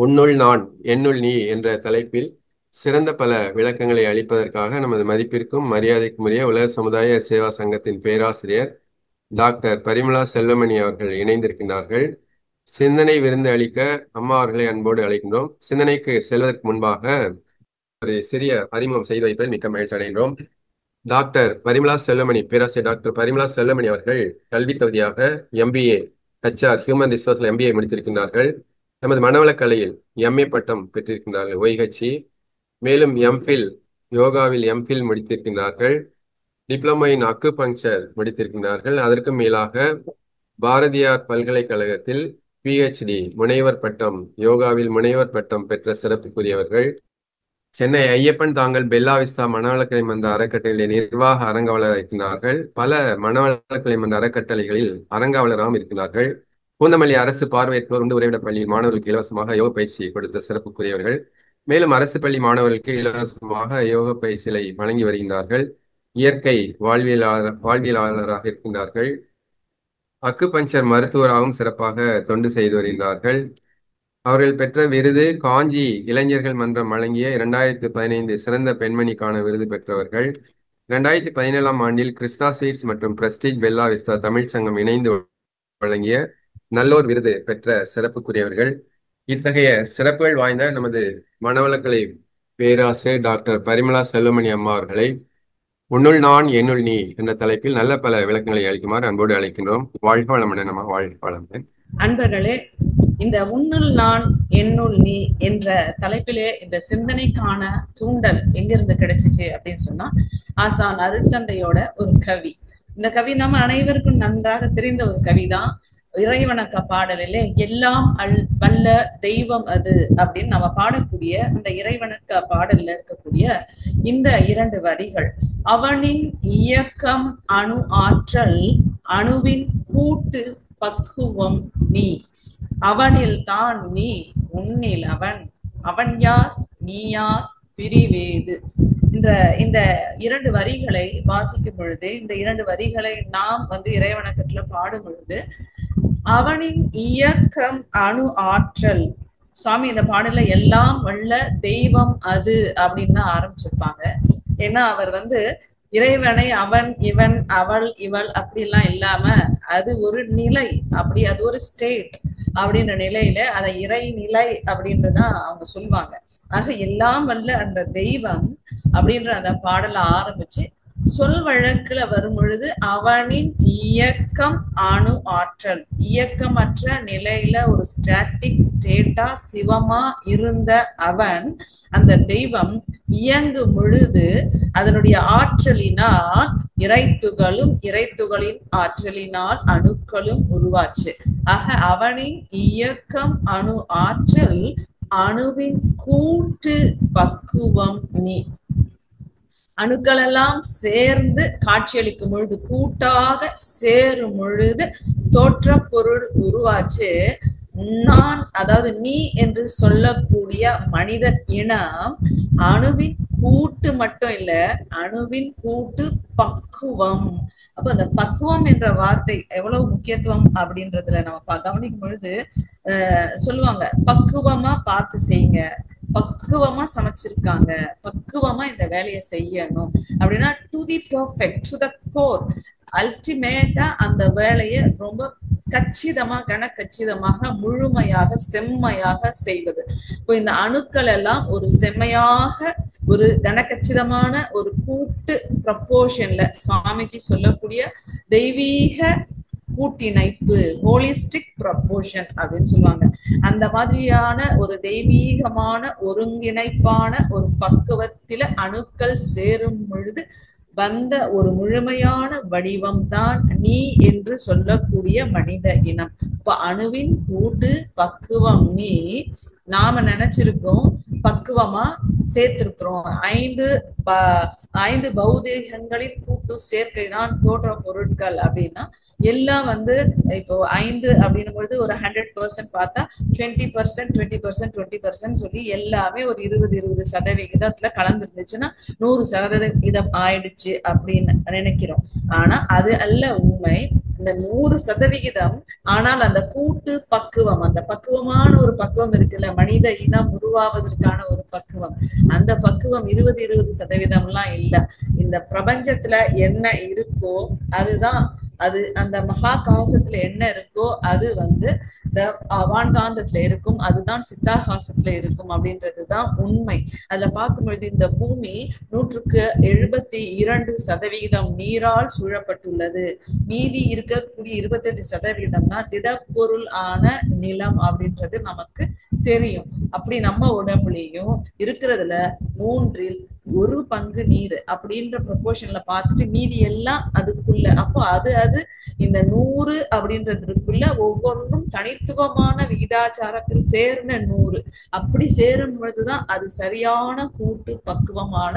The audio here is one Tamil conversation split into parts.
உன்னுள் நான் என்னுள் நீ என்ற தலைப்பில் சிறந்த பல விளக்கங்களை அளிப்பதற்காக நமது மதிப்பிற்கும் மரியாதைக்குரிய உலக சமுதாய சேவா சங்கத்தின் பேராசிரியர் டாக்டர் பரிமளா செல்வமணி அவர்கள் இணைந்திருக்கின்றார்கள். சிந்தனை விருந்து அளிக்க அம்மா அவர்களை அன்போடு அழைக்கின்றோம். சிந்தனைக்கு செல்வதற்கு முன்பாக ஒரு சிறிய அறிமுகம் செய்து வைப்பதில் மிக்க மகிழ்ச்சி அடைகின்றோம். டாக்டர் பரிமளா செல்வமணி, பேராசிரியர் டாக்டர் பரிமளா செல்வமணி அவர்கள் கல்வி தகுதியாக எம்பிஏ HR ஹியூமன் ரிசோர்ஸ்ல MBA முடித்திருக்கின்றார்கள். நமது மனவளக்கலையில் MA பட்டம் பெற்றிருக்கின்றார்கள் OIHC. மேலும் எம்ஃபில் யோகாவில் எம்ஃபில் முடித்திருக்கின்றார்கள். டிப்ளமோ இன் அக்குபங்க்சர் முடித்திருக்கின்றார்கள். அதற்கும் மேலாக பாரதியார் பல்கலைக்கழகத்தில் PhD முனைவர் பட்டம், யோகாவில் முனைவர் பட்டம் பெற்ற சிறப்புக்குரியவர்கள். சென்னை ஐயப்பன் தாங்கல் பெல்லா விஸ்தா மனவளக்கலை மன்ற அறக்கட்டளையில் நிர்வாக அரங்காவலர் இருக்கிறார்கள். பல மனவளக்கலை மன்ற அறக்கட்டளைகளில் அரங்காவலராகவும் இருக்கிறார்கள். பூந்தமல்லி அரசு பார்வையற்றோர் உண்டு உறைவிட பள்ளியில் மாணவர்களுக்கு இலவசமாக யோக பயிற்சி கொடுத்த சிறப்புக்குரியவர்கள். மேலும் அரசு பள்ளி மாணவர்களுக்கு இலவசமாக யோக பயிற்சிகளை வழங்கி வருகின்றார்கள். இயற்கை வாழ்வியலாளராக இருக்கின்றார்கள். அக்குபஞ்சர் மருத்துவராகவும் சிறப்பாக தொண்டு செய்து வருகின்றார்கள். அவர்கள் பெற்ற விருது காஞ்சி இளைஞர்கள் மன்றம் வழங்கிய 2015 சிறந்த பெண்மணிக்கான விருது பெற்றவர்கள். 2017ஆம் ஆண்டில் கிருஷ்ணா ஸ்வீட்ஸ் மற்றும் பிரஸ்டீஜ் பெல்லா விஸ்தா தமிழ்ச் சங்கம் இணைந்து வழங்கிய நல்லோர் விருது பெற்ற சிறப்புக்குரியவர்கள். இத்தகைய சிறப்புகள் வாய்ந்த நமது மனவளக்கலை பேராசிரியர் டாக்டர் பரிமளா செல்வமணி அம்மா அவர்களை உன்னுள் நான் என்னுள் நீ என்ற தலைப்பில் நல்ல பல விளக்கங்களை அளிக்குமாறு அன்போடு அழைக்கின்றோம். வாழ்க வளமுடன் அம்மா, வாழ்க வளமுடன். அன்பர்களே, இந்த உன்னுள் நான் என்னுள் நீ என்ற தலைப்பிலே இந்த சிந்தனைக்கான தூண்டல் எங்கிருந்து கிடைச்சிச்சு அப்படின்னு சொன்னா, ஆசான் அருட்தந்தையோட ஒரு கவி. இந்த கவி நம்ம அனைவருக்கும் நன்றாக தெரிந்த ஒரு கவிதான். இறைவணக்க பாடலிலே எல்லாம் வல்ல தெய்வம் அது அப்படின்னு நம்ம பாடக்கூடிய அந்த இறைவணக்க பாடல்ல இருக்கக்கூடிய இந்த 2 வரிகள், அவனின் இயக்கம் அணு ஆற்றல், அணுவின் கூட்டு பக்குவம் நீ, அவனில் தான் நீ, உன்னில் அவன், அவன் யார் நீ யார் பிரிவேது. இந்த 2 வரிகளை வாசிக்கும் பொழுது, இந்த 2 வரிகளை நாம் இறைவணக்கத்துல பாடும் பொழுது, அவனின் இயக்கம் அணு ஆற்றல், சுவாமி இந்த பாடல எல்லாம் வல்ல தெய்வம் அது அப்படின்னு தான் ஆரம்பிச்சிருப்பாங்க. ஏன்னா அவர் இறைவனை அவன் இவன் அவள் இவள் அப்படிலாம் இல்லாம அது ஒரு நிலை, அப்படி அது ஒரு ஸ்டேட் அப்படின்ற நிலையில அதை இறைநிலை அப்படின்றதான் அவங்க சொல்லுவாங்க. ஆக எல்லாம் வல்ல அந்த தெய்வம் அப்படின்ற அந்த பாடலை ஆரம்பிச்சு சொல் வழக்குல வரும் பொழுது அவனின் இயக்கம் அணு ஆற்றல், இயக்கமற்ற நிலையில ஒரு ஸ்டாட்டிக் ஸ்டேட்டா சிவமா இருந்த அவன், அந்த தெய்வம் இயங்கும் பொழுது அதனுடைய ஆற்றலினால் இறைத்துகளும் இறைத்துகளின் ஆற்றலினால் அணுக்களும் உருவாச்சு. ஆக அவனின் இயக்கம் அணு ஆற்றல், அணுவின் கூட்டு பக்குவம் நீ. அணுக்கள் எல்லாம் சேர்ந்து காட்சியளிக்கும் பொழுது, கூட்டாக சேரும் பொழுது தோற்ற பொருள் உருவாச்சு. நான், அதாவது நீ என்று சொல்லக்கூடிய மனித இனம் அணுவின் கூட்டு மட்டும் இல்ல, அணுவின் கூட்டு பக்குவம். அப்ப அந்த பக்குவம் என்ற வார்த்தை எவ்வளவு முக்கியத்துவம் அப்படின்றதுல நம்ம கவனிக்கும் பொழுது சொல்லுவாங்க, பக்குவமா பார்த்து செய்யுங்க, பக்குவமா சமைச்சிருக்காங்க, பக்குவமா இந்த வேலையை செய்யணும் அப்படின்னா to the perfect, to the core, அல்டிமேட்டா அந்த வேலையை ரொம்ப கச்சிதமா கனக்கச்சிதமாக முழுமையாக செம்மையாக செய்வது. இப்போ இந்த அணுக்கள் எல்லாம் ஒரு செம்மையாக ஒரு கனக்கச்சிதமான ஒரு கூட்டு ப்ரப்போர்ஷன்ல சுவாமிஜி சொல்லக்கூடிய தெய்வீக கூட்டிணைப்பு, ஹோலிஸ்டிக் ப்ரப்போர்ஷன் அப்படின்னு சொல்லுவாங்க. அந்த மாதிரியான ஒரு தெய்வீகமான ஒருங்கிணைப்பான ஒரு பக்குவத்தில அணுக்கள் சேரும் பொழுது வந்த ஒரு முழுமையான வடிவம் தான் நீ என்று சொல்லக்கூடிய மனித இனம். இப்ப அணுவின் கூட்டு பக்குவம் நீ. நாம நினைச்சிருக்கோம் பக்குவமா சேர்த்திருக்கிறோம், ஐந்து பௌதீகங்களின் கூட்டு சேர்க்கை தான் தோற்ற பொருட்கள் அப்படின்னா, எல்லாம் இப்போ 5 அப்படின்னும் பொழுது ஒரு 100% பார்த்தா 20%, 20%, 20% சொல்லி எல்லாமே ஒரு 20% கலந்து இருந்துச்சுன்னா 100% ஆயிடுச்சு அப்படின்னு நினைக்கிறோம். ஆனா அது அல்ல உண்மை. இந்த 100%. ஆனால் அந்த கூட்டு பக்குவம், அந்த பக்குவமான ஒரு பக்குவம் இருக்குல்ல, மனித இனம் உருவாவதற்கான ஒரு பக்குவம், அந்த பக்குவம் 20% எல்லாம் இல்ல. இந்த பிரபஞ்சத்துல என்ன இருக்கோ அதுதான், அது அந்த மகாகாசத்துல என்ன இருக்கோ அது இந்த அவான்காந்தத்துல இருக்கும், அதுதான் சித்தாகாசத்துல இருக்கும் அப்படின்றதுதான் உண்மை. அதுல பார்க்கும்பொழுது இந்த பூமி 172% நீரால் சூழப்பட்டுள்ளது. மீதி இருக்கக்கூடிய 28% தான் திடப்பொருள் ஆன நிலம் அப்படின்றது நமக்கு தெரியும். அப்படி நம்ம உடம்புலயும் இருக்கிறதுல 1/3 நீர் அப்படின்ற ப்ரொபோர்ஷன்ல பார்த்துட்டு மீதி எல்லாம் அதுக்குள்ள. அப்போ அது இந்த 100 அப்படின்றதுக்குள்ள ஒவ்வொன்றும் தனித்துவமான விகிதாச்சாரத்தில் சேர்ந்த 100. அப்படி சேரும் பொழுதுதான் அது சரியான கூட்டு பக்குவமான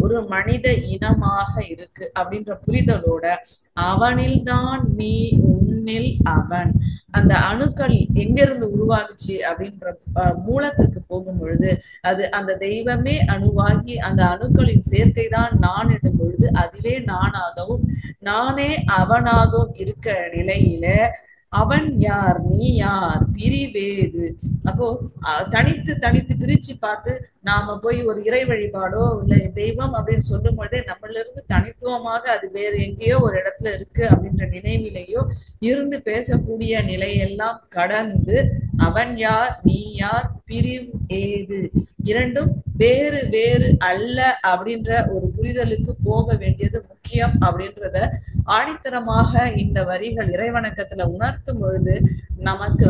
ஒரு மனித இனமாக இருக்கு அப்படின்ற புரிதலோட அவனில் தான் நீ உன்னில் அவன், அந்த அணுக்கள் எங்கிருந்து உருவாகுச்சு அப்படின்ற மூலத்துக்கு போகும் பொழுது அது அந்த தெய்வமே அணுவாகி அந்த அணுக்களின் சேர்க்கை தான் நான் எனும் பொழுது அதுவே நானாகவும் நானே அவனாகவும் இருக்க நிலையில அவன் யார் நீ யார் பிரிவேது. அப்போ தனித்து தனித்து பிரிச்சு பார்த்து நாம போய் ஒரு இறை வழிபாடோ இல்ல தெய்வம் அப்படின்னு சொல்லும் பொழுதே நம்மள இருந்து தனித்துவமாக அது வேற எங்கேயோ ஒரு இடத்துல இருக்கு அப்படின்ற நினைவிலேயோ இருந்து பேசக்கூடிய நிலையெல்லாம் கடந்து அவன் யார் நீ யார் பிரிவு ஏது, இரண்டும் வேறு வேறு அல்ல அப்படின்ற ஒரு புரிதலுக்கு போக வேண்டியது முக்கியம் அப்படின்றத ஆணித்தரமாக இந்த வரிகள் இறைவணக்கத்துல உணர்த்தும் பொழுது நமக்கு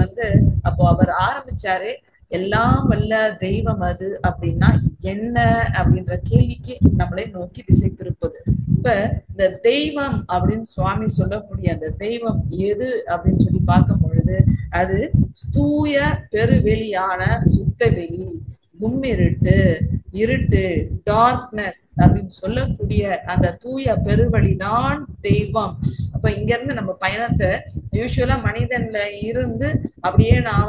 அப்போ அவர் ஆரம்பிச்சாரே எல்லாம் வல்ல தெய்வம் அது அப்படின்னா என்ன அப்படின்ற கேள்விக்கு நம்மளை நோக்கி திசை திருப்பது. இப்ப இந்த தெய்வம் அப்படின்னு சுவாமி சொல்லக்கூடிய அந்த தெய்வம் எது அப்படின்னு சொல்லி பார்க்கும் பொழுது அது தூய பெருவெளியான சுத்தவெளி, கும்மிருட்டு, இருட்டு, டார்க்னஸ் அப்படின்னு சொல்லக்கூடிய அந்த தூய பெருவழிதான் தெய்வம். அப்ப இங்க இருந்து நம்ம பயணத்தை யூஸ்வலா மனிதன்ல இருந்து அப்படியே நாம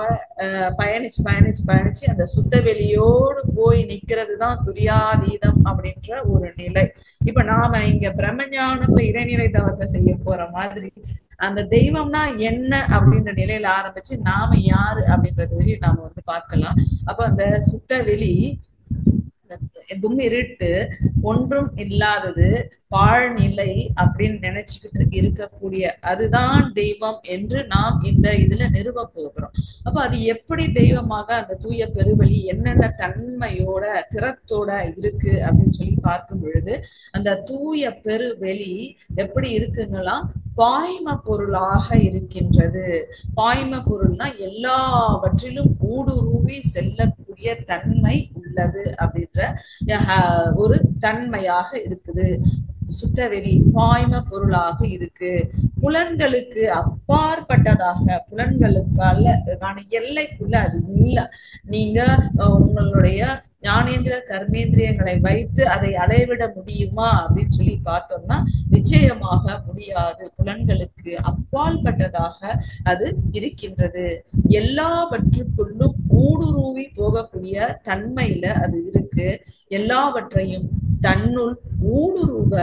பயணிச்சு பயணிச்சு பயணிச்சு அந்த சுத்தவெளியோடு போய் நிக்கிறது தான் துரியாதீதம் அப்படின்ற ஒரு நிலை. இப்ப நாம இங்க பிரம்மஞானத்தை இறைநிலை தவத்தை செய்ய போற மாதிரி அந்த தெய்வம்னா என்ன அப்படின்ற நிலையில ஆரம்பிச்சு நாம யாரு அப்படின்றது வரையும் நாம பார்க்கலாம். அப்ப அந்த சுத்தவெளி கும்மிருட்டு, ஒன்றும் இல்லாதது, பாழ்நிலை அப்படின்னு நினைச்சுக்கிட்டு இருக்கக்கூடிய அதுதான் தெய்வம் என்று நாம் இந்த இதுல நிறுவ போகிறோம். அப்ப அது எப்படி தெய்வமாக அந்த தூய பெருவெளி என்னென்ன தன்மையோட திறத்தோட இருக்கு அப்படின்னு சொல்லி பார்க்கும் பொழுது அந்த தூய பெருவெளி எப்படி இருக்குங்களாம், பாய்ம பொருளாக இருக்கின்றது. பாய்ம பொருள்னா எல்லாவற்றிலும் ஊடுருவி செல்லக்கூடிய தன்மை உள்ளது அப்படின்ற ஒரு தன்மையாக இருக்குது. சுத்தவெளி பாய்ம பொருளாக இருக்கு. புலன்களுக்கு அப்பாற்பட்டதாக, புலன்களுக்கான எல்லைக்குள்ள அது இல்லை. நீங்க உங்களுடைய ஞானேந்திர கர்மேந்திரியங்களை வைத்து அதை அளவிட முடியுமா அப்படின்னு சொல்லி பார்த்தோம்னா நிச்சயமாக முடியாது. புலன்களுக்கு அப்பாற்பட்டதாக அது இருக்கின்றது. எல்லாவற்றுக்குள்ளும் ஊடுருவி போகக்கூடிய தன்மையில அது இருக்கு. எல்லாவற்றையும் தன்னுள் ஊடுருவ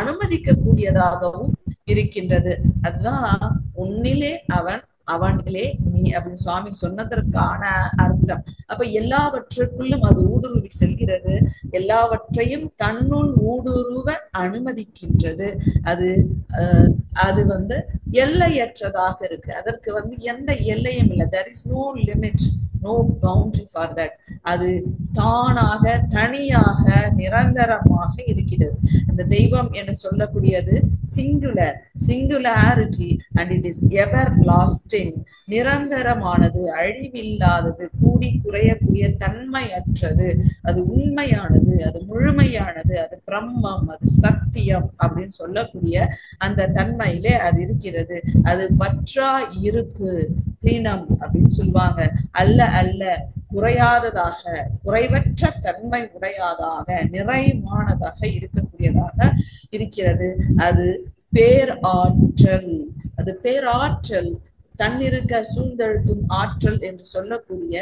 அனுமதிக்க கூடியதாகவும் இருக்கின்றது. அதுதான் உன்னிலே அவன் அவனிலே நீ அப்படின்னு சுவாமி சொன்னதற்கான அர்த்தம். அப்ப எல்லாவற்றுக்குள்ளும் அது ஊடுருவி செல்கிறது, எல்லாவற்றையும் தன்னுள் ஊடுருவ அனுமதிக்கின்றது. அது எல்லையற்றதாக இருக்கு. அதற்கு எந்த எல்லையும் இல்லை. there is no limit, no boundary for that. அது தானாக தனியாக நிரந்தரமாக இருக்கிறது. அந்த தெய்வம் என்று சொல்லக்கூடியது singularity and it is everlasting, நிரந்தரமானது, அழிவில்லாதது, கூடி குறையக்கூடிய தன்மையற்றது. அது உண்மையானது, அது முழுமையானது, அது பிரம்மம், அது சத்தியம் அப்படின்னு சொல்லக்கூடிய அந்த தன்மையிலே அது இருக்கிறது. அது வற்றா இருப்பு, தீனம் அப்படின்னு சொல்லுவாங்க. அல்ல அல்ல, குறையாததாக, குறைவற்ற தன்மை உடையாதாக, நிறைவானதாக இருக்கக்கூடியதாக இருக்கிறது. அது பேராற்றல். அது பேராற்றல், தன்னிருக்க சூழ்ந்தெழுத்தும் ஆற்றல் என்று சொல்லக்கூடிய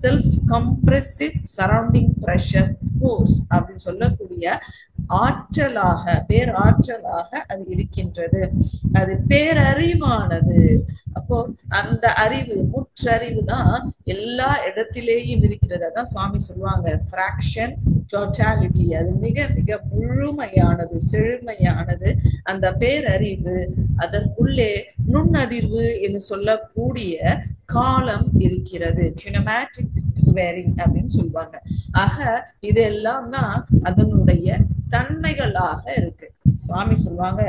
self compressive surrounding pressure force அப்படின்னு சொல்லக்கூடிய ஆற்றலாக, பேராற்றலாக அது இருக்கின்றது. அது பேரறிவானது. அப்போ அந்த அறிவு, முற்றறிவு தான் எல்லா இடத்திலேயும் இருக்கிறது. அதான் சுவாமி சொல்லுவாங்க, பிராக்ஷன் டோட்டாலிட்டி. அது மிக மிக முழுமையானது, செழுமையானது. அந்த பேரறிவு, அதற்குள்ளே நுண்ணதிர்வு என்று சொல்லக்கூடிய காலம் இருக்கிறது. கினமேட்டிக் வேரிங் அப்படின்னு சொல்லுவாங்க. ஆக இதெல்லாம் தான் அதனுடைய தன்மைகளாக இருக்கு. சுவாமி சொல்லுவாங்க,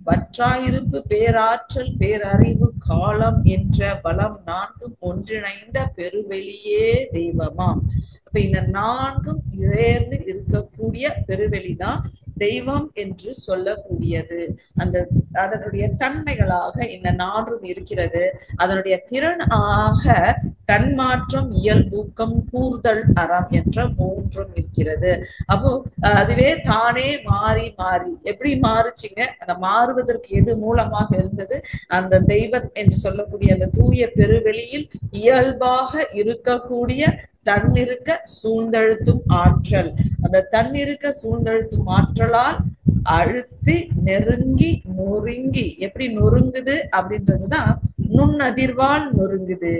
வற்றாயிருப்பு பேராற்றல் பேரறிவு காலம் என்ற பலம் நான்கும் ஒன்றிணைந்த பெருவெளியே தெய்வமாம். அப்ப இந்த நான்கும் சேர்ந்து இருக்கக்கூடிய பெருவெளிதான் தெய்வம் என்று சொல்லக்கூடியது. அந்த அதனுடைய தன்மைகளாக இந்த நான்கும் இருக்கிறது. அதனுடைய திறன் ஆக தன்மாற்றம், இயல்பூக்கம், கூர்தல், அறம் என்ற மூன்றும் இருக்கிறது. அப்போ அதுவே தானே மாறி மாறி எப்படி மாறுச்சுங்க? அந்த மாறுவதற்கு எது மூலமாக இருந்தது? அந்த தெய்வம் என்று சொல்லக்கூடிய அந்த தூய பெருவெளியில் இயல்பாக இருக்கக்கூடிய தன்னிருக்க சூழ்ந்தழுத்தும் ஆற்றல். அந்த தன்னிருக்க சூழ்ந்தழுத்தும் ஆற்றலால் அழுத்தி நெருங்கி நொறுங்கி, எப்படி நொறுங்குது அப்படின்றதுதான் நுண்ணதிர்வால் நொறுங்குது.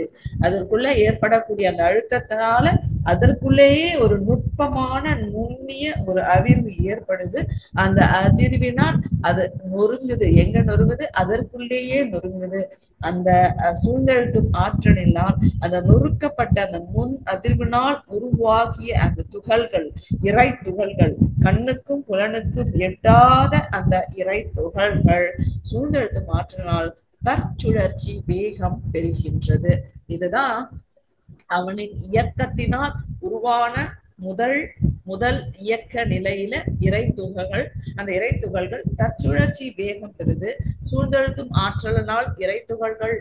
அதற்குள்ள ஏற்படக்கூடிய அந்த அழுத்தத்தினால அதற்குள்ளேயே ஒரு நுட்பமான நுண்ணிய ஒரு அதிர்வு ஏற்படுது. அந்த அதிர்வினால் அது நொறுங்குது. எங்க நொறுங்குது? அதற்குள்ளேயே நொறுங்குது. அந்த சூழ்ந்தெழுத்தும் ஆற்றலினால் அந்த நொறுக்கப்பட்ட அந்த முன் அதிர்வினால் உருவாகிய அந்த துகள்கள், இறை துகள்கள், கண்ணுக்கும் புலனுக்கும் எட்டாத அந்த இறை துகள்கள் சூழ்ந்தெழுத்தும் ஆற்றலினால் தற்சுழற்சி வேகம் பெறுகின்றது. இதுதான் அவனின் இயக்கத்தினால் உருவான முதல் இயக்க நிலையில இறை துகள்கள். அந்த இறை துகள்கள் தற்சுழற்சி வேகம் பெறுது. சூழ்ந்தெழுத்தும் ஆற்றலினால் இறை துகள்கள்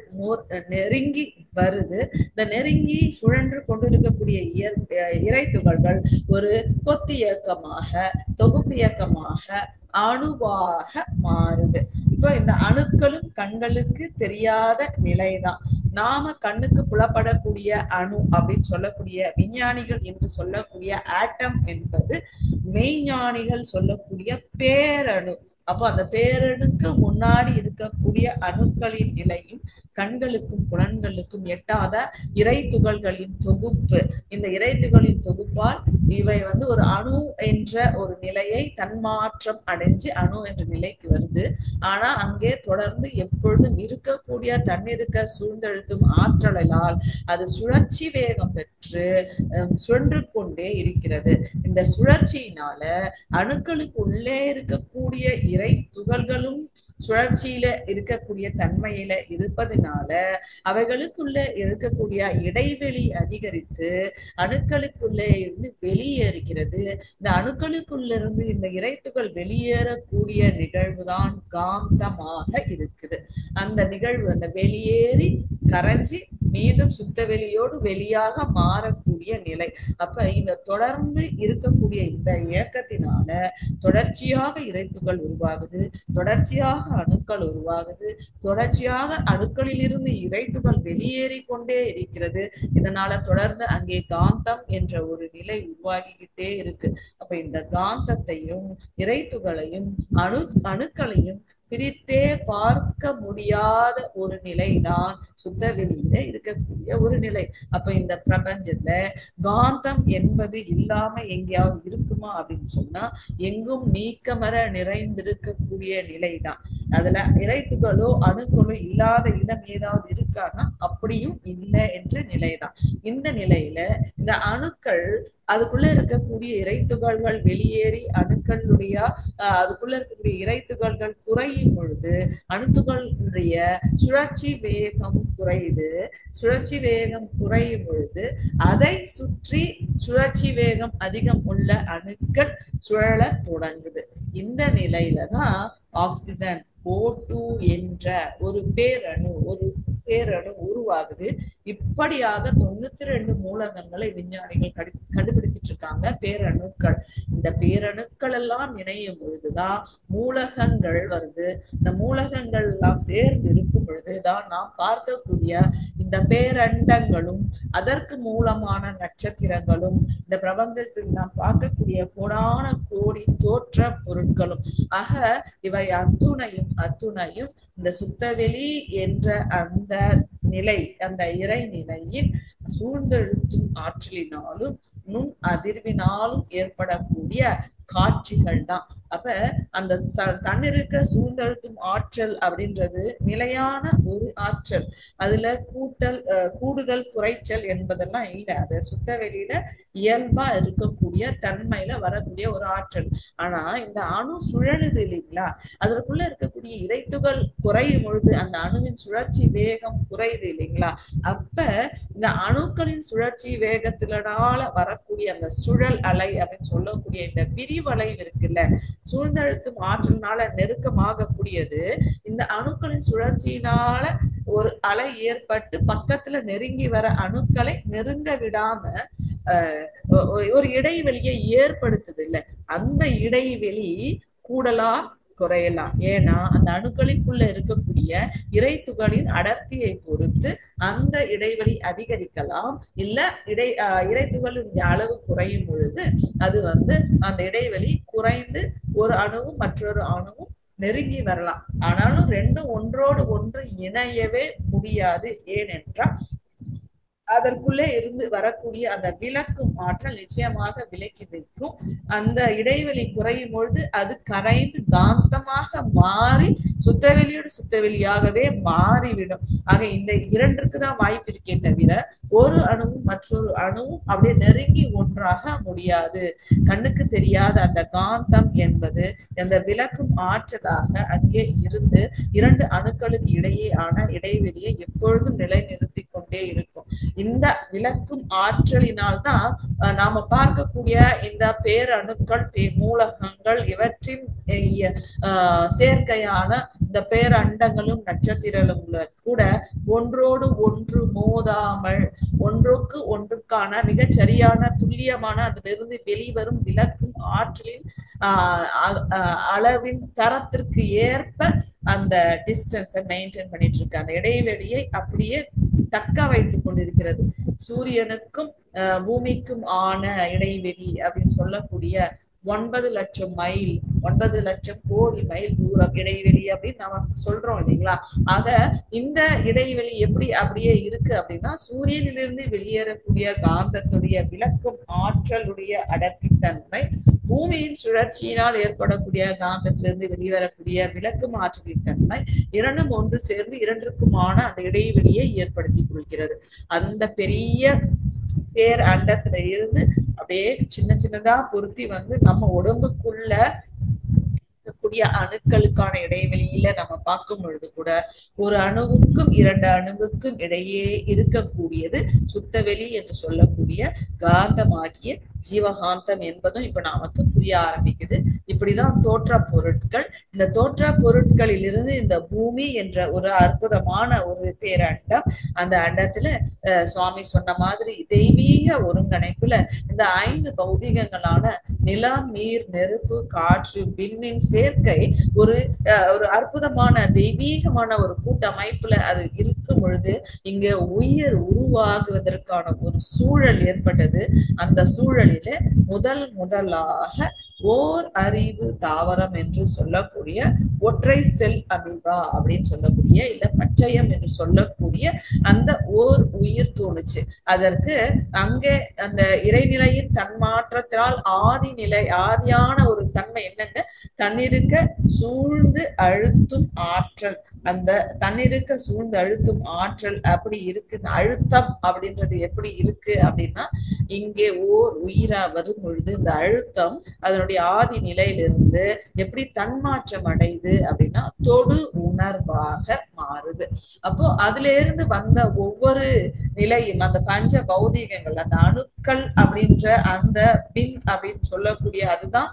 நெருங்கி வருது. இந்த நெருங்கி சுழன்று கொண்டிருக்கக்கூடிய இறை துகள்கள் ஒரு கொத்து இயக்கமாக, தொகுப்பு இயக்கமாக, அணுவாக மாறுது. இப்போ இந்த அணுக்களும் கண்களுக்கு தெரியாத நிலைதான். நாம கண்ணுக்கு புலப்படக்கூடிய அணு அப்படின்னு சொல்லக்கூடிய விஞ்ஞானிகள் என்று சொல்லக்கூடிய ஆட்டம் என்பது மெய்ஞானிகள் சொல்லக்கூடிய பேரணு. அப்போ அந்த பேரணுக்கு முன்னாடி இருக்கக்கூடிய அணுக்களின் நிலையும் கண்களுக்கும் புலன்களுக்கும் எட்டாத இறை துகள்களின் தொகுப்பு. இந்த இறை துகளின் தொகுப்பால் இவை ஒரு அணு என்ற ஒரு நிலையை தன்மாற்றம் அடைஞ்சு அணு என்ற நிலைக்கு வருது. ஆனா அங்கே தொடர்ந்து எப்பொழுதும் இருக்கக்கூடிய தன்னிருக்க சூழ்ந்தெழுத்தும் ஆற்றலால் அது சுழற்சி வேகம் பெற்று சுழன்று கொண்டே இருக்கிறது. இந்த சுழற்சியினால அணுக்களுக்கு உள்ளே இருக்கக்கூடிய இறை துகள்களும் சுழற்சியில இருக்கக்கூடிய தன்மையில இருப்பதனால அவைகளுக்குள்ள இருக்கக்கூடிய இடைவெளி அதிகரித்து அணுக்களுக்குள்ளே இருந்து வெளியேறுகிறது. இந்த அணுக்களுக்குள்ள இருந்து இந்த இறைத்துகள் வெளியேறக்கூடிய நிகழ்வுதான் காந்தமாக இருக்குது. அந்த நிகழ்வு அந்த வெளியேறி கரைஞ்சி மீண்டும் சுத்த வெளியோடு வெளியாக மாறக்கூடிய நிலை. அப்ப இந்த தொடர்ந்து இருக்கக்கூடிய இந்த இயக்கத்தினால தொடர்ச்சியாக இறைத்துகள் உருவாகுது, தொடர்ச்சியாக அணுக்கள் உருவாகுது, தொடர்ச்சியாக அணுக்களில் இருந்து இறைத்துகள் வெளியேறி கொண்டே இருக்கிறது. இதனால தொடர்ந்து அங்கே காந்தம் என்ற ஒரு நிலை உருவாகிக்கிட்டே இருக்கு. அப்ப இந்த காந்தத்தையும் இறைத்துகளையும் அணுக்களையும் பிரித்தே பார்க்க முடியாத ஒரு நிலைதான் சுத்த வெளியில இருக்கக்கூடிய ஒரு நிலை. அப்ப இந்த பிரபஞ்சத்துல காந்தம் என்பது இல்லாம எங்கேயாவது இருக்குமா அப்படின்னு சொன்னா எங்கும் நீக்கமர நிறைந்திருக்கக்கூடிய நிலைதான். அதுல இறைத்துகளோ அணுக்களோ இல்லாத இடம் ஏதாவது இருக்கான்னா அப்படியும் இல்லை என்ற நிலைதான். இந்த நிலையில இந்த அணுக்கள் அதுக்குள்ள இருக்கக்கூடிய இறைத்துகள்கள் வெளியேறி அணுக்களுடைய அதுக்குள்ள இருக்கக்கூடிய இறைத்துகள்கள் குறையும் பொழுது அணுத்துகளுடைய சுழற்சி வேகம் குறையுது. சுழற்சி வேகம் குறையும் பொழுது அதை சுற்றி சுழற்சி வேகம் அதிகம் உள்ள அணுக்கள் சுழல தொடங்குது. இந்த நிலையில தான் ஆக்சிஜன் O2 என்ற ஒரு பேரணு, ஒரு பேரணு உருவாகுது. இப்படியாக 92 மூலகங்களை விஞ்ஞானிகள் கண்டுபிடிச்சிட்டு இருக்காங்க, பேரணுக்கள். இந்த பேரணுக்கள் எல்லாம் இணையும் பொழுதுதான் மூலகங்கள் வருது. இந்த மூலகங்கள் எல்லாம் சேர்ந்து இருக்கும் பொழுதுதான் நாம் பார்க்கக்கூடிய இந்த பேரண்டங்களும் அதற்கு மூலமான நட்சத்திரங்களும் இந்த பிரபஞ்சத்தில் நாம் பார்க்கக்கூடிய கோடான கோடி தோற்ற பொருட்களும் ஆக இவை அத்துணையும் இந்த சுத்தவெளி என்ற அந்த நிலை, அந்த இறை நிலையின் சூழ்ந்தெழுத்தும் ஆற்றலினாலும் நுண் அதிர்வினாலும் ஏற்படக்கூடிய காட்சிகள் தான். அப்ப அந்த தன்னிருக்க சூழ்ந்தழுத்தும் ஆற்றல் அப்படின்றது நிலையான ஒரு ஆற்றல். அதுல கூடுதல் குறைச்சல் என்பதெல்லாம் இல்லை. அது சுத்த வெளியில இயல்பா இருக்கக்கூடிய தன்மையில வரக்கூடிய ஒரு ஆற்றல். ஆனா இந்த அணு சுழலுது இல்லைங்களா, அதற்குள்ள இருக்கக்கூடிய இறைத்துகள் குறையும் பொழுது அந்த அணுவின் சுழற்சி வேகம் குறையுது இல்லைங்களா. அப்ப இந்த அணுக்களின் சுழற்சி வேகத்தினால வரக்கூடிய அந்த சுழல் அலை அப்படின்னு சொல்லக்கூடிய இந்த விரிவலை இருக்குல்ல, சூழ்ந்தழுத்தும் ஆற்றலினால நெருக்கமாக கூடியது இந்த அணுக்களின் சுழற்சியினால ஒரு அலை ஏற்பட்டு பக்கத்துல நெருங்கி வர அணுக்களை நெருங்க விடாம ஒரு இடைவெளியை ஏற்படுத்துது இல்ல. அந்த இடைவெளி கூடலாம் குறையலாம். ஏன்னா அந்த அணுக்களுக்குள்ள இருக்கக்கூடிய இறைத்துகளின் அடர்த்தியை பொறுத்து அந்த இடைவெளி அதிகரிக்கலாம், இல்ல இறைத்துகளின் அளவு குறையும் பொழுது அது அந்த இடைவெளி குறைந்து ஒரு அணுவும் மற்றொரு அணுவும் நெருங்கி வரலாம். ஆனாலும் ரெண்டும் ஒன்றோடு ஒன்று இணையவே முடியாது. ஏனென்றால் அதற்குள்ளே இருந்து வரக்கூடிய அந்த விளக்கும் ஆற்றல் நிச்சயமாக விலக்கி வைக்கும். அந்த இடைவெளி குறையும் பொழுது அது கரைந்து காந்தமாக மாறி சுத்தவெளியோடு சுத்தவெளியாகவே மாறிவிடும். ஆக இந்த இரண்டுக்கு தான் வாய்ப்பு இருக்கே தவிர ஒரு அணுவும் மற்றொரு அணுவும் அப்படியே நெருங்கி ஒன்றாக முடியாது. கண்ணுக்கு தெரியாத அந்த காந்தம் என்பது அந்த விளக்கும் ஆற்றலாக அங்கே இருந்து இரண்டு அணுக்களுக்கு இடையே ஆன இடைவெளியை எப்பொழுதும் நிலைநிறுத்தி கொண்டே இருக்கும். இந்த விளக்கும் ஆற்றலினால்தான் நாம பார்க்கக்கூடிய இந்த பேரணுக்கள், மூலகங்கள் இவற்றின் சேர்க்கையான இந்த பேரண்டங்களும் நட்சத்திரங்களும் கூட ஒன்றோடு ஒன்று மோதாமல் ஒன்றுக்கு ஒன்றுக்கான மிகச் சரியான துல்லியமான அதிலிருந்து வெளிவரும் விளக்கும் ஆற்றலின் அளவின் தரத்திற்கு ஏற்ப அந்த டிஸ்டன்ஸை மெயின்டைன் பண்ணிட்டு இருக்கு. அந்த இடைவெளியை அப்படியே தக்க வைத்துக் கொண்டிருக்கிறது. சூரியனுக்கும் பூமிக்கும் ஆன இடைவெளி அப்படின்னு சொல்லக்கூடிய 9 லட்சம் மைல், 9 லட்சம் கோடி மைல் தூரம் இடைவெளி அப்படின்னு நம்ம சொல்றோம் இல்லைங்களா. ஆக இந்த இடைவெளி எப்படி அப்படியே இருக்கு அப்படின்னா, சூரியனிலிருந்து வெளியேறக்கூடிய காந்தத்துடைய விளக்கும் ஆற்றலுடைய அடர்த்தித்தன்மை, பூமியின் சுழற்சியினால் ஏற்படக்கூடிய காந்தத்திலிருந்து வெளிவரக்கூடிய விளக்கும் ஆற்றலின் தன்மை இரண்டும் ஒன்று சேர்ந்து இரண்டுக்குமான அந்த இடைவெளியை ஏற்படுத்தி கொள்கிறது. அந்த பெரிய பேர் அண்டத்துல இருந்து அப்படியே சின்ன சின்னதா பொருத்தி நம்ம உடம்புக்குள்ள இருக்கக்கூடிய அணுக்களுக்கான இடைவெளியில நம்ம பார்க்கும் பொழுது கூட ஒரு அணுவுக்கும் 2 அணுவுக்கும் இடையே இருக்கக்கூடியது சுத்தவெளி என்று சொல்லக்கூடிய காந்தமாகிய ஜீவகாந்தம் என்பதும் இப்ப நமக்கு புரிய ஆரம்பிக்குது. இப்படிதான் தோற்ற பொருட்கள். இந்த தோற்ற பொருட்களில் இருந்து இந்த பூமி என்ற ஒரு அற்புதமான ஒரு பேரண்டம், அந்த அண்டத்துல சுவாமி சொன்ன மாதிரி தெய்வீக ஒருங்கிணைப்புல இந்த 5 பௌதிகங்களான நிலம், நீர், நெருப்பு, காற்று, விண்ணின் சேர்க்கை ஒரு அற்புதமான தெய்வீகமான ஒரு கூட்டமைப்புல அது இருக்கும் பொழுது இங்க உயிர் உருவாகுவதற்கான ஒரு சூழல் ஏற்பட்டது. அந்த சூழலில முதலாக ஓர் அறிவு தாவரம் என்று சொல்லக்கூடிய ஒற்றை செல் அமீபா அப்படின்னு சொல்லக்கூடிய இல்ல பச்சையம் என்று சொல்லக்கூடிய அந்த ஓர் உயிர் தோணுச்சு. அதற்கு அங்கே அந்த இறைநிலையின் தன்மாற்றத்தினால் ஆதியான ஒரு தன்மை என்னங்க, தன்னிருக்க சூழ்ந்து அழுத்தும் ஆற்றல். அந்த தன்னிருக்க சூழ்ந்து அழுத்தும் ஆற்றல் அப்படி இருக்கு. அழுத்தம் அப்படின்றது எப்படி இருக்கு அப்படின்னா, இங்கே ஓர் உயிரா வரும் பொழுது இந்த அழுத்தம் அதனுடைய ஆதி நிலையிலிருந்து எப்படி தன்மாற்றம் அடையுது அப்படின்னா தொடு உணர்வாக மாறுது. அப்போ அதுல இருந்து வந்த ஒவ்வொரு நிலையும் அந்த பஞ்ச பௌதீகங்கள், அந்த அணுக்கள் அப்படின்ற அந்த பின் அப்படின்னு சொல்லக்கூடிய அதுதான்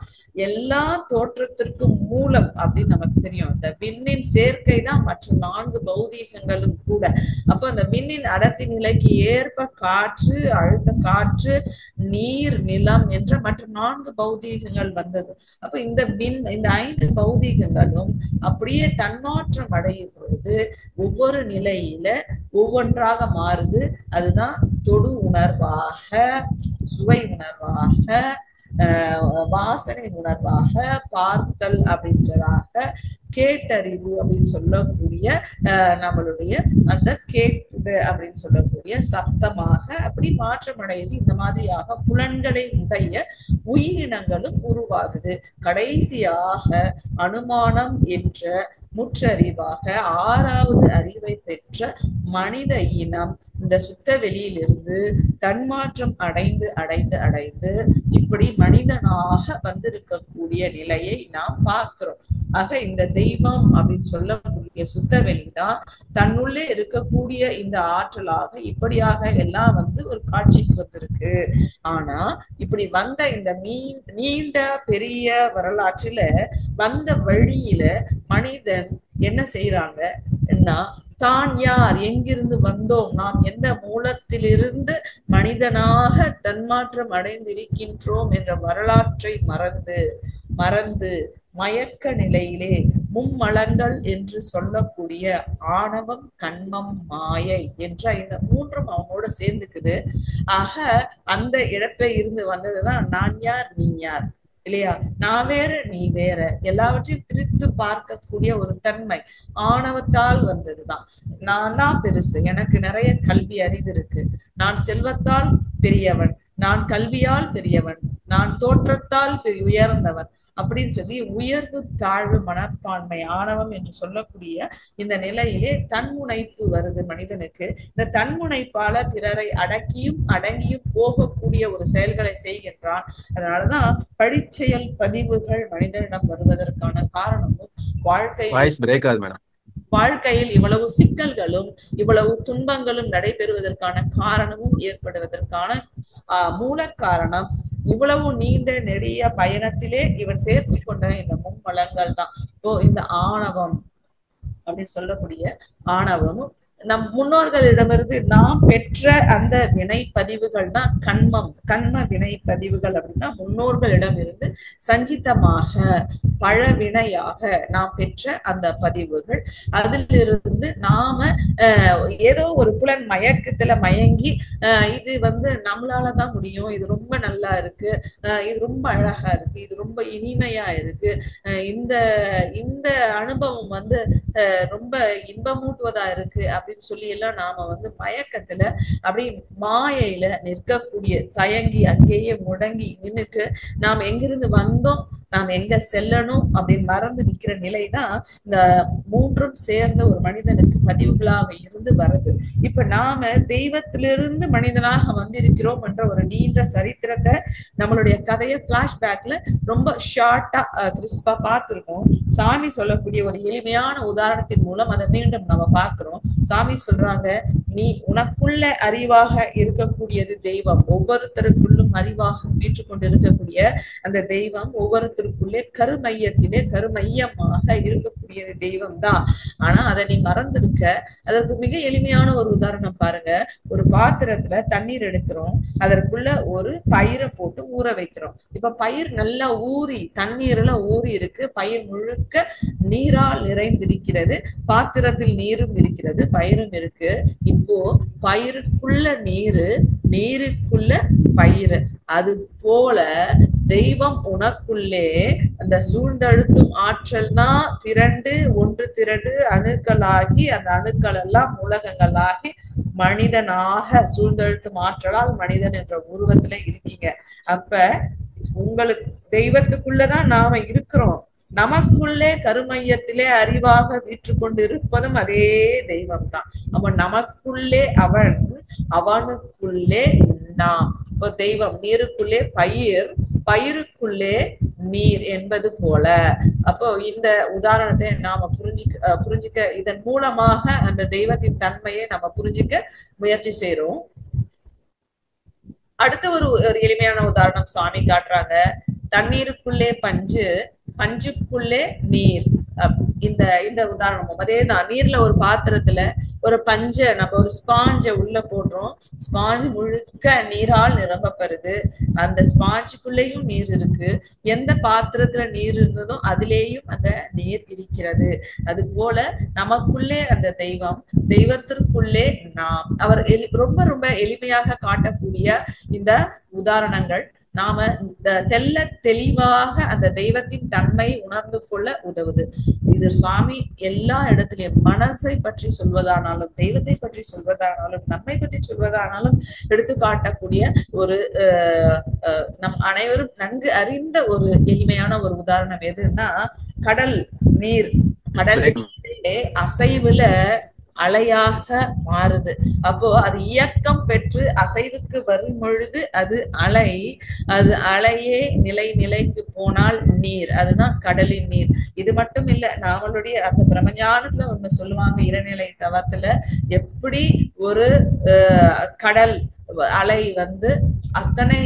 எல்லா தோற்றத்திற்கும் மூலம் அப்படின்னு நமக்கு தெரியும். இந்த விண்ணின் சேர்க்கை தான் மற்ற 4 பௌதீகங்களும் கூட. அப்ப அந்த விண்ணின் அடர்த்தி நிலைக்கு ஏற்ப காற்று, அழுத்த காற்று, நீர், நிலம் என்ற மற்ற 4 பௌதீகங்கள் வந்தது. அப்ப இந்த 5 பௌதீகங்களும் அப்படியே தன்மாற்றம் அடையும் பொழுது ஒவ்வொரு நிலையில ஒவ்வொன்றாக மாறுது. அதுதான் தொடு உணர்வாக, சுவை உணர்வாக, வாசனை உணர்வாக, பார்த்தல் அப்படின்றதாக, கேட்டறிவு அப்படின்னு சொல்லக்கூடிய நம்மளுடைய அந்த கேட்குது அப்படின்னு சொல்லக்கூடிய சப்தமாக அப்படி மாற்றமடையுது. இந்த மாதிரியாக புலன்களை உடைய உயிரினங்களும் உருவாகுது. கடைசியாக அனுமானம் என்ற முற்றறிவாக 6வது அறிவை பெற்ற மனித இனம் இந்த சுத்த வெளியிலிருந்து தன்மாற்றம் அடைந்து அடைந்து அடைந்து இப்படி மனிதனாக வந்திருக்கக்கூடிய நிலையை நாம் பார்க்கிறோம். ஆக இந்த தெய்வம் அப்படின்னு சொல்லக்கூடிய சுத்த வெளிதான் தன்னுள்ளே இருக்கக்கூடிய இந்த ஆற்றலாக இப்படியாக எல்லாம் ஒரு காட்சிக்கு வந்திருக்கு. ஆனா இப்படி வந்த இந்த நீண்ட பெரிய வரலாற்றுல வந்த வழியில மனிதன் என்ன செய்யறாங்க என்ன, தான் யார், எங்கிருந்து வந்தோம், நாம் எந்த மூலத்திலிருந்து மனிதனாக தன்மாற்றம் அடைந்திருக்கின்றோம் என்ற வரலாற்றை மறந்து மயக்க நிலையிலே மும்மலங்கள் என்று சொல்லக்கூடிய ஆணவம், கண்மம், மாயை என்ற இந்த 3ம் அவனோட சேர்ந்துக்குது. ஆக அந்த இடத்துல இருந்து வந்ததுதான் நான் யார் நீ யார் இல்லையா, நான் வேற நீ வேற, எல்லாவற்றையும் பிரித்து பார்க்கக்கூடிய ஒரு தன்மை ஆணவத்தால் வந்ததுதான். நானா பெருசு, எனக்கு நிறைய கல்வி அறிவு இருக்கு, நான் செல்வத்தால் பெரியவன், நான் கல்வியால் பெரியவன், நான் தோற்றத்தால் உயர்ந்தவன் அப்படின்னு சொல்லி உயர்வு தாழ்வு மனப்பான்மை ஆணவம் என்று சொல்லக்கூடிய இந்த நிலையிலே தன்முனைப்பு வருது மனிதனுக்கு. இந்த தன்முனைப்பால பிறரை அடங்கியும் போகக்கூடிய ஒரு செயல்களை செய்கின்றான். அதனாலதான் படிச்செயல் பதிவுகள் மனிதனிடம் வருவதற்கான காரணமும் வாழ்க்கையில் இவ்வளவு சிக்கல்களும் இவ்வளவு துன்பங்களும் நடைபெறுவதற்கான காரணமும் ஏற்படுவதற்கான மூல காரணம் இவ்வளவு நீண்ட நெடிய பயணத்திலே இவன் சேர்த்து கொண்ட இந்த மும்மலங்கள் தான். இப்போ இந்த ஆணவம் அப்படின்னு சொல்லக்கூடிய ஆணவமும் நம் முன்னோர்களிடமிருந்து நாம் பெற்ற அந்த வினை பதிவுகள் தான் கண்ம வினை பதிவுகள். அப்படின்னா முன்னோர்களிடம் இருந்து சஞ்சிதமாக பழவினையாக நாம் பெற்ற அந்த பதிவுகள். அதிலிருந்து நாம ஏதோ ஒரு புலன் மயக்கத்துல மயங்கி இது நம்மளாலதான் முடியும், இது ரொம்ப நல்லா இருக்கு, இது ரொம்ப அழகா இருக்கு, இது ரொம்ப இனிமையா இருக்கு, இந்த அனுபவம் ரொம்ப இன்பமூட்டுவதா இருக்கு அப்படின்னு சொல்லி எல்லாம் நாம மயக்கத்துல அப்படி மாயையில நிற்கக்கூடிய தயங்கி அங்கேயே முடங்கி நின்னுட்டு நாம் எங்கிருந்து வந்தோம், நாம் எங்க செல்லணும் அப்படின்னு மறந்து நிக்கிற நிலைதான் இந்த 3ம் சேர்ந்த ஒரு மனிதனுக்கு பதிவுகளாக இருந்து வருது. இப்ப நாம தெய்வத்திலிருந்து மனிதனாக வந்திருக்கிறோம் என்ற ஒரு நீண்ட சரித்திரத்தை நம்மளுடைய கதையை பிளாஷ்பேக்ல ரொம்ப ஷார்ட்டா கிறிஸ்பா பார்த்திருக்கோம். சாமி சொல்லக்கூடிய ஒரு எளிமையான உதாரணத்தின் மூலம் அதை மீண்டும் நம்ம பார்க்கிறோம். சாமி சொல்றாங்க, நீ உனக்குள்ள அறிவாக இருக்கக்கூடியது தெய்வம், ஒவ்வொருத்தருக்குள்ளும் அறிவாக மீட்டுக்கொண்டு இருக்கக்கூடிய அந்த தெய்வம் ஒவ்வொருத்தருக்குள்ளே கருமையமாக இருக்கக்கூடியது தெய்வம் தான். ஆனா அதை நீ மறந்துருக்க. அதற்கு மிக எளிமையான ஒரு உதாரணம் பாருங்க. ஒரு பாத்திரத்துல தண்ணீர் எடுக்கிறோம், அதற்குள்ள ஒரு பயிரை போட்டு ஊற வைக்கிறோம். இப்ப பயிர் நல்லா ஊறி தண்ணீர்ல ஊறி இருக்கு, பயிர் முழுக்க நீரால் நிறைந்திருக்கிறது, பாத்திரத்தில் நீரும் இருக்கிறது, பயிரும் இருக்கு. இப்போ பயிருக்குள்ள நீருக்குள்ள பயிர். அது போல தெய்வம் உனக்குள்ளே அந்த சூழ்ந்தழுத்தும் ஆற்றல் தான் ஒன்று திரண்டு அணுக்களாகி அந்த அணுக்கள் எல்லாம் உலகங்களாகி மனிதனாக சூழ்ந்தழுத்தும் ஆற்றலால் மனிதன் என்ற உருவத்துல இருக்கீங்க. அப்ப உங்களுக்கு தெய்வத்துக்குள்ளதான் நாம இருக்கிறோம். நமக்குள்ளே கருமையத்திலே அறிவாக வீற்றுக்கொண்டு இருப்பதும் அதே தெய்வம் தான். அவன் நமக்குள்ளே அவனுக்குள்ளே நாம். இப்போ தெய்வம் நீருக்குள்ளே பயிருக்குள்ளே நீர் என்பது போல. அப்போ இந்த உதாரணத்தை நாம புரிஞ்சுக்க இதன் மூலமாக அந்த தெய்வத்தின் தன்மையை நம்ம புரிஞ்சுக்க முயற்சி செய்யறோம். அடுத்த ஒரு எளிமையான உதாரணம் சுவாமி காட்டுறாங்க. தண்ணீருக்குள்ளே பஞ்சு, பஞ்சுக்குள்ளே நீர். இந்த உதாரணமும் அதேதான். நீர்ல ஒரு பாத்திரத்துல ஒரு பஞ்சை நம்ம ஒரு ஸ்பாஞ்ச உள்ள போடுறோம். ஸ்பாஞ்ச் முழுக்க நீரால் நிரம்பப்படுது. அந்த ஸ்பாஞ்சுக்குள்ளேயும் நீர் இருக்கு. எந்த பாத்திரத்துல நீர் இருந்ததோ அதிலேயும் அந்த நீர் இருக்கிறது. அது போல நமக்குள்ளே அந்த தெய்வம், தெய்வத்திற்குள்ளே நாம். அவர் ரொம்ப ரொம்ப எளிமையாக காட்டக்கூடிய இந்த உதாரணங்கள் நாம தெல்ல தெளிவாக அந்த தெய்வத்தின் தன்மை உணர்ந்து கொள்ள உதவுது. இது சுவாமி எல்லா இடத்திலையும் மனசை பற்றி சொல்வதானாலும், தெய்வத்தை பற்றி சொல்வதானாலும், நம்மை பற்றி சொல்வதானாலும் எடுத்து காட்டக்கூடிய ஒரு நம் அனைவரும் நன்கு அறிந்த ஒரு எளிமையான ஒரு உதாரணம் எதுன்னா, கடல் நீர். கடல் அசைவுல அலையாக மாறுது. அப்போ அது இயக்கம் பெற்று அசைவுக்கு வரும் பொழுது அது அலை. அது அலையே நிலைக்கு போனால் நீர். அதுதான் கடலின் நீர். இது மட்டும் இல்ல, நாமளுடைய அந்த பிரம்மஞானத்துல ஒண்ணு சொல்லுவாங்க, இறைநிலை தவத்துல எப்படி ஒரு கடல் அலை அத்தனை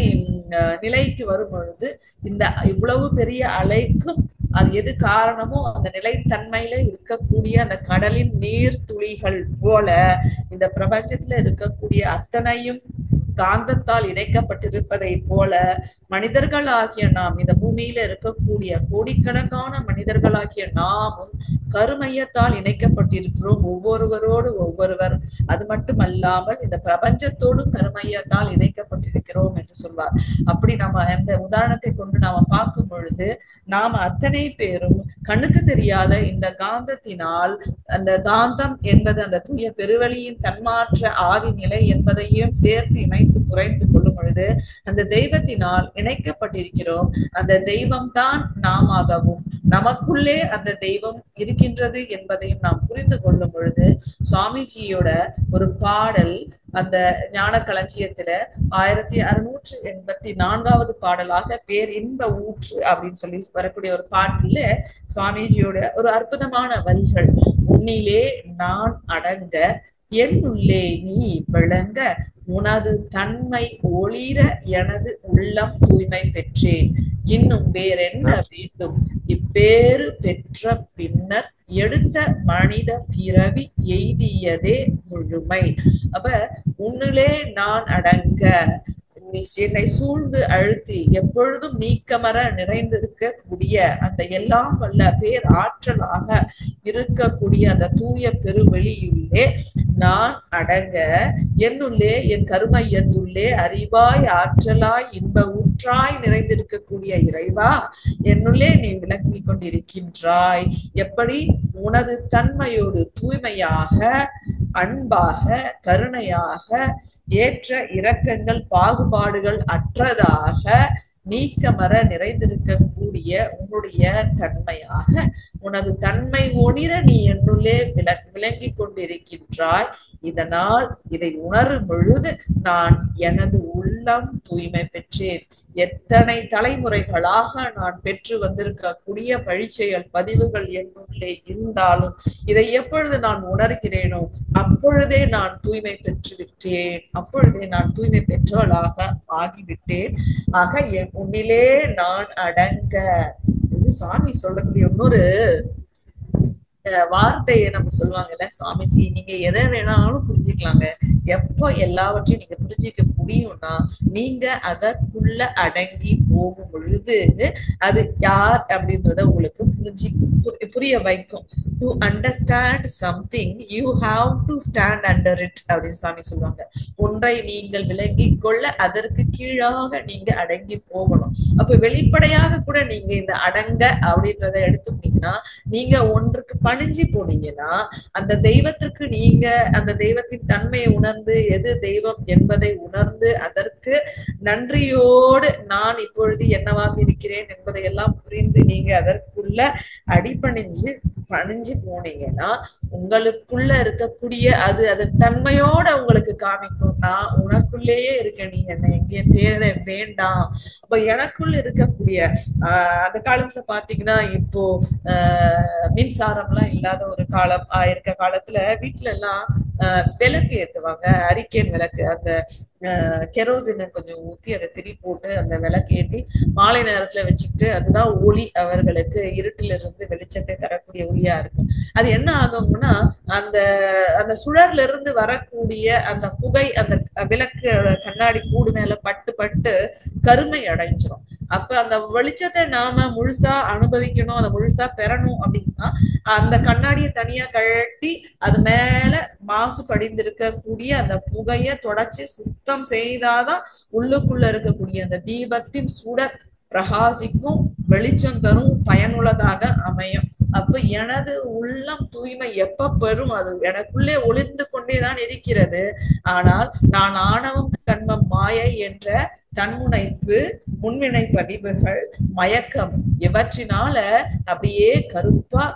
நிலைக்கு வரும் பொழுது இந்த இவ்வளவு பெரிய அலைக்கும் அது எது காரணமோ அந்த நிலைத்தன்மையில இருக்கக்கூடிய அந்த கடலின் நீர் துளிகள் போல இந்த பிரபஞ்சத்துல இருக்கக்கூடிய அத்தனையும் காந்தத்தால் இணைக்கப்பட்டிருப்பதை போல மனிதர்களாகிய நாம், இந்த பூமியில இருக்கக்கூடிய கோடிக்கணக்கான மனிதர்களாகிய நாமும் கருமையத்தால் இணைக்கப்பட்டிருக்கிறோம், ஒவ்வொருவரோடு ஒவ்வொருவர். அது மட்டுமல்லாமல் இந்த பிரபஞ்சத்தோடும் கருமையத்தால் இணைக்கப்பட்டிருக்கிறோம் என்று சொல்வார். அப்படி நம்ம அந்த உதாரணத்தை கொண்டு நாம பார்க்கும் பொழுது நாம அத்தனை பேரும் கண்ணுக்கு தெரியாத இந்த காந்தத்தினால், அந்த காந்தம் என்பது அந்த தூய பெருவெளியின் தன்மாற்ற ஆதி நிலை என்பதையும் சேர்த்து இணைத்து குறைந்து கொள்ளும் பொழுது அந்த தெய்வத்தினால் இணைக்கப்பட்டிருக்கிறோம். அந்த தெய்வம் தான் நாமாகவும் நமக்குள்ளே அந்த தெய்வம் இருக்கின்றது என்பதையும் நாம் புரிந்து கொள்ளும் பொழுது சுவாமிஜியோட ஒரு பாடல் அந்த ஞான களஞ்சியத்துல 1684 பாடலாக பேர் இன்ப ஊற்று அப்படின்னு சொல்லி வரக்கூடிய ஒரு பாட்டுல சுவாமிஜியோட ஒரு அற்புதமான வரிகள். உன்னிலே நான் அடங்க, என்னுள்ளே நீ விளங்க, உனது தன்மை ஒளிர எனது உள்ளம் தூய்மை பெற்றேன், இன்னும் வேறென்ன வேண்டும், இப்பேறு பெற்ற பின்னர் எடுத்த மனித பிறவி எய்தியதே முழுமை. அப்ப உன்னிலே நான் அடங்க, என்னை சூழ்ந்து அழுத்தி எப்பொழுதும் நீக்கமர நிறைந்திருக்கக்கூடிய அந்த எல்லாம் வல்ல பேர் ஆற்றலாக இருக்கக்கூடிய அந்த தூய பெருவெளியுள்ளே நான் அடங்க, என்னுள்ளே என் கருமையத்துள்ளே அறிவாய் ஆற்றலாய் இன்ப ஊற்றாய் நிறைந்திருக்கக்கூடிய இறைவா, என்னுள்ளே நீ விளங்கி கொண்டிருக்கின்றாய். எப்படி? உனது தன்மையோடு தூய்மையாக, அன்பாக, கருணையாக, ஏற்ற இரக்கங்கள் பாகுபாடுகள் அற்றதாக, நீக்கமர நிறைந்திருக்கக்கூடிய உன்னுடைய தன்மையாக, உனது தன்மை ஒளிர நீ என்னுள்ளே விளங்கி கொண்டிருக்கின்றாய். இதனால் இதை உணரும் பொழுது நான் எனது உள்ளம் தூய்மை பெற்றேன். எத்தனை தலைமுறைகளாக நான் பெற்று வந்திருக்கக்கூடிய பழிச்செயல் பதிவுகள் என்னுள்ளே இருந்தாலும் இதை எப்பொழுது நான் உணர்கிறேனோ அப்பொழுதே நான் தூய்மை பெற்று விட்டேன், அப்பொழுதே நான் தூய்மை பெற்றவளாக ஆகிவிட்டேன். ஆக உன்னிலே நான் அடங்க, இது சுவாமி சொல்லக்கூடிய இன்னொரு வார்த்தையை நம்ம சொல்லுவாங்கல்ல, சுவாமிஜி நீங்க எதை வேணாலும் புரிஞ்சுக்கலாங்க, எப்போ எல்லாவற்றையும் நீங்க புரிஞ்சிக்க முடியும்னா நீங்க அதற்குள்ள அடங்கி போகும் பொழுது அது யார் அப்படின்றத உங்களுக்கு புரிய வைக்கும். To understand something you have to stand under it அப்படின்னு சாமி சொல்லுவாங்க. ஒன்றை நீங்கள் விளங்கி கொள்ள அதற்கு கீழாக நீங்க அடங்கி போகணும். அப்ப வெளிப்படையாக கூட நீங்க இந்த அடங்க அப்படின்றத எடுத்துக்கிட்டீங்கன்னா, நீங்க ஒன்றுக்கு பணிஞ்சு போனீங்கன்னா அந்த தெய்வத்திற்கு நீங்க அந்த தெய்வத்தின் தன்மையை உணர்ந்து உணர்ந்து எது தெய்வம் என்பதை உணர்ந்து அதற்கு நன்றியோடு நான் இப்பொழுது என்னவாக இருக்கிறேன் என்பதை எல்லாம் புரிந்து நீங்க அதற்குள்ள பணிஞ்சு போனீங்கன்னா உங்களுக்குள்ள இருக்கக்கூடிய அது அதன் தன்மையோட உங்களுக்கு காமிக்கும். நான் உனக்குள்ளேயே இருக்க, நீ என்ன எங்கே தேட வேண்டாம். அப்ப எனக்குள்ள இருக்கக்கூடிய அந்த காலத்துல பாத்தீங்கன்னா இப்போ மின்சாரம் எல்லாம் இல்லாத ஒரு காலம் இருக்க காலத்துல வீட்டுல எல்லாம் விளக்கு ஏத்துவாங்க. அரிக்கேன் விளக்கு, அந்த கெரோசினை கொஞ்சம் ஊத்தி அதை திரி போட்டு அந்த விளக்கு ஏத்தி மாலை நேரத்துல வச்சுக்கிட்டு அதுதான் ஒளி, அவர்களுக்கு இருட்டில இருந்து வெளிச்சத்தை தரக்கூடிய ஒளியா இருக்கும். அது என்ன ஆகும்னா அந்த அந்த சுழர்ல இருந்து வரக்கூடிய அந்த புகை அந்த விளக்கு கண்ணாடி கூடு மேல பட்டு பட்டு கருமை அடைஞ்சிரும். அப்ப அந்த வெளிச்சத்தை நாம முழுசா அனுபவிக்கணும், அதை முழுசா பெறணும் அப்படின்னா அந்த கண்ணாடியை தனியா கழட்டி அது மேல மாசு படிந்திருக்கக்கூடிய அந்த புகைய தொடச்சி சுத்தம் செய்தாதான் உள்ளுக்குள்ள இருக்கக்கூடிய அந்த தீபத்தின் சுடர் பிரகாசிக்கும், வெளிச்சம் தரும், பயனுள்ளதாக அமையும். அப்ப எனது உள்ளம் தூய்மை எப்ப பெறும்? அது எனக்குள்ளே ஒளிர்ந்து கொண்டேதான் இருக்கிறது. ஆனால் நான் ஆணவம், கண்மம், மாயை என்ற தன்முனைப்பு, முன்வினை பதிவுகள், மயக்கம் இவற்றினால அப்படியே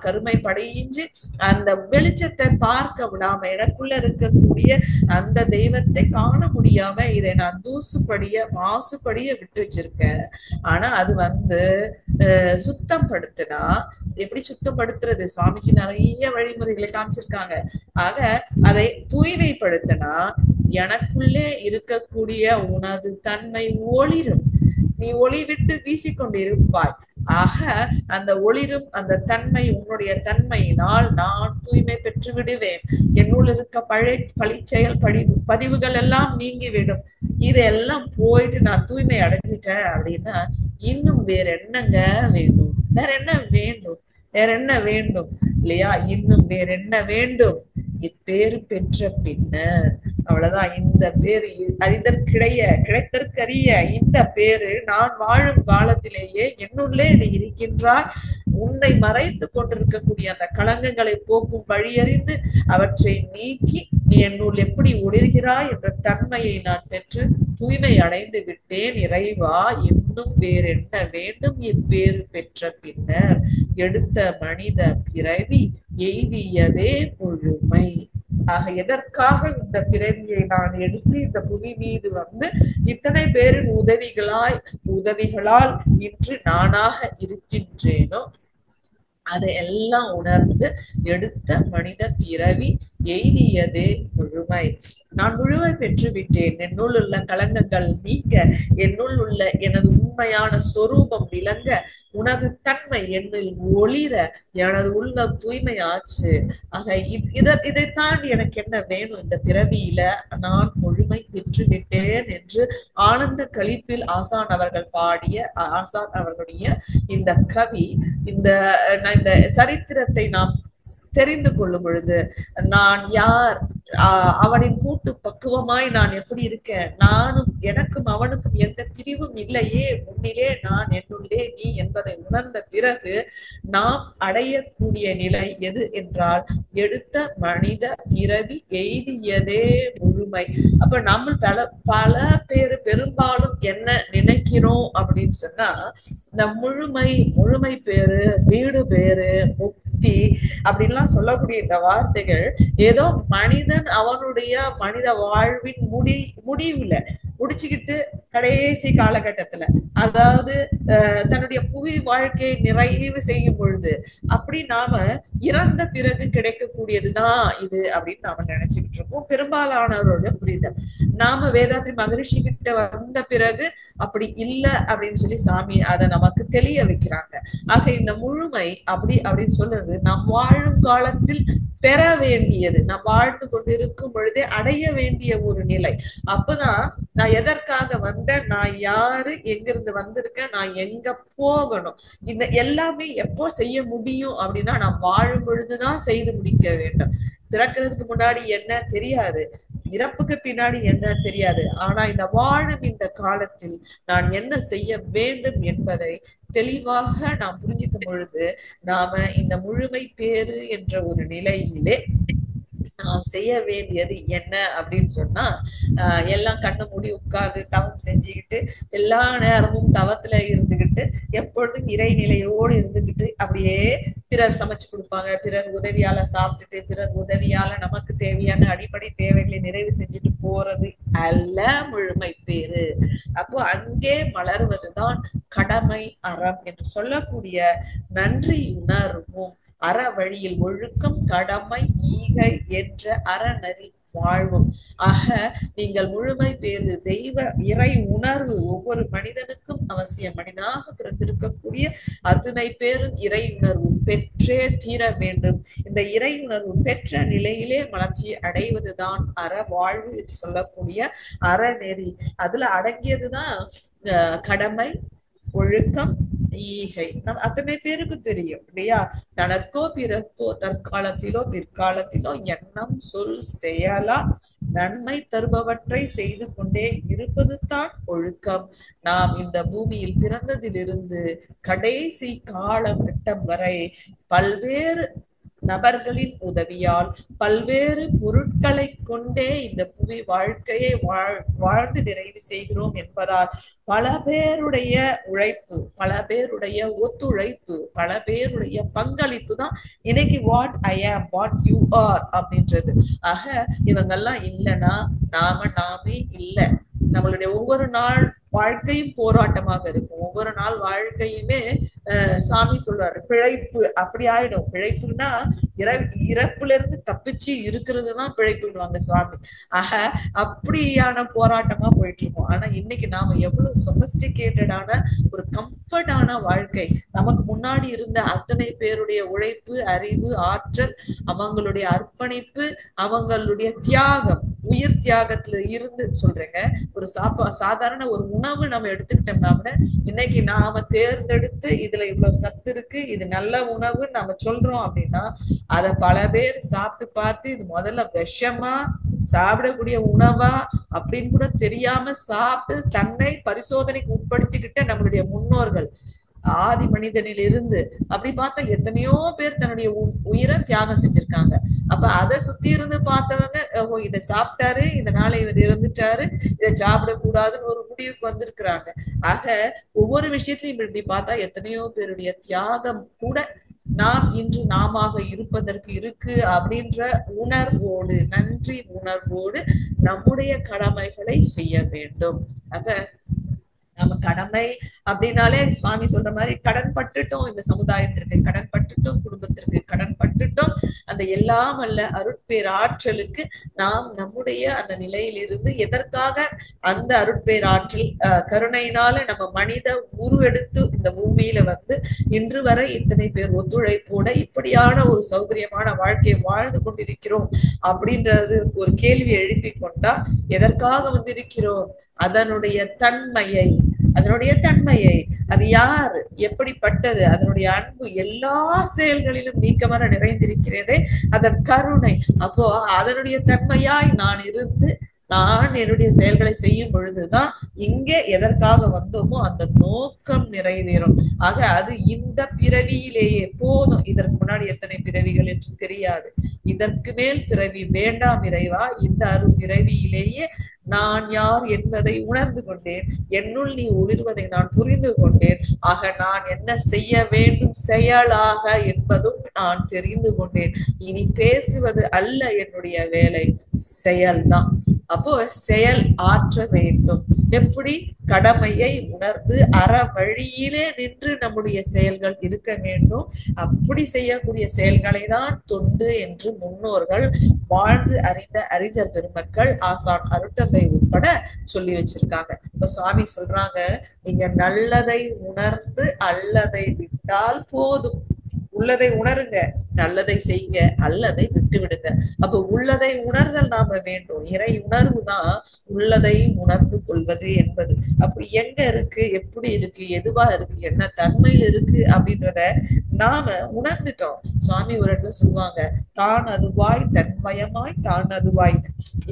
கருமை படையிஞ்சு அந்த வெளிச்சத்தை பார்க்க விடாம, எனக்குள்ள இருக்கக்கூடிய அந்த தெய்வத்தை காண முடியாம இதை நான் தூசுபடிய மாசுபடிய விட்டு வச்சிருக்கேன். ஆனா அது சுத்தம் படுத்தினா எப்படி சுத்தப்படுத்துறது? சுவாமிஜி நிறைய வழிமுறைகளை காமிச்சிருக்காங்க. ஆக அதை தூய்மைப்படுத்தினா எனக்குள்ளே இருக்கக்கூடிய உனது தன்மை ஒளிரும், நீ ஒளி விட்டு வீசிக்கொண்டிருப்பாய். ஆக அந்த ஒளிரும் அந்த தன்மை, உன்னுடைய தன்மையினால் நான் தூய்மை பெற்று விடுவேன். என்னுள் இருக்க பழி செயல் பதிவுகள் எல்லாம் நீங்கிவிடும். இதெல்லாம் போயிட்டு நான் தூய்மை அடைஞ்சிட்டேன் அப்படின்னா இன்னும் வேற என்னங்க வேண்டும்? வேற என்ன வேண்டும் இல்லையா? இன்னும் வேற என்ன வேண்டும்? இப்பேரு பெற்ற பின்னர் அவ்வளவுதான். இந்த பேரு கிடைத்தற்கரிய இந்த பேரு நான் வாழும் காலத்திலேயே என்னுள்ளே நீ இருக்கின்றாய். உன்னை மறைத்து கொண்டிருக்கக்கூடிய அந்த களங்கங்களை போக்கும் வழியறிந்து அவற்றை நீக்கி நீ என்னுள் எப்படி ஒளிர்கிறாய் என்ற தன்மையை நான் பெற்று தூய்மை அடைந்து விட்டேன். இறைவா, இன்னும் வேறென்ன வேண்டும்? இப்பேறு பெற்ற பின்னர் எடுத்த மனித பிறவி எய்தியதே முழுமை. ஆக எதற்காக இந்த பிறவியை நான் எடுத்து இந்த புவி மீது இத்தனை பேரின் உதவிகளால் இன்று நானாக இருக்கின்றேனோ அதை எல்லாம் உணர்ந்து எடுத்த மனித பிறவி எய்தியதே முழுமை. நான் முழுமை பெற்று விட்டேன். என்னுள் உள்ள களங்கங்கள் நீங்க, என்னுள் உள்ள எனது உண்மையான சொரூபம் விளங்க, உனது தன்மை என்னில் ஒளிர எனது உள்ளம் தூய்மை ஆச்சு. ஆக இதை தாண்டி எனக்கு என்ன வேணும்? இந்த பிறவியில நான் முழுமை பெற்று விட்டேன் என்று ஆனந்த களிப்பில் ஆசான் அவர்கள் பாடிய, ஆசான் அவர்களுடைய இந்த கவி, இந்த சரித்திரத்தை நாம் தெரிந்து கொள்ளும் பொழுது நான் யார், அவனின் கூட்டு பக்குவமாய் நான் எப்படி இருக்கேன், நானும் எனக்கும் அவனுக்கும் எந்த பிரிவும் இல்லையே, உன்னிலே நான் என்னுள்ளே நீ என்பதை உணர்ந்த பிறகு நாம் அடையக்கூடிய நிலை எது என்றால் எடுத்த மனித பிறவி எய்தியதே முழுமை. அப்ப நம்ம பல பேரு பெரும்பாலும் என்ன நினைக்கிறோம் அப்படின்னு சொன்னா, இந்த முழுமை பேரு, வீடு பேரு, முக்தி அப்படின்லாம் சொல்லக்கூடிய இந்த வார்த்தைகள் ஏதோ மனிதன் அவனுடைய மனித வாழ்வின் முடிவுல முடிச்சுக்கிட்டு கடைசி காலகட்டத்துல, அதாவது தன்னுடைய புவி வாழ்க்கையை நிறைவு செய்யும் பொழுது அப்படி நாம இறந்த பிறகு கிடைக்கக்கூடியதுதான் இது அப்படின்னு நாம நினைச்சுக்கிட்டு இருக்கோம். பெரும்பாலானவரோட புரிதல். நாம வேதாத்ரி மகரிஷி கிட்ட வந்த பிறகு அப்படி இல்லை அப்படின்னு சொல்லி சாமி அதை நமக்கு தெளிய வைக்கிறாங்க. ஆக இந்த முழுமை அப்படின்னு சொல்றது நம் வாழும் காலத்தில் பெற வேண்டியது, நாம் வாழ்ந்து கொண்டிருக்கும் பொழுதே அடைய வேண்டிய ஒரு நிலை. அப்பதான் நான் எதற்காக வந்தேன், நான் யாரு, எங்கிருந்து வந்திருக்கேன், நான் எங்க போகணும், இந்த எல்லாமே எப்போ செய்ய முடியும் அப்படின்னா நாம் வாழும் பொழுதுதான் செய்து முடிக்க வேண்டும். பிறக்கிறதுக்கு முன்னாடி என்ன தெரியாது, இறப்புக்கு பின்னாடி என்ன தெரியாது. ஆனா இந்த வாழும் இந்த காலத்தில் நான் என்ன செய்ய வேண்டும் என்பதை தெளிவாக நாம் புரிஞ்சுக்கும் பொழுது நாம இந்த முழுமை பேறு என்ற ஒரு நிலையிலே நாம் செய்ய வேண்டியது என்ன அப்படின்னு சொன்னா, எல்லாம் கண்ணை மூடி உட்கார்ந்து தவம் செஞ்சுக்கிட்டு எல்லா நேரமும் தவத்துல இருந்துகிட்டு எப்பொழுதும் இறைநிலையோடு இருந்துகிட்டு அப்படியே பிறர் சமைச்சு கொடுப்பாங்க, பிறர் உதவியால சாப்பிட்டுட்டு பிறர் உதவியால நமக்கு தேவையான அடிப்படை தேவைகளை நிறைவு செஞ்சுட்டு போறது அல்ல முழுமை பேரு. அப்போ அங்கே மலர்வதுதான் கடமை அறம் என்று சொல்லக்கூடிய நன்றி உணர்வும் அற வழியில் ஒழுக்கம் கடமை ஈகை என்ற அறநெறி வாழ்வும். ஆக நீங்கள் முழுமை பேரு தெய்வ இறை உணர்வு ஒவ்வொரு மனிதனுக்கும் அவசியம். மனிதனாக பிறந்திருக்கக்கூடிய அத்தனை பேரும் இறை உணர்வு பெற்றே தீர வேண்டும். இந்த இறை உணர்வு பெற்ற நிலையிலே மலர்ச்சி அடைவதுதான் அற வாழ்வு என்று சொல்லக்கூடிய அறநெறி. அதுல அடங்கியதுதான் கடமை ஒழுக்கம் ஈகை. அத்தனை பேருக்கு தெரியும் இல்லையா? தனக்கோ பிறக்கோ தற்காலத்திலோ பிற்காலத்திலோ எண்ணம் சொல் செயலா நன்மை தருபவற்றை செய்து கொண்டே இருப்பது தான் ஒழுக்கம். நாம் இந்த பூமியில் பிறந்ததிலிருந்து கடைசி காலகட்டம் வரை பல்வேறு நபர்களின் உதவியால் பல்வேறு பொருட்களை கொண்டே இந்த புவி வாழ்க்கையை வாழ்ந்து நிறைவு செய்கிறோம் என்பதால் பல பேருடைய உழைப்பு, பல பேருடைய ஒத்துழைப்பு, பல பேருடைய பங்களிப்பு தான் இன்னைக்கு வாட் ஐ ஆம் வாட் யூ ஆர் அப்படின்றது. ஆக இவங்கெல்லாம் இல்லைன்னா நாமே இல்லை. நம்மளுடைய ஒவ்வொரு நாள் வாழ்க்கையும் போராட்டமாக இருக்கும். ஒவ்வொரு நாள் வாழ்க்கையுமே சாமி சொல்றாரு பிழைப்பு அப்படி ஆயிடும். பிழைப்புன்னா இறப்புல இருந்து தப்பிச்சு இருக்கிறதுதான் பிழைப்புன்னுவாங்க சுவாமி. ஆக அப்படியான போராட்டமா போயிட்டு இருக்கோம். ஆனா இன்னைக்கு நாம எவ்வளவு சொபிஸ்டிகேட்டடான ஒரு கம்ஃபர்டான வாழ்க்கை. நமக்கு முன்னாடி இருந்த அத்தனை பேருடைய உழைப்பு, அறிவு, ஆற்றல், அவங்களுடைய அர்ப்பணிப்பு, அவங்களுடைய தியாகம், உயிர் தியாகத்துல இருந்து சொல்றேங்க. ஒரு சாதாரண ஒரு உணவு நம்ம எடுத்துக்கிட்டோம்னா கூட இன்னைக்கு நாம தேர்ந்தெடுத்து இதுல இவ்வளவு சத்து இருக்கு, இது நல்ல உணவு நம்ம சொல்றோம் அப்படின்னா அத பல பேர் சாப்பிட்டு பார்த்து இது முதல்ல விஷமா சாப்பிடக்கூடிய உணவா அப்படின்னு கூட தெரியாம சாப்பிட்டு தன்னை பரிசோதனைக்கு உட்படுத்திக்கிட்ட நம்மளுடைய முன்னோர்கள் ஆதி மனிதனில் இருந்து அப்படி பார்த்தா எத்தனையோ பேர் தன்னுடைய உயிரை தியாகம் செஞ்சிருக்காங்க. அப்ப அதை சுத்தி இருந்து பார்த்தவங்க இதை சாப்பிட்டாரு, இதனால இவர் இருந்துட்டாரு, இதை சாப்பிடக்கூடாதுன்னு ஒரு முடிவுக்கு வந்திருக்கிறாங்க. ஆக ஒவ்வொரு விஷயத்திலையும் இப்படி பார்த்தா எத்தனையோ பேருடைய தியாகம் கூட நாம் இன்று நாம இருப்பதற்கு இருக்கு அப்படின்ற உணர்வோடு, நன்றி உணர்வோடு நம்முடைய கடமைகளை செய்ய வேண்டும். ஆக நம்ம கடமை அப்படின்னாலே சுவாமி சொல்ற மாதிரி கடன் பட்டுட்டோம், இந்த சமுதாயத்திற்கு கடன் பட்டுட்டோம், குடும்பத்திற்கு கடன் பட்டுட்டோம். அந்த எல்லாம் அல்ல அருட்பேர் ஆற்றலுக்கு நாம் நம்முடைய அந்த நிலையிலிருந்து எதற்காக அந்த அருட்பேர் ஆற்றல் கருணையினால நம்ம மனித உருவெடுத்து இந்த பூமியில வந்து இன்று வரை இத்தனை பேர் ஒத்துழைப்போட இப்படியான ஒரு சௌகரியமான வாழ்க்கையை வாழ்ந்து கொண்டிருக்கிறோம் அப்படின்றது ஒரு கேள்வி எழுப்பி கொண்டா எதற்காக வந்திருக்கிறோம், அதனுடைய தன்மையை அது யாரு, எப்படிப்பட்டது, அதனுடைய அன்பு எல்லா செயல்களிலும் நீக்கமர நிறைந்திருக்கிறதே அதன் கருணை. அப்போ அதனுடைய தன்மையாய் நான் இருந்து நான் என்னுடைய செயல்களை செய்யும் பொழுதுதான் இங்கே எதற்காக வந்தோமோ அந்த நோக்கம் நிறைவேறும். ஆக அது இந்த பிறவியிலேயே போதும். இதற்கு முன்னாடி எத்தனை பிறவிகள் என்று தெரியாது. இதற்கு மேல் பிறவி வேண்டாம் இறைவா. இந்த பிறவியிலேயே நான் யார் என்பதை உணர்ந்து கொண்டேன், என்னுள் நீ ஒளிர்வதை நான் புரிந்து கொண்டேன். ஆக நான் என்ன செய்ய வேண்டும் செயலாக என்பதும் நான் தெரிந்து கொண்டேன். இனி பேசுவது அல்ல என்னுடைய வேலை, செயல்தான். அப்போ செயல் ஆற்ற வேண்டும். எப்படி? கடமையை உணர்ந்து அற வழியிலே நின்று நம்முடைய செயல்கள் இருக்க வேண்டும். அப்படி செய்யக்கூடிய செயல்களை தான் தொண்டு என்று முன்னோர்கள் வாழ்ந்து அறிந்த அறிஞர் பெருமக்கள் ஆசான் அருட்தந்தை உட்பட சொல்லி வச்சிருக்காங்க. இப்ப சுவாமி சொல்றாங்க, நீங்க நல்லதை உணர்ந்து அல்லதை விட்டால் போதும். உள்ளதை உணருங்க, நல்லதை செய்யுங்க, அல்லதை விட்டு விடுங்க. அப்ப உள்ளதை உணர்தல் நாம வேண்டும். இறை உணர்வு தான் உள்ளதை உணர்ந்து கொள்வது என்பது. அப்ப எங்க இருக்கு, எப்படி இருக்கு, எதுவா இருக்கு, என்ன தன்மையில் இருக்கு அப்படின்றத நாம உணர்ந்துட்டோம். சுவாமி ஒரு இடத்துல சொல்லுவாங்க, தான் அதுவாய் தன்மயமாய் தான் அதுவாய்.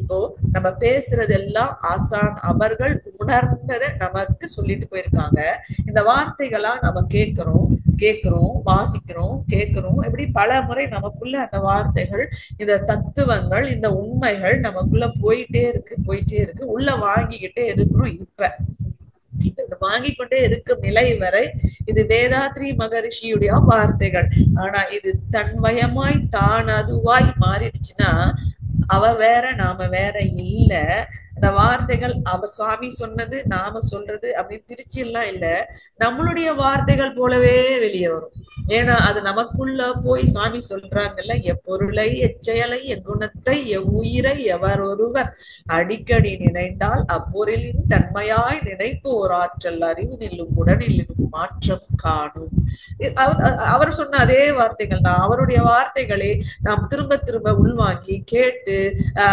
இப்போ நம்ம பேசுறது எல்லாம் ஆசான் அவர்கள் உணர்ந்ததை நமக்கு சொல்லிட்டு போயிருக்காங்க. இந்த வார்த்தைகளா நம்ம கேட்கிறோம். கேட்கிறோம், வாசிக்கிறோம், கேட்கிறோம், இப்படி பல முறை நமக்குள்ள அந்த வார்த்தைகள், இந்த தத்துவங்கள், இந்த உண்மைகள் நமக்குள்ள போயிட்டே இருக்கு, உள்ள வாங்கிக்கிட்டே இருக்கிறோம். இப்ப வாங்கிக் கொண்டே இருக்கும் நிலை வரை இது வேதாத்ரி மகரிஷியுடைய வார்த்தைகள். ஆனா இது தன்மயமாய் தான் அதுவாய் மாறிடுச்சுன்னா அவ வேற நாம வேற இல்ல. அந்த வார்த்தைகள் அவ சுவாமி சொன்னது நாம சொல்றது அப்படின்னு பிரிச்சு எல்லாம் இல்ல, நம்மளுடைய வார்த்தைகள் போலவே வெளியே வரும். ஏன்னா அது நமக்குள்ள போய் சுவாமி சொல்றாங்கல்ல, எப்பொருளை எச்செயலை எக்குணத்தை எவ்வுயிரை எவர் ஒருவர் அடிக்கடி நினைந்தால் அப்பொருளின் தன்மையாய் நினைப்பு ஒரு ஆற்றல் அறிவு நில்லும் உடனில் மாற்றம் காணும். அவர் சொன்ன அதே வார்த்தைகள் தான், அவருடைய வார்த்தைகளை நாம் திரும்ப திரும்ப உள்வாங்கி கேட்டு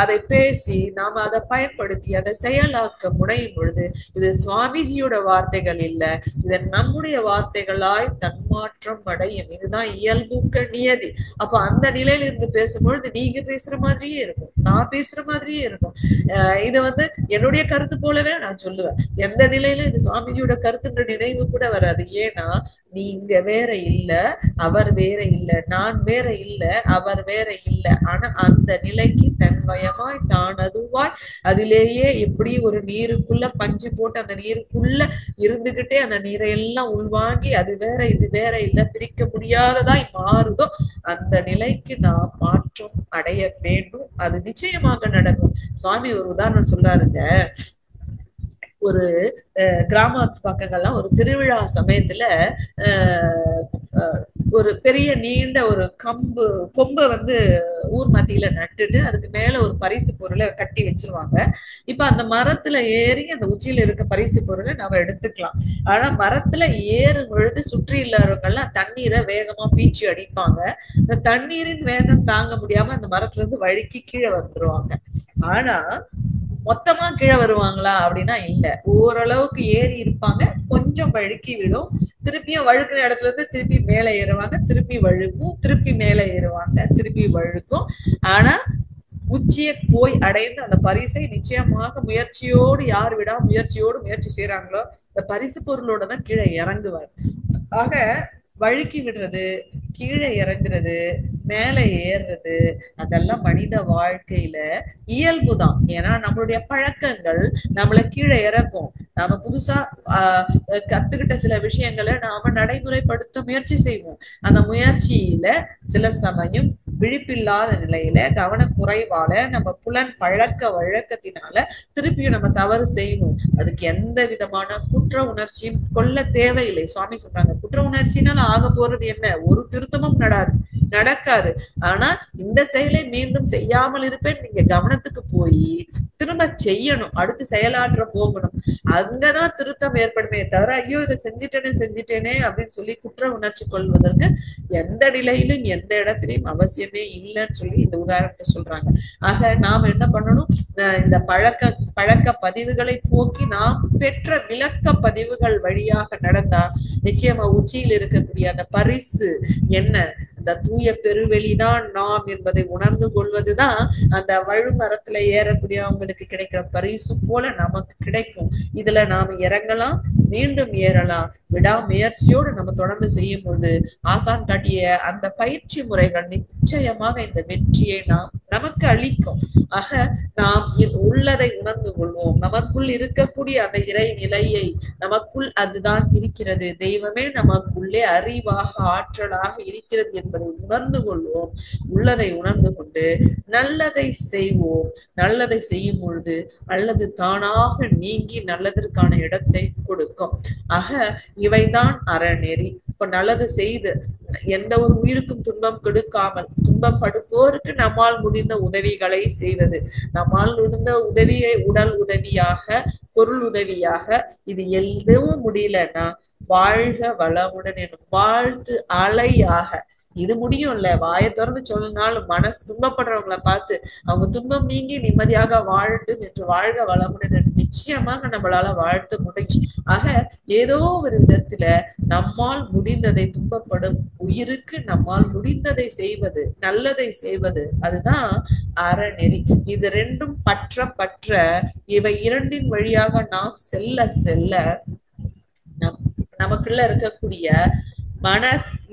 அதை பேசி நாம அதை பயன்படுத்தி அதை செயலாக்க முனையும் பொழுது இது சுவாமிஜியோட வார்த்தைகள் இல்ல, இது நம்முடைய வார்த்தைகளாய் தன்மாற்றம் அடையும். இதுதான் இயல்புக்க நியதி. அப்ப அந்த நிலையில இருந்து பேசும்பொழுது நீங்க பேசுற மாதிரியே இருக்கும், நான் பேசுற மாதிரியே இருக்கும். இது என்னுடைய கருத்து போலவே நான் சொல்லுவேன். எந்த நிலையில இது சுவாமிஜியோட கருத்துன்ற நினைவு கூட வராது. ஏன்னா நீங்க வேற இல்ல, அவர் வேற இல்ல, நான் வேற இல்ல, அவர் வேற இல்ல. ஆனா அந்த நிலைக்கு தன்மயமாய் தான் அதுவாய் அதிலேயே எப்படி ஒரு நீருக்குள்ள பஞ்சு போட்டு அந்த நீருக்குள்ள இருந்துகிட்டே அந்த நீரை எல்லாம் உள்வாங்கி அது வேற இது வேற இல்ல பிரிக்க முடியாததாய் மாறுதோ அந்த நிலைக்கு நாம் மாற்றம் அடைய வேண்டும். அது நிச்சயமாக நடக்கும். சுவாமி ஒரு உதாரணம் சொல்றாருங்க. ஒரு கிராமத்து பக்கங்கள்லாம் ஒரு திருவிழா சமயத்துல ஒரு பெரிய நீண்ட ஒரு கொம்பை ஊர் மத்தியில நட்டுட்டு அதுக்கு மேல ஒரு பரிசு பொருளை கட்டி வச்சிருவாங்க. இப்ப அந்த மரத்துல ஏறி அந்த உச்சியில இருக்க பரிசு பொருளை நம்ம எடுத்துக்கலாம். ஆனா மரத்துல ஏறும் பொழுது சுற்றி இல்லாதவங்க எல்லாம் தண்ணீரை வேகமா பீச்சி அடிப்பாங்க. இந்த தண்ணீரின் வேகம் தாங்க முடியாம அந்த மரத்துல இருந்து வழுக்கி கீழே வந்துருவாங்க. ஆனா மொத்தமா கீழே வருவாங்களா அப்படின்னா இல்ல, ஓரளவுக்கு ஏறி இருப்பாங்க, கொஞ்சம் வழுக்கி விடும், திருப்பியும் வழுக்கிற இடத்துல இருந்து திருப்பி மேலே ஏறுவாங்க, திருப்பி வழுக்கும், திருப்பி மேலே ஏறுவாங்க, திருப்பி வழுக்கும். ஆனா உச்சியை போய் அடைந்து அந்த பரிசை நிச்சயமாக முயற்சியோடு யார் முயற்சியோடு முயற்சி செய்யறாங்களோ அந்த பரிசு பொருளோட தான் கீழே இறங்குவார். ஆக வழுக்கி விடுறது, கீழே இறங்குறது, மேலே ஏறுறது அதெல்லாம் மனித வாழ்க்கையில இயல்புதான். ஏன்னா நம்மளுடைய பழக்கங்கள் நம்மளை கீழே இறக்கும். நாம புதுசா கத்துக்கிட்ட சில விஷயங்களை நாம நடைமுறைப்படுத்த முயற்சி செய்வோம். அந்த முயற்சியில சில சமயம் விழிப்பில்லாத நிலையில கவனக்குறைவால நம்ம புலன் பழக்க வழக்கத்தினால திருப்பியும் நம்ம தவறு செய்வோம். அதுக்கு எந்த விதமான குற்ற உணர்ச்சியும் கொள்ள தேவையில்லை. சுவாமி சொல்றாங்க, குற்ற உணர்ச்சினால ஆக போறது என்ன? ஒரு திருத்தமும் நடக்காது. ஆனா இந்த செயலை மீண்டும் செய்யாமல் இருப்பேன் நீங்க கவனத்துக்கு போய் திரும்ப செய்யணும், அடுத்து செயலாற்ற போகணும். அங்கதான் திருத்தம் ஏற்படுமே தவிர ஐயோ இதை செஞ்சிட்டேனே அப்படின்னு சொல்லி குற்ற உணர்ச்சி கொள்வதற்கு எந்த நிலையிலும் எந்த இடத்திலையும் அவசியமே இல்லைன்னு சொல்லி இந்த உதாரணத்தை சொல்றாங்க. ஆக நாம் என்ன பண்ணணும்? இந்த பழக்க பதிவுகளை போக்கி நாம் பெற்ற விளக்க பதிவுகள் வழியாக நடந்தா நிச்சயமா உச்சியில் இருக்கக்கூடிய அந்த பரிசு என்ன, அந்த தூய பெருவெளிதான் நாம் என்பதை உணர்ந்து கொள்வதுதான் அந்த வழுமரத்துல ஏறக்கூடியவங்களுக்கு கிடைக்கிற பரிசு போல நமக்கு கிடைக்கும். இதுல நாம இறங்கலாம், மீண்டும் ஏறலாம். விடாமுயற்சியோடு நம்ம தொடர்ந்து செய்யும் பொழுது ஆசான் காட்டிய அந்த பயிற்சி முறைகள் நிச்சயமாக இந்த வெற்றியை நமக்கு அளிக்கும். ஆக நாம் உள்ளதை உணர்ந்து கொள்வோம். நமக்குள் இருக்கக்கூடிய அந்த இறை நிலையை, நமக்குள் அதுதான் இருக்கிறது, தெய்வமே நமக்குள்ளே அறிவாக ஆற்றலாக இருக்கிறது என்பதை உணர்ந்து கொள்வோம். உள்ளதை உணர்ந்து கொண்டு நல்லதை செய்வோம். நல்லதை செய்யும் பொழுது அல்லது தானாக நீங்கி நல்லதற்கான இடத்தை கொடுக்கும். ஆக இவைதான் அறநெறி. இப்ப நல்லது செய்து எந்த ஒரு உயிருக்கும் துன்பம் கொடுக்காமல் துன்பம் படுப்போருக்கு நம்மால் முடிந்த உதவிகளை செய்வது, நம்மால் முடிந்த உதவியை உடல் உதவியாக பொருள் உதவியாக, இது எதுவும் முடியலன்னா வாழ்க வளமுடன் எனும் வாழ்த்து அலையாக இது முடியும் இல்ல. வாயை திறந்து சொல்லனாலும் மனசு துன்பப்படுறவங்களை பார்த்து அவங்க துன்பம் நீங்கி நிம்மதியாக வாழட்டும் என்று வாழ்க வளமுடன் நிச்சயமாக நம்மளால வாழ்த்த முடியும். ஆக ஏதோ ஒரு விதத்துல நம்மால் முடிந்ததை, துன்பப்படும் உயிருக்கு நம்மால் முடிந்ததை செய்வது, நல்லதை செய்வது, அதுதான் அறநெறி. இது ரெண்டும் பற்ற இவை இரண்டின் வழியாக நாம் செல்ல நமக்குள்ள இருக்கக்கூடிய மன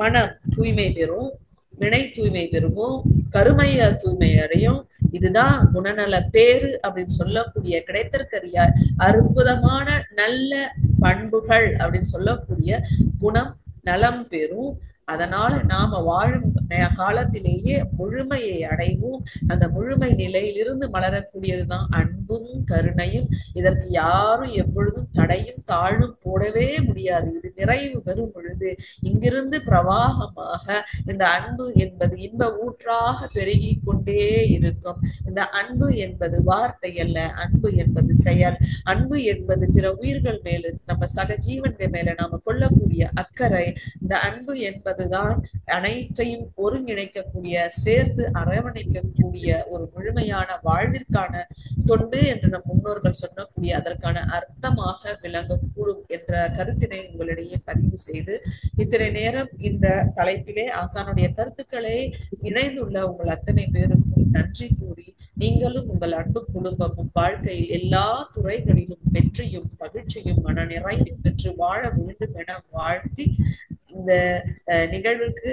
மனம் தூய்மை பெறும், வினை தூய்மை பெறும், கருமைய தூய்மை அடையும். இதுதான் குணநல பேரு அப்படின்னு சொல்லக்கூடிய கிடைத்திருக்கிற அற்புதமான நல்ல பண்புகள் அப்படின்னு சொல்லக்கூடிய குணம் நலம் பெறும். அதனால நாம வாழும் காலத்திலேயே முழுமையை அடைவோம். அந்த முழுமை நிலையிலிருந்து மலரக்கூடியதுதான் அன்பும் கருணையும். இதற்கு யாரும் எப்பொழுதும் தடையும் தாழும் போடவே முடியாது. இது நிறைவு பெறும் பொழுது இங்கிருந்து பிரவாகமாக இந்த அன்பு என்பது இன்ப ஊற்றாக பெருகி கொண்டே இருக்கும். இந்த அன்பு என்பது வார்த்தை அல்ல, அன்பு என்பது செயல். அன்பு என்பது பிற உயிர்கள் மேல, நம்ம சக ஜீவன்கள் மேல நாம கொள்ளக்கூடிய அக்கறை. இந்த அன்பு என்பதுதான் அனைத்தையும் ஒருங்கிணைக்கக்கூடிய, சேர்த்து அரவணைக்கக்கூடிய ஒரு முழுமையான வாழ்விற்கான தொண்டு என்று நம் முன்னோர்கள் சொல்லக்கூடிய அதற்கான அர்த்தமாக விளங்கக்கூடும் என்ற கருத்தினை உங்களிடையே பதிவு செய்து, இத்தனை நேரம் இந்த தலைப்பிலே ஆசானுடைய கருத்துக்களை இணைந்துள்ள உங்கள் அத்தனை பேருக்கும் நன்றி கூறி, நீங்களும் உங்கள் அன்பு குடும்பமும் வாழ்க்கையில் எல்லா துறைகளிலும் வெற்றியும் மகிழ்ச்சியும் மன நிறைவும் பெற்று வாழ வேண்டும் என வாழ்த்தி, இந்த நிகழ்வுக்கு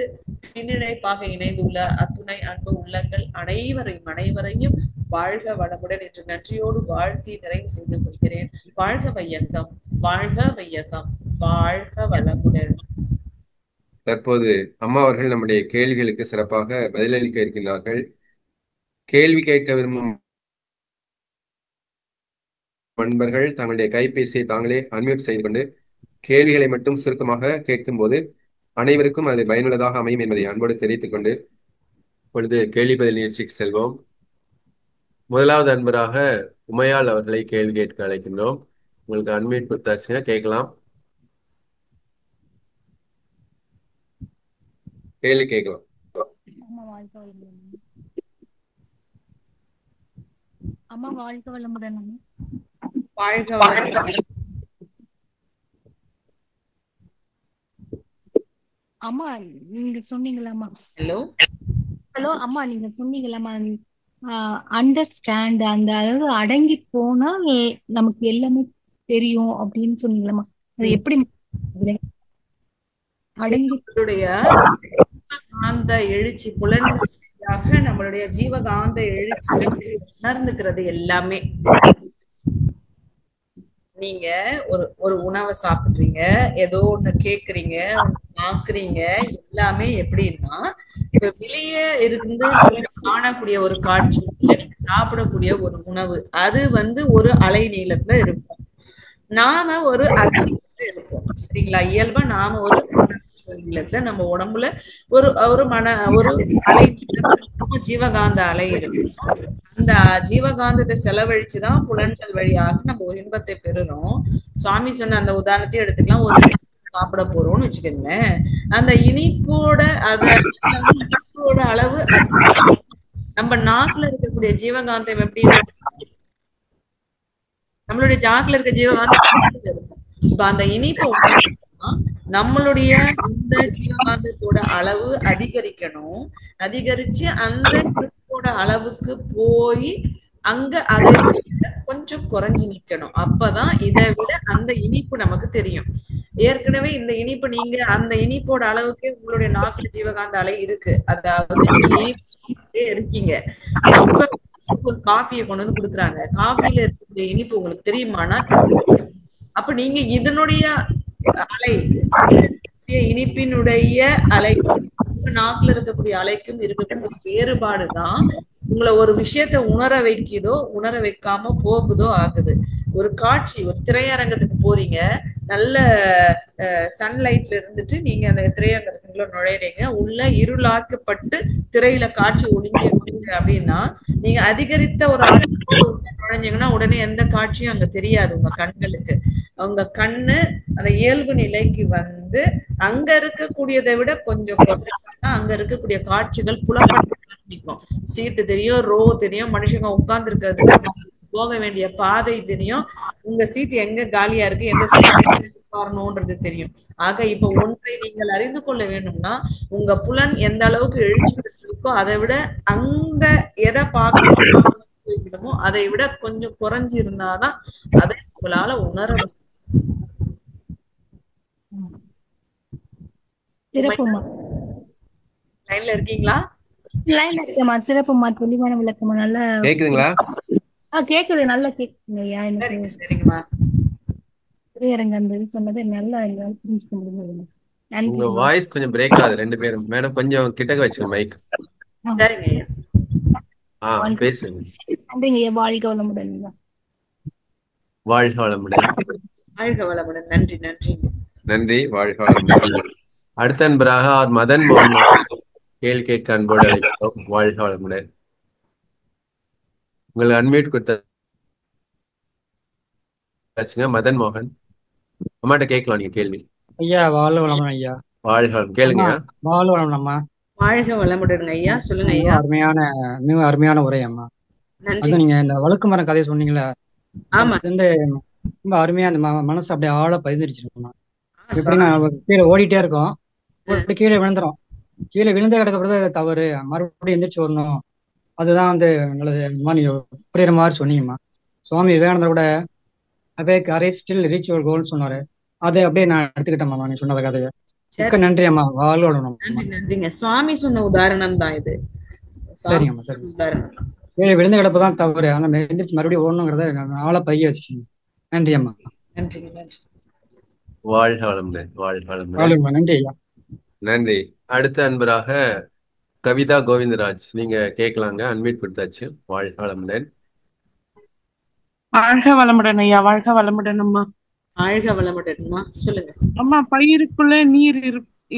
பின்னிணைப்பாக இணைந்துள்ள அத்துணை அன்பு உள்ளங்கள் அனைவரையும் வாழ்க வளமுடன் என்று நன்றியோடு வாழ்த்தி நிறைவு செய்து கொள்கிறேன். வாழ்க வையகம், வாழ்க வையகம், வாழ்க வளமுடன். தற்போது அம்மா அவர்கள் நம்முடைய கேள்விகளுக்கு சிறப்பாக பதிலளிக்க இருக்கின்றார்கள். கேள்வி கேட்க விரும்பும் நண்பர்கள் தங்களுடைய கைபேசியை தாங்களே அன்மியூட் செய்து கொண்டு கேள்விகளை மட்டும் சுருக்கமாக கேட்கும் போது அனைவருக்கும் அது பயனுள்ளதாக அமையும் என்பதை அன்போடு தெரிவித்துக் கொண்டு இப்பொழுது கேள்வி பதில் நிகழ்ச்சிக்கு செல்வோம். முதலாவது அன்பராக உமையாள் அவர்களை கேள்வி கேட்க அழைக்கின்றோம். உங்களுக்கு அன்மியூட் கொடுத்தாச்சுங்க, கேட்கலாம். கேள்வி கேட்கலாம். அம்மா வாழ்க வளமுடன். வாழ்க வளமுடன். அம்மா நீங்க சொன்னீங்களாமா? ஹலோ ஹலோ அம்மா, நீங்க சொன்னீங்களாமா அண்டர்ஸ்டாண்ட், அந்த அதாவது அடங்கி போனா நமக்கு எல்லாமே தெரியும் அப்படின்னு சொன்னீங்களாமா? அது எப்படி அடங்கி அந்த எழுச்சி புலன்களாக நம்மளுடைய ஜீவகாந்த எழுச்சி உணர்ந்துக்கிறது எல்லாமே. நீங்க ஒரு உணவை சாப்பிடுறீங்க, ஏதோ ஒண்ணு கேக்குறீங்க, பாக்குறீங்க, எல்லாமே எப்படின்னா இப்ப வெளியே இருந்து காணக்கூடிய ஒரு காட்சி, சாப்பிடக்கூடிய ஒரு உணவு, அது ஒரு அலை நீளத்துல இருக்கும். நாம ஒரு அலை நீளத்துல இருப்போம், சரிங்களா? இயல்பா நாம ஒரு நீளத்துல நம்ம உடம்புல ஒரு ஒரு அலை ஜீவகாந்த அலை இருக்கும். அந்த ஜீவகாந்தத்தை செலவழிச்சுதான் புலன்கள் வழியாக நம்ம ஒரு இன்பத்தை பெறுறோம். சுவாமி சொன்ன அந்த உதாரணத்தை எடுத்துக்கலாம். ஒரு சாப்பிட போறோம்னு வச்சுக்கோங்களேன், அந்த இனிப்போட இனிப்போட அளவு நம்ம நாக்குல இருக்கக்கூடிய ஜீவகாந்தம் எப்படி இருக்கும்? நம்மளுடைய நாக்குல இருக்க ஜீவகாந்தம் இருக்கும். இப்ப அந்த இனிப்பு நம்மளுடைய இந்த ஜீவகாந்தத்தோட அளவு அதிகரிக்கணும். அதிகரிச்சு அந்த இனிப்போட அளவுக்கு போய் அங்க அதை கொஞ்சம் குறைஞ்சு நிக்கணும். அப்பதான் இதை விட அந்த இனிப்பு நமக்கு தெரியும். ஏற்கனவே இந்த இனிப்பு நீங்க அந்த இனிப்போட அளவுக்கே உங்களுடைய நாக்குல ஜீவகாந்த அலை இருக்கு, அதாவது நீங்க இருக்கீங்க. அப்ப ஒரு காஃபியை கொண்டு வந்து கொடுக்குறாங்க, காஃபில இருக்கக்கூடிய இனிப்பு உங்களுக்கு தெரியுமானா தெரியும். அப்ப நீங்க இதனுடைய அலை, இனிப்பினுடைய அலை நாக்குல இருக்கக்கூடிய அலைக்கும் இருக்கக்கூடிய வேறுபாடுதான் உங்களை ஒரு விஷயத்த உணர வைக்குதோ உணர வைக்காம போகுதோ ஆகுது. ஒரு காட்சி, ஒரு திரையரங்கத்துக்கு போறீங்க, நல்ல சன்லைட்ல இருந்துட்டு நீங்க அந்த திரையரங்கத்துக்குள்ள நுழைறீங்க, உள்ள இருளாக்கப்பட்டு திரையில காட்சி ஒளிஞ்சு அப்படின்னா நீங்க அதிகரித்த ஒரு நுழைஞ்சீங்கன்னா உடனே எந்த காட்சியும் அங்க தெரியாது உங்க கண்களுக்கு. அவங்க கண்ணு அந்த இயல்பு நிலைக்கு அங்க இருக்கக்கூடியதை விட கொஞ்சம் குறைஞ்சா அங்க இருக்கக்கூடிய காட்சிகள் புலப்பட ஆரம்பிக்கும். சீட்டு தெரியும், ரோ தெரியும், மனுஷங்க உட்கார்ந்து இருக்கிறது, போக வேண்டிய பாதை தெரியும், உங்க சீட்டு எங்க காலியா இருக்கு, எந்த சீட்டு உட்காரணும்ன்றது தெரியும். ஆக இப்ப ஒன்றை நீங்கள் அறிந்து கொள்ள வேண்டும்னா உங்க புலன் எந்த அளவுக்கு எழுச்சி இருக்கோ அதை விட அந்த எதை பார்க்கணுமோ அதை விட கொஞ்சம் குறைஞ்சு இருந்தாதான் அதை உங்களால உணர. சிறப்புமா. லைன்ல இருக்கீங்களா? லைன்ல இருக்கேம்மா. சிறப்புமா, தெளிவான விளக்கமா. நல்ல கேக்குதுங்களா? கேக்குது, நல்லா கேக்குதுங்க ஐயா. எனக்கு சரிங்க சரிங்கம்மா. திரையரங்க அந்த இது சொன்னது நல்லா என்னால புரிஞ்சுக்க முடிஞ்சதுங்க. உங்க நன்றிங்க. வாய்ஸ் கொஞ்சம் பிரேக் ஆகுது 2 பேரும். மேடம் கொஞ்சம் கிட்டக்க வச்சுங்க மைக். சரிங்க ஐயா. வாழ்க பேசுங்க. நன்றிங்க ஐயா. வாழ்க வளமுடன் ஐயா. வாழ்க வளமுடன். வாழ்க வளமுடன். நன்றி நன்றி. நன்றி. வாழ்க வளமுடன். அடுத்த அன்பராக மதன் மோகன் கேள்வி கேட்க அன்போடு அழைக்கிறோம். வாழ்க வளமுடன். உங்களுக்கு அன்மியூட் கொடுத்தாச்சுங்க. மதன் மோகன் அம்மாட்ட கேட்கலாம் நீங்க கேள்வி. ஐயா வாழ்க வளமுடன் ஐயா. வாழ்க வளம் கேளுங்க. வாழ்க வளமுடன் அம்மா. வாழ்க வளமுடன் ஐயா. சொல்லுங்க ஐயா. மிக அருமையான உரை அம்மா. நன்றி. அது நீங்க இந்த வழுக்கு மரம் கதையை சொன்னீங்களா, ஆமா. அது வந்து ரொம்ப அருமையா அந்த மனசு அப்படியே ஆழ பதிஞ்சிருச்சுமா. ஆ, எப்படின்னா கீழே ஓடிட்டே இருக்கோம், அப்படி கீழே விழுந்துரும். கீழே விழுந்த கிடக்கிறது தவறு, மறுபடியும் எந்திரிச்சு வரணும். அதுதான் வந்து நல்லது நீங்க புரியுற மாதிரி சொன்னீங்கம்மா. சுவாமி விவேகானந்தர் கூட அப்படியே கரேஜ் ஸ்டில் ரீச் யுவர் கோல்னு சொன்னாரு. அதை அப்படியே நான் எடுத்துக்கிட்டேம்மா நீ சொன்னத கதையை. மிக்க நன்றி அம்மா. வாழ்க வளமுடன். நன்றி நன்றிங்க. சுவாமி சொன்ன உதாரணம் தான் இது. சரிங்கம்மா. சரி, உதாரணம் தான். விழுந்த கிடப்புதான் தவறு, ஆனா எந்திரிச்சு மறுபடியும் ஓடணுங்கிறத ஆள பைய வச்சுக்கோங்க. நன்றி அம்மா. நன்றிங்க நன்றி. வாழ்க வளமுடன். வாழ்க வளமுடன். வாழ்க நன்றி ஐயா. நன்றி. அடுத்த அன்பராக கவிதா கோவிந்தராஜ் நீங்க கேட்கலாங்க. அன்மியூட் கொடுத்தாச்சு. வாழ்க வளமுடன். வாழ்க வளமுடன் ஐயா. வாழ்க வளமுடன் அம்மா. வாழ்க வளமுடன்மா. சொல்லுங்க அம்மா. பயிருக்குள்ள நீர்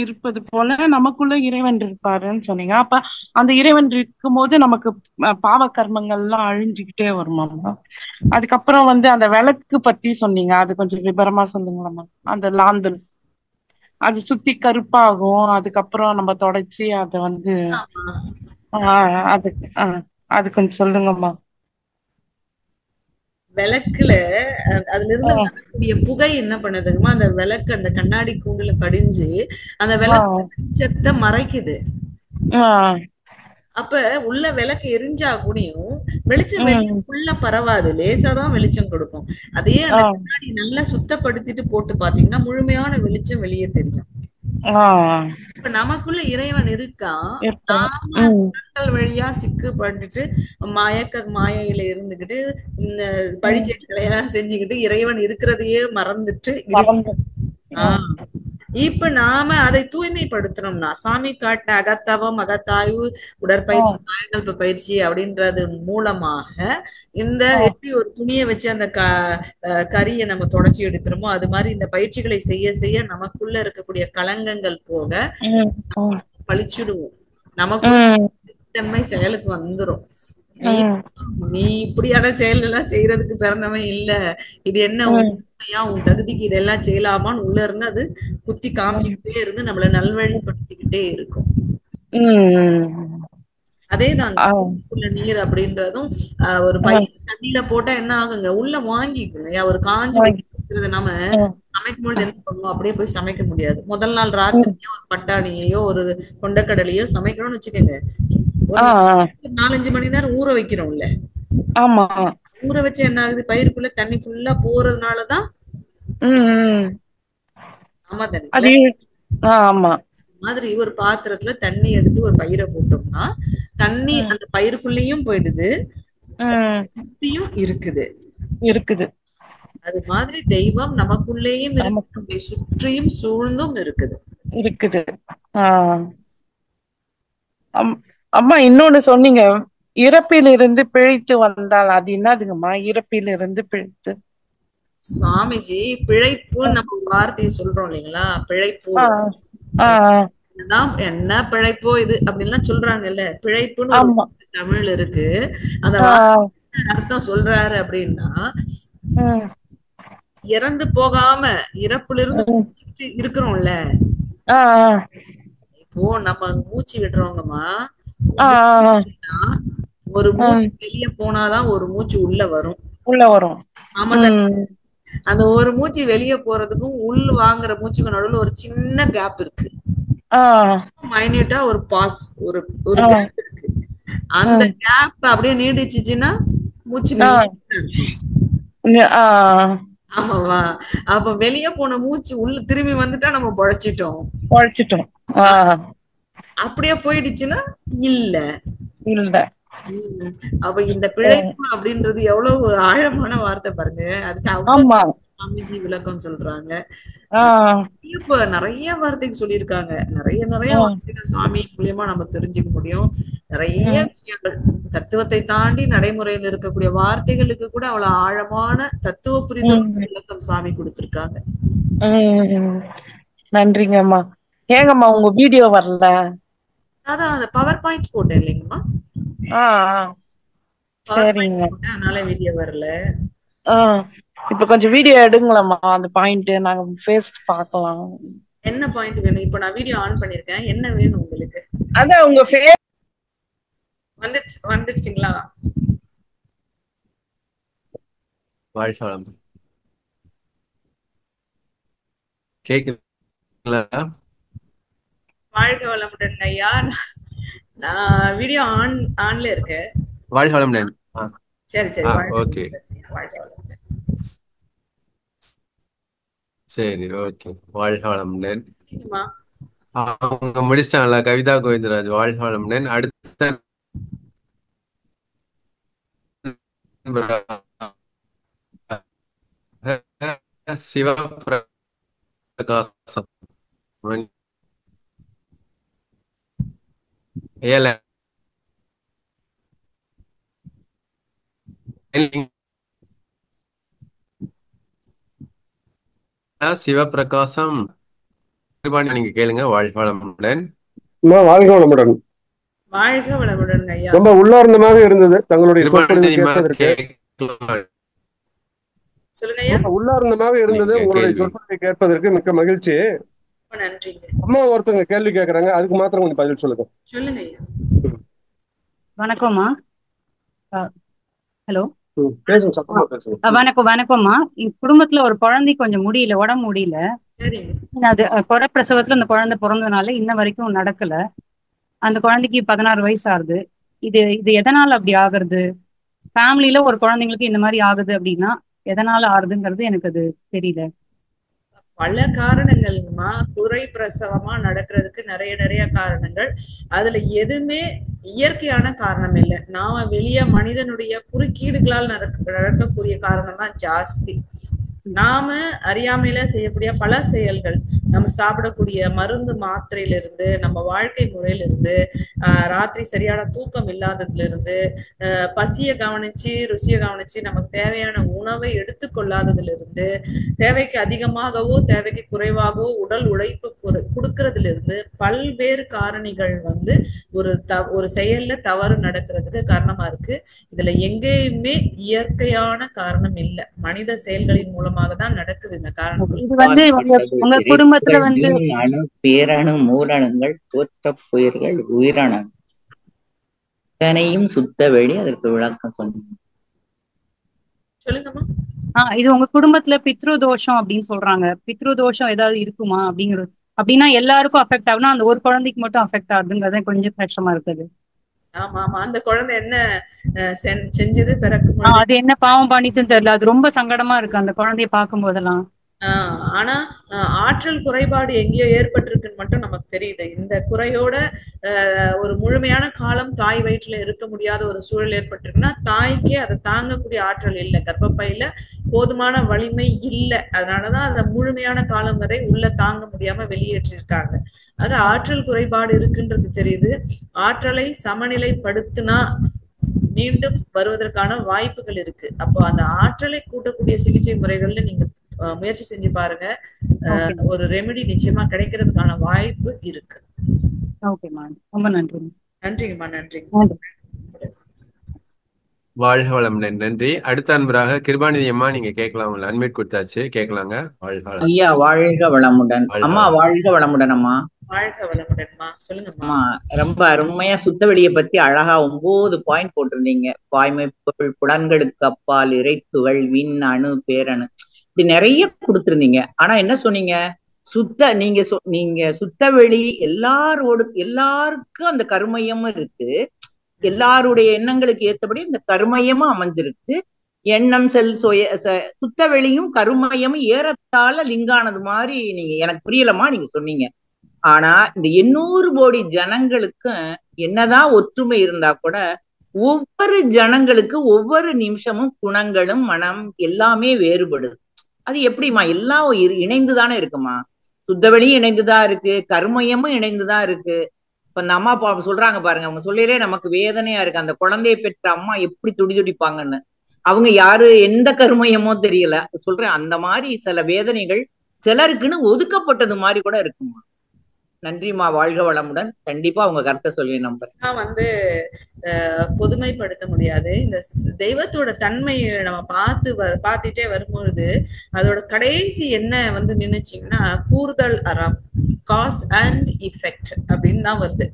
இருப்பது போல நமக்குள்ள இறைவன் இருப்பாருன்னு சொன்னீங்க. அப்ப அந்த இறைவன் இருக்கும் போது நமக்கு பாவ கர்மங்கள் எல்லாம் அழிஞ்சுக்கிட்டே வருமாம்மா. அதுக்கப்புறம் வந்து அந்த விளக்கு பத்தி சொன்னீங்க, அது கொஞ்சம் விபரமா சொல்லுங்களம்மா. அந்த லாந்தல் அது சுத்தி கருப்பாகும், அதுக்கப்புறம் நம்ம தொடச்சி அதை வந்து அது அது கொஞ்சம் சொல்லுங்கம்மா. விளக்குல அதுல இருந்து வரக்கூடிய புகை என்ன பண்ணுதுங்கம்மா, அந்த விளக்கு அந்த கண்ணாடி கூண்டுல படிஞ்சு அந்த விளக்கு வெளிச்சத்தை மறைக்குது. அப்ப உள்ள விளக்கு எரிஞ்சா கூடயும் வெளிச்சம் வெளியே ஃபுல்லா பரவாது, லேசாதான் வெளிச்சம் கொடுக்கும். அதே அந்த கண்ணாடி நல்லா சுத்தப்படுத்திட்டு போட்டு பாத்தீங்கன்னா முழுமையான வெளிச்சம் வெளியே தெரியும். இப்ப நமக்குள்ள இறைவன் இருக்கான். நாம வழியா சிக்கப்பட்டுட்டு மாயையில இருந்துகிட்டு பழிச்செயல்களை எல்லாம் செஞ்சுக்கிட்டு இறைவன் இருக்கிறதையே மறந்துட்டு இப்ப நாம அதை தூய்மைப்படுத்தணும்னா சாமி காட்ட அகத்தவம் அகத்தாய்வு உடற்பயிற்சி காயகல்ப பயிற்சி அப்படின்றது மூலமாக இந்த எப்படி ஒரு துணியை வச்சு அந்த கரியை நம்ம தொடச்சி எடுக்கிறோமோ அது மாதிரி இந்த பயிற்சிகளை செய்ய செய்ய நமக்குள்ள இருக்கக்கூடிய களங்கங்கள் போக பழிச்சுடுவோம். நமக்கு தன்மை செயலுக்கு வந்துரும். நீ இப்படியான செயல் எல்லாம் செய்யறதுக்கு பிறந்தவன் இல்ல, இது என்ன உண்மையா உன் தகுதிக்கு இதெல்லாம் செய்யலாமான்னு உள்ள இருந்து அது குத்தி காமிச்சுக்கிட்டே இருந்து நம்மள நல்வழிப்படுத்திக்கிட்டே இருக்கும். அதேதான் உள்ள நீர் அப்படின்றதும் ஒரு பையன் தண்ணியில போட்டா என்ன ஆகுங்க, உள்ள வாங்கிக்குங்க. ஒரு காஞ்சி நம்ம சமைக்கும் பொழுது என்ன பண்ணுவோம், அப்படியே போய் சமைக்க முடியாது. முதல் நாள் ராத்திரியோ ஒரு பட்டாணியையோ ஒரு கொண்டக்கடலையோ சமைக்கணும்னு வச்சுக்கோங்க, ஒரு 4-5 மணி நேரம் ஊற வைக்கிறோம்ல. ஆமா, ஊற வச்சு என்ன ஆகுது, பயிருக்குள்ள தண்ணி ஃபுல்லா போறதுனாலதான் ஆமா தானே. ஆமா மாதிரி ஒரு பாத்திரத்துல தண்ணி எடுத்து ஒரு பயிரை போட்டோம்னா தண்ணி அந்த பயிருக்குள்ளேயும் போயிடுது, இருக்குது. அது மாதிரி தெய்வம் நமக்குள்ளேயும் இருக்கு, சுற்றியும் சூழ்ந்தும் இருக்குது. அம்மா இன்னொன்னு சொன்னீங்க, இறப்பிலிருந்து பிழைத்து வந்தால் அது என்னதுங்கம்மா? இறப்பிலிருந்து பிழைத்து சுவாமிஜி பிழைப்பு நம்ம வார்த்தையை சொல்றோம் இல்லைங்களா, பிழைப்பு என்ன பிழைப்போ இது அப்படின்லாம் சொல்றாங்கல்ல, பிழைப்புன்னு தமிழ் இருக்கு. அந்த அர்த்தம் சொல்றாரு அப்படின்னா இறந்து போகாம இறப்புல இருந்து இருக்கிறோம்ல. இப்போ நம்ம மூச்சு விடுறோங்கம்மா, ஒரு மூச்சு வெளியே போனாதான் ஒரு மூச்சு உள்ள வரும். ஆமா, அந்த ஒரு மூச்சு வெளியே போறதுக்கும் உள் வாங்குற மூச்சுக்கு நடுவுல ஒரு சின்ன கேப் இருக்கு, மைன்யூட்டா ஒரு பாஸ், ஒரு கேப் இருக்கு. அந்த கேப் அப்படியே நீடிச்சுச்சுன்னா மூச்சு. ஆமாவா? அப்ப வெளிய போன மூச்சு உள்ள திரும்பி வந்துட்டா நம்ம பொழைச்சிட்டோம். பொழைச்சிட்டோம். அப்படியே போயிடுச்சுன்னா இல்ல. இல்ல. அப்ப இந்த பிழைப்பு அப்படின்றது எவ்வளவு ஆழமான வார்த்தை பாருங்க. அதுக்கு அவ்வளவு ஆமா. சாமிஜி விளக்கம் சொல்றாங்க. ஆஹ் இப்ப நிறைய வார்த்தைக்கு சொல்லியிருக்காங்க. நிறைய வார்த்தைகள் சுவாமி மூலியமா நம்ம தெரிஞ்சுக்க முடியும். நிறைய விஷயங்கள் தத்துவத்தை தாண்டி நடைமுறையில் இருக்கக்கூடிய வார்த்தைகளுக்கு கூட அவ்வளவு ஆழமான தத்துவ புரிதல் விளக்கம் சுவாமி கொடுத்திருக்காங்க. நன்றிங்கம்மா. ஏங்கம்மா உங்க வீடியோ வரல? அதான் அந்த பவர் பாயிண்ட் போட்டேன் இல்லைங்கம்மா. சரிங்க. அதனால வீடியோ வரல. இப்ப கொஞ்சம் வீடியோ எடுங்களம்மா, அந்த பாயிண்ட் நாங்க ஃபேஸ் பார்க்கலாம். என்ன பாயிண்ட் வேணும்? இப்ப நான் வீடியோ ஆன் பண்ணிருக்கேன். என்ன வேணும் உங்களுக்கு? அதான் உங்க ஃபேஸ் வந்துடுச்சுங்களா? வாழ்க வளம். கேக்குங்களா? வாழ்க வளமுடன் ஐயா. நான் வீடியோ ஆன்ல இருக்கேன். வாழ்க வளம். சரி ஓகே, சரி, ஓகே. வாழ்க வளமுடன். அவங்க முடிச்சிட்டாங்களா? கவிதா கோவிந்தராஜ் வாழ்க வளமுடன். அடுத்த சிவபிரகாசம் சிவபிரகாசம் நீங்க கேளுங்க. வாழ்க வளமுடன். வாழ்க வளமுடன். வாழ்க வளமுடன் ஐயா. ரொம்ப உள்ளார்ந்தமாக இருந்தது தங்களுடைய சொற்பொழிவு கேட்பதற்கு. சொல்லுங்க ஐயா. உள்ளார்ந்தமாக இருந்தது உங்களுடைய சொற்பொழிவை கேட்பதற்கு. மிக்க மகிழ்ச்சி. நன்றிங்க. அம்மா ஒருத்தவங்க கேள்வி கேட்கறாங்க, அதுக்கு மாத்திரம் கொஞ்சம் பதில் சொல்லுங்க. சொல்லுங்க ஐயா. வணக்கம்மா. ஹலோ, வணக்கம். வணக்கம்மா. எங்க குடும்பத்துல ஒரு குழந்தை கொஞ்சம் முடியல, உடம்பு முடியல. அது குறை பிரசவத்துல அந்த குழந்தை பிறந்ததுனால இன்ன வரைக்கும் நடக்கல. அந்த குழந்தைக்கு 16 வயசு ஆகுது. இது எதனால அப்படி ஆகுறது? ஃபேமிலியில ஒரு குழந்தைங்களுக்கு இந்த மாதிரி ஆகுது அப்படின்னா எதனால ஆகுதுங்கிறது எனக்கு அது தெரியல. பல காரணங்கள்மா. குறை பிரசவமா நடக்கிறதுக்கு நிறைய காரணங்கள். அதுல எதுவுமே இயற்கையான காரணம் இல்லை. நாம வெளிய மனிதனுடைய குறுக்கீடுகளால் நடக்கக்கூடிய காரணம் தான் ஜாஸ்தி. நாம அறியாமையில செய்யக்கூடிய பல செயல்கள், நம்ம சாப்பிடக்கூடிய மருந்து மாத்திரையிலிருந்து, நம்ம வாழ்க்கை முறையிலிருந்து, ராத்திரி சரியான தூக்கம் இல்லாததுல இருந்து, பசிய கவனிச்சு ருசியை கவனிச்சு நமக்கு தேவையான உணவை எடுத்துக்கொள்ளாததுல இருந்து, தேவைக்கு அதிகமாகவோ தேவைக்கு குறைவாகவோ உடல் உழைப்பு கொடுக்கறதுல இருந்து பல்வேறு காரணிகள் ஒரு செயல்ல தவறு நடக்கிறதுக்கு காரணமா இருக்கு. இதுல எங்கேயுமே இயற்கையான காரணம் இல்லை. மனித செயல்களின் மூலமாக தான் நடக்குது இந்த காரணங்கள். உங்க குடும்பத்துல அணு, பேரணு, மூலணங்கள், தோற்ற புயல்கள், உயிரணு இத்தனையும் சுத்த வெளி. அதற்கு விளக்கம் சொல்லுங்கம்மா. இது உங்க குடும்பத்துல பித்ரு தோஷம் அப்படின்னு சொல்றாங்க. பித்ரு தோஷம் ஏதாவது இருக்குமா அப்படிங்கிறது? அப்படின்னா எல்லாருக்கும் அஃபெக்ட் ஆகுனா அந்த ஒரு குழந்தைக்கு மட்டும் அஃபெக்ட் ஆகுதுங்கிறத கொஞ்சம் கஷ்டமா இருக்குது. ஆமா. அந்த குழந்தை என்ன செஞ்சது பிறக்கும்? அது என்ன பாவம் பண்ணிட்டுன்னு தெரியல. அது ரொம்ப சங்கடமா இருக்கு அந்த குழந்தைய பார்க்கும் போதெல்லாம். ஆனா ஆற்றல் குறைபாடு எங்கேயோ ஏற்பட்டிருக்குன்னு மட்டும் நமக்கு தெரியுது. இந்த குறையோட ஒரு முழுமையான காலம் தாய் வயிற்றுல இருக்க முடியாத ஒரு சூழல் ஏற்பட்டிருக்குன்னா தாய்க்கே அதை தாங்கக்கூடிய ஆற்றல் இல்லை, கர்ப்பப்பையில போதுமான வலிமை இல்லை. அதனாலதான் அந்த முழுமையான காலம் வரை உள்ள தாங்க முடியாம வெளியேற்றிருக்காங்க. அது ஆற்றல் குறைபாடு இருக்குன்றது தெரியுது. ஆற்றலை சமநிலைப்படுத்தினா மீண்டும் வருவதற்கான வாய்ப்புகள் இருக்கு. அப்போ அந்த ஆற்றலை கூட்டக்கூடிய சிகிச்சை முறைகள்ல நீங்க முயற்சி செஞ்சு பாருங்க. ஒரு ரெமெடி நிச்சயமா கிடைக்கிறதுக்கான வாய்ப்பு இருக்கு. ரொம்ப நன்றி. நன்றிங்கம்மா. நன்றி. வாழ்க வளமுடன். நன்றி. அடுத்த அன்பராக கிருபாநிதி அம்மா, நீங்க கேட்கலாம். உங்களை அன்மியூட் கொடுத்தாச்சு, கேட்கலாங்க. ஐயா வாழ்க வளமுடன். அம்மா வாழ்க வளமுடன். அம்மா வாழ்க வளமுடன்மா. சொல்லுங்கம்மா. ரொம்ப அருமையா சுத்த வெளியை பத்தி அழகா 9 பாயிண்ட் போட்டிருந்தீங்க. வாய்மை பொருள், புலன்களுக்கு அப்பால், இறைத்துகள், விண், அணு, பேரணு, இப்படி நிறைய கொடுத்திருந்தீங்க. ஆனா என்ன சொன்னீங்க? நீங்க சுத்த வெளி எல்லாருக்கும் அந்த கருமையமும் இருக்கு. எல்லாருடைய எண்ணங்களுக்கு ஏத்தபடி இந்த கருமையமும் அமைஞ்சிருக்கு. எண்ணம் சுத்த வெளியும் கருமையமும் ஏறத்தாழ லிங்கானது மாதிரி நீங்க எனக்கு புரியலமா நீங்க சொன்னீங்க. ஆனா இந்த 800 கோடி ஜனங்களுக்கும் என்னதான் ஒற்றுமை இருந்தா கூட ஒவ்வொரு ஜனங்களுக்கு ஒவ்வொரு நிமிஷமும் குணங்களும் மனம் எல்லாமே வேறுபடுது. அது எப்படிமா எல்லாம் இணைந்துதானே இருக்குமா? சுத்தவெளியும் இணைந்துதான் இருக்கு, கருமையமும் இணைந்துதான் இருக்கு. இப்ப அந்த அம்மா அப்பா சொல்றாங்க பாருங்க, அவங்க சொல்லிலே நமக்கு வேதனையா இருக்கு. அந்த குழந்தையை பெற்ற அம்மா எப்படி துடிதுடிப்பாங்கன்னு. அவங்க யாரு எந்த கருமையமோ தெரியல சொல்றேன். அந்த மாதிரி சில வேதனைகள் சிலருக்குன்னு ஒதுக்கப்பட்டது மாதிரி கூட இருக்குமா. நன்றிமா, வாழ்க வளமுடன். கண்டிப்பா உங்க கருத்தை சொல்லி நம்புறேன். வந்து பொதுமைப்படுத்த முடியாது. இந்த தெய்வத்தோட தன்மையை நம்ம பார்த்துட்டே வரும்பொழுது அதோட கடைசி என்ன வந்து நின்னுச்சிங்கன்னா கூறுதல் அறம், காஸ் அண்ட் இஃபெக்ட் அப்படின்னு தான் வருது.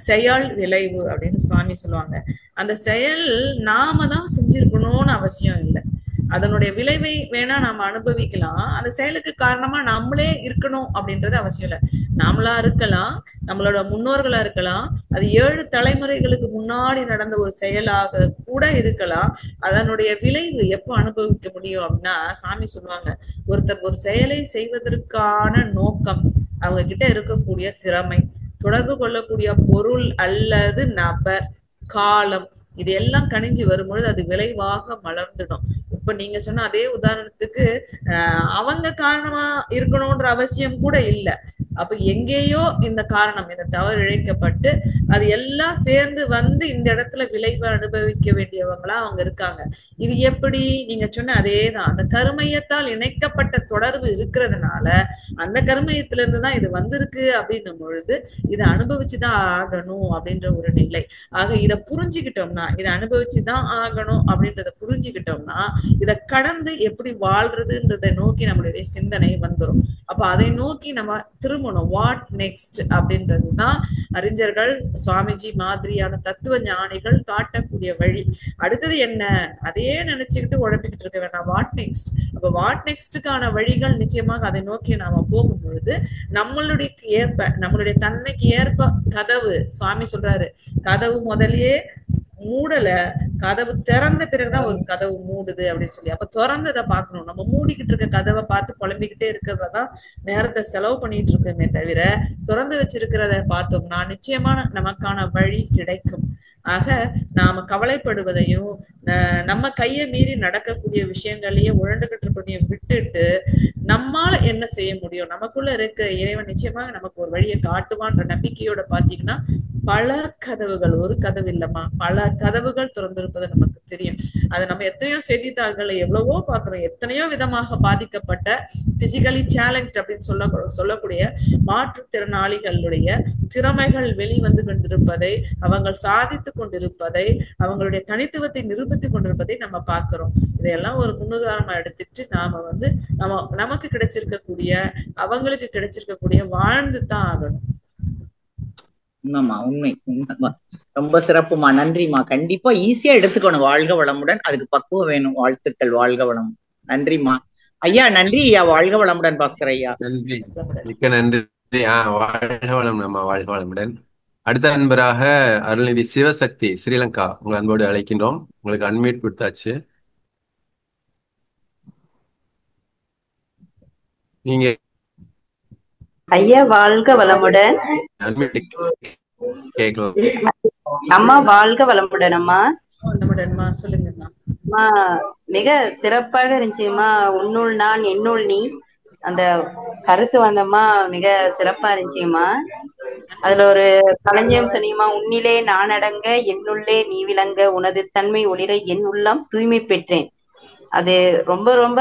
செயல் விளைவு அப்படின்னு சுவாமி சொல்லுவாங்க. அந்த செயல் நாம தான் செஞ்சிருக்கணும்னு அவசியம் இல்லை. அதனுடைய விளைவை வேணா நாம அனுபவிக்கலாம். அந்த செயலுக்கு காரணமா நம்மளே இருக்கணும் அப்படின்றது அவசியம் இல்லை. நாமளா இருக்கலாம், நம்மளோட முன்னோர்களா இருக்கலாம், அது 7 தலைமுறைகளுக்கு முன்னாடி நடந்த ஒரு செயலாக கூட இருக்கலாம். அதனுடைய விளைவு எப்போ அனுபவிக்க முடியும் அப்படின்னா சாமி சொல்லுவாங்க, ஒருத்தர் ஒரு செயலை செய்வதற்கான நோக்கம், அவங்க கிட்ட இருக்கக்கூடிய திறமை, தொடர்பு கொள்ளக்கூடிய பொருள் அல்லது நபர், காலம், இது எல்லாம் கணிஞ்சு வரும்பொழுது அது விளைவாக மலர்ந்துடும். இப்ப நீங்க சொன்ன அதே உதாரணத்துக்கு அவங்க காரணமா இருக்கணும்ன்ற அவசியம் கூட இல்லை. அப்ப எங்கேயோ இந்த காரணம், இந்த தவறு இழைக்கப்பட்டு அது எல்லாம் சேர்ந்து வந்து இந்த இடத்துல விளைவை அனுபவிக்க வேண்டியவங்களா அவங்க இருக்காங்க. இது எப்படி நீங்க சொன்ன அதேதான், அந்த கருமையத்தால் இணைக்கப்பட்ட தொடர்பு இருக்கிறதுனால அந்த கருமையத்துல இருந்துதான் இது வந்திருக்கு அப்படின்னும் பொழுது இதை அனுபவிச்சுதான் ஆகணும் அப்படின்ற ஒரு நிலை. ஆக இதை புரிஞ்சுக்கிட்டோம்னா, இதை அனுபவிச்சுதான் ஆகணும் அப்படின்றத புரிஞ்சுக்கிட்டோம்னா இதை கடந்து எப்படி வாழ்றதுன்றதை நோக்கி நம்மளுடைய சிந்தனை வந்துடும். அப்ப அதை நோக்கி நம்ம திரும்பணும். வாட் நெக்ஸ்ட் அப்படின்றதுதான் அறிஞர்கள், சுவாமிஜி மாதிரியான தத்துவ ஞானிகள் காட்டக்கூடிய வழி. அடுத்தது என்ன, அதையே நினைச்சுக்கிட்டு உழப்பிக்கிட்டு இருக்க வேண்டாம். What next. அப்ப வாட் நெக்ஸ்டுக்கான வழிகள் நிச்சயமாக அதை நோக்கி நாம போகும் பொழுது நம்மளுடைய ஏற்ப, நம்மளுடைய தன்மைக்கு ஏற்ப கதவு, சுவாமி சொல்றாரு கதவு முதலியே மூடல, கதவு திறந்த பிறகுதான் ஒரு கதவு மூடுது அப்படின்னு சொல்லி. அப்ப திறந்ததை பார்க்கணும். நம்ம மூடிக்கிட்டு இருக்க கதவை பார்த்து புலம்பிக்கிட்டே இருக்கிறதான் நேரத்தை செலவு பண்ணிட்டு இருக்கோமே தவிர திறந்து வச்சிருக்கிறத பார்த்தோம்னா நிச்சயமான நமக்கான வழி கிடைக்கும். ஆக நாம கவலைப்படுவதையும் நம்ம கையை மீறி நடக்கக்கூடிய விஷயங்களையே உழண்டுகிட்டு இருப்பதையும் விட்டுட்டு நம்மால என்ன செய்ய முடியும், நமக்குள்ள இருக்க இறைவன் நிச்சயமாக நமக்கு ஒரு வழியை காட்டுவான்ற நம்பிக்கையோட பாத்தீங்கன்னா பல கதவுகள், ஒரு கதவு இல்லம்மா, பல கதவுகள் திறந்திருப்பது நமக்கு தெரியும். அதை நம்ம எத்தனையோ செய்தித்தாள்களை எவ்வளவோ பாக்குறோம். எத்தனையோ விதமாக பாதிக்கப்பட்ட பிசிக்கலி சேலஞ்ச் அப்படின்னு சொல்லக்கூடிய மாற்றுத்திறனாளிகளுடைய திறமைகள் வெளிவந்து கொண்டிருப்பதை, அவங்க சாதித்து கொண்டிருப்பதை, அவங்களுடைய தனித்துவத்தை நிரூபித்துக் கொண்டிருப்பதை நம்ம பார்க்கிறோம். இதையெல்லாம் ஒரு முன்னுதாரணமா எடுத்துட்டு நாம வந்து நமக்கு கிடைச்சிருக்கக்கூடிய, அவங்களுக்கு கிடைச்சிருக்கக்கூடிய வாழ்ந்து தான் ஆகணும். உண்மைமா, உண்மை, உண்மைமா. ரொம்ப சிறப்புமா, நன்றிமா. கண்டிப்பா ஈஸியா எடுத்துக்கணும். வாழ்க வளமுடன். அதுக்கு பக்குவம் வேணும். வாழ்த்துக்கள். வாழ்க வளம். நன்றிமா ஐயா. நன்றி ஐயா. வாழ்க வளமுடன் பாஸ்கர் ஐயா. நன்றி, மிக்க நன்றி. வாழ்க வளம் நம்ம, வாழ்க வளமுடன். அடுத்த அன்பராக அருள்நிதி சிவசக்தி ஸ்ரீலங்கா, உங்களை அன்போடு அழைக்கின்றோம். உங்களுக்கு அன்மியூட் கொடுத்தாச்சு. நீங்க ஐயா வாழ்க வளமுடன். அம்மா வாழ்க வளமுடன். அம்மா சொல்லுங்கம்மா. மிக சிறப்பாக இருந்துச்சுமா. உன்னுள் நான் என்னுள் நீ, அந்த கருத்து வந்தம்மா மிக சிறப்பா இருந்துச்சுமா. அதுல ஒரு களஞ்சியம் சொன்னீங்கம்மா, உன்னிலே நான் அடங்க என்னுள்ளே நீ விளங்க, உனது தன்மை ஒளிர என் உள்ளம் தூய்மை பெற்றேன். அது ரொம்ப ரொம்ப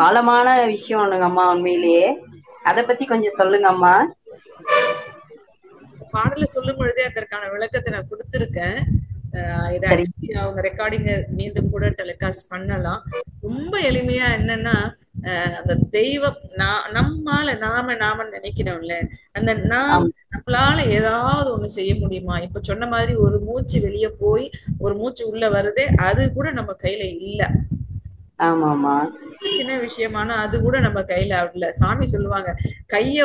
ஆழமான விஷயம் ஒண்ணுங்கம்மா. உண்மையிலேயே அதை பத்தி கொஞ்சம் சொல்லுங்கம்மா. பாடல சொல்லும் பொழுதே அதற்கான விளக்கத்தை நான் கொடுத்திருக்கேன். இதை அவங்க ரெக்கார்டிங்க மீண்டும் கூட டெலிகாஸ்ட் பண்ணலாம். ரொம்ப எளிமையா என்னன்னா, அந்த தெய்வம் நாம நினைக்கிறோம்ல, அந்த நம்மளால ஏதாவது ஒண்ணு செய்ய முடியுமா? இப்ப சொன்ன மாதிரி ஒரு மூச்சு வெளியே போய் ஒரு மூச்சு உள்ள வருதே, அது கூட நம்ம கையில இல்ல. ஆமாமா, சின்ன விஷயமான அது கூட நம்ம கையில இல்ல. சாமி சொல்லுவாங்க, கைய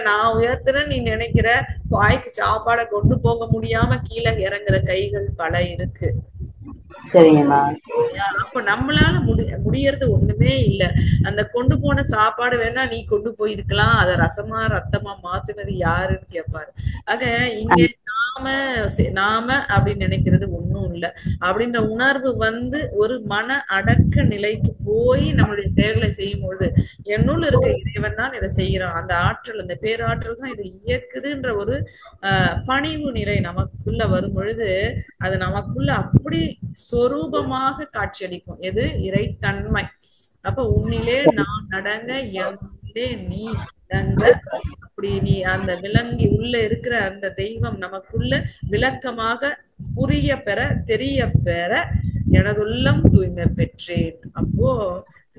நான் உயர்த்துறேன்னு நீ நினைக்கிற, வாய்க்கு சாப்பாடை கொண்டு போக முடியாம கீழே இறங்குற கைகள் பல இருக்கு. சரிங்கம்மா. அப்ப நம்மளால முடியறது ஒண்ணுமே இல்ல. அந்த கொண்டு போன சாப்பாடு வேணா நீ கொண்டு போயிருக்கலாம், அத ரசமா ரத்தமா மாத்துனது யாருன்னு கேட்பாரு. ஆக இங்க நாம அப்படின்னு நினைக்கிறது ஒண்ணும் இல்ல அப்படின்ற உணர்வு வந்து ஒரு மன அடக்க நிலைக்கு போய் நம்மளுடைய செயல்களை செய்யும் பொழுது என்னுள்ள இருக்க இறைவன் தான் இதை செய்யறான், அந்த ஆற்றல், அந்த பேராற்றல் தான் இதை இயக்குதுன்ற ஒரு பணிவு நிலை நமக்குள்ள வரும் பொழுது அது நமக்குள்ள அப்படி சொரூபமாக காட்சியளிக்கும். எது? இறைத்தன்மை. அப்ப உன்னிலே நான் நடங்க, என்னிலே நீ விளங்க. அப்படி நீ அந்த விளங்கி உள்ள இருக்கிற அந்த தெய்வம் நமக்குள்ள விளக்கமாக புரிய பெற, தெரிய பெற எனதுள்ளம் தூய்மை பெற்றேன். அப்போ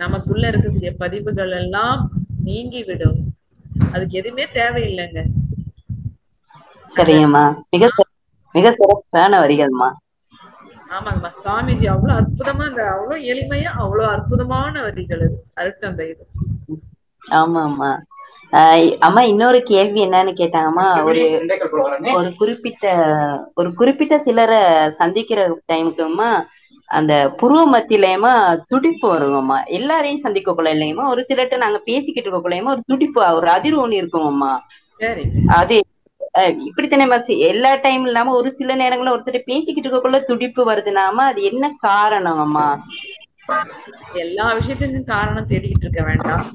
நமக்குள்ள இருக்கக்கூடிய பதிவுகள் எல்லாம் நீங்கிவிடும். அதுக்கு எதுவுமே தேவையில்லைங்க. சரிங்கம்மா. மிக சிறப்பான வரிகள்மா. ஆமாங்கம்மா. சுவாமிஜி அவ்வளவு அற்புதமா, அந்த அவ்வளவு எளிமையா அவ்வளவு அற்புதமான வரிகள் அது அருட்தந்தை இது. ஆமாம்மா. அம்மா இன்னொரு கேள்வி என்னன்னு கேட்டாங்கம்மா, ஒரு குறிப்பிட்ட சிலரை சந்திக்கிற டைமுக்குமா அந்த புருவ மத்தியிலயுமா துடிப்பு வருங்கம்மா. எல்லாரையும் சந்திக்கக்குள்ள இல்லையம்மா, ஒரு சிலர்கிட்ட நாங்க பேசிக்கிட்டு இருக்கக்குள்ளயுமா ஒரு துடிப்பு, ஒரு அதிர்வு ஒண்ணு இருக்குங்கம்மா. அது இப்படித்தானே எல்லா டைம் இல்லாம ஒரு சில நேரங்கள்ல ஒருத்தர் பேசிக்கிட்டு இருக்கக்குள்ள துடிப்பு வருதுனாமா, அது என்ன காரணம் அம்மா? எல்லா விஷயத்துக்கும் காரணம் தேடிக்கிட்டு இருக்க வேண்டாம்.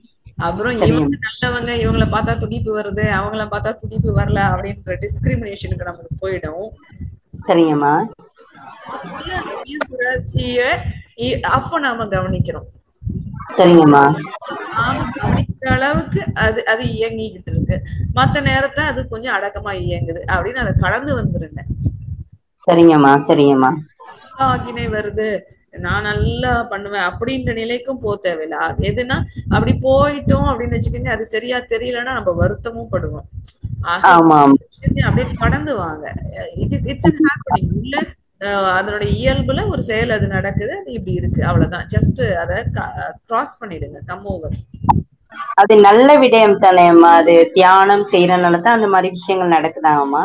அப்புறம் இவங்க நல்லவங்க, இவங்களை பார்த்தா துடிப்பு வருது, அவங்கள பார்த்தா துடிப்பு வரல அப்படின்ற டிஸ்கிரிமினேஷனுக்கு நமக்கு போயிடும். சரிங்கம்மா. சுழற்சிய அப்ப நாம கவனிக்கிறோம். சரிங்கம்மா. நாம கவனிக்கிற அளவுக்கு அது இயங்கிக்கிட்டு இருக்கு. மத்த நேரத்துல அது கொஞ்சம் அடக்கமா இயங்குது அப்படின்னு அதை கடந்து வந்துருங்க. சரிங்கம்மா. சரிங்கம்மா. ஆகினை வருது, நான் நல்லா பண்ணுவேன் அப்படின்ற நிலைக்கும் போக தேவையில்ல. எதுனா அப்படி போயிட்டோம் அப்படின்னு வச்சுக்கோங்க, அது சரியா தெரியலன்னா நம்ம வருத்தமும் படுவோம். விஷயத்தையும் அப்படியே கடந்து வாங்க. It's happening. உள்ள அதனுடைய இயல்புல ஒரு செயல் அது நடக்குது, அது இப்படி இருக்கு, அவ்வளவுதான். ஜஸ்ட் அத கிராஸ் பண்ணிடுங்க, கம் ஓவர். அது நல்ல விடயம் தானேம்மா. அது தியானம் செய்யறதுனாலதான் அந்த மாதிரி விஷயங்கள் நடக்குதாங்கம்மா.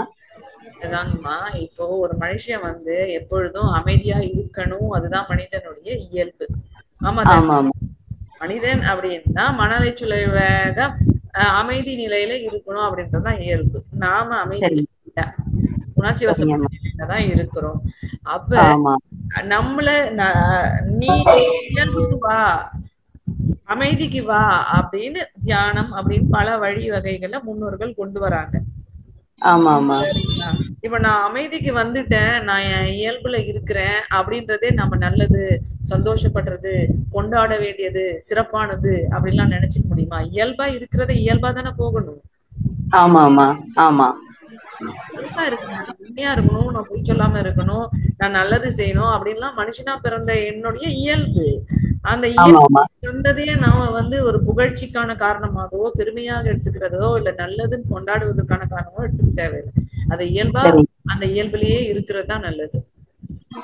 அதுதாங்கம்மா. இப்போ ஒரு மனுஷன் வந்து எப்பொழுதும் அமைதியா இருக்கணும், அதுதான் மனிதனுடைய இயல்பு. ஆமா, மனிதன் அப்படின்னா மனநிலை வேகம் அமைதி நிலையில இருக்கணும் அப்படின்றதுதான் இயல்பு. நாம அமைதி இல்ல, உணர்ச்சி வசப்பட்ட நிலையில தான் இருக்கிறோம். அப்ப நம்மள நீ இயல்புக்கு வா, அமைதிக்கு வா அப்படின்னு தியானம் அப்படின்னு பல வழி வகைகளை முன்னோர்கள் கொண்டு வராங்க. இப்ப நான் அமைதிக்கு வந்துட்டேன், நான் என் இயல்புல இருக்கிறேன் அப்படின்றதே நம்ம நல்லது, சந்தோஷப்படுறது, கொண்டாட வேண்டியது, சிறப்பானது அப்படின்லாம் நினைச்சுக்க முடியுமா? இயல்பா இருக்கிறத இயல்பா தானே போகணும். இயல்பா இருக்கணும், உண்மையா இருக்கணும், நான் பொய் சொல்லாம இருக்கணும், நான் நல்லது செய்யணும் அப்படின்லாம் மனுஷனா பிறந்த என்னுடைய இயல்பு. அந்த இயல்பு பிறந்ததையே நாம வந்து ஒரு புகழ்ச்சிக்கான காரணமாகவோ பெருமையாக எடுத்துக்கிறதோ இல்ல நல்லதுன்னு கொண்டாடுவதற்கான காரணமோ எடுத்துக்க தேவையில்லை. அது இயல்பா அந்த இயல்புலயே இருக்கிறது தான் நல்லது.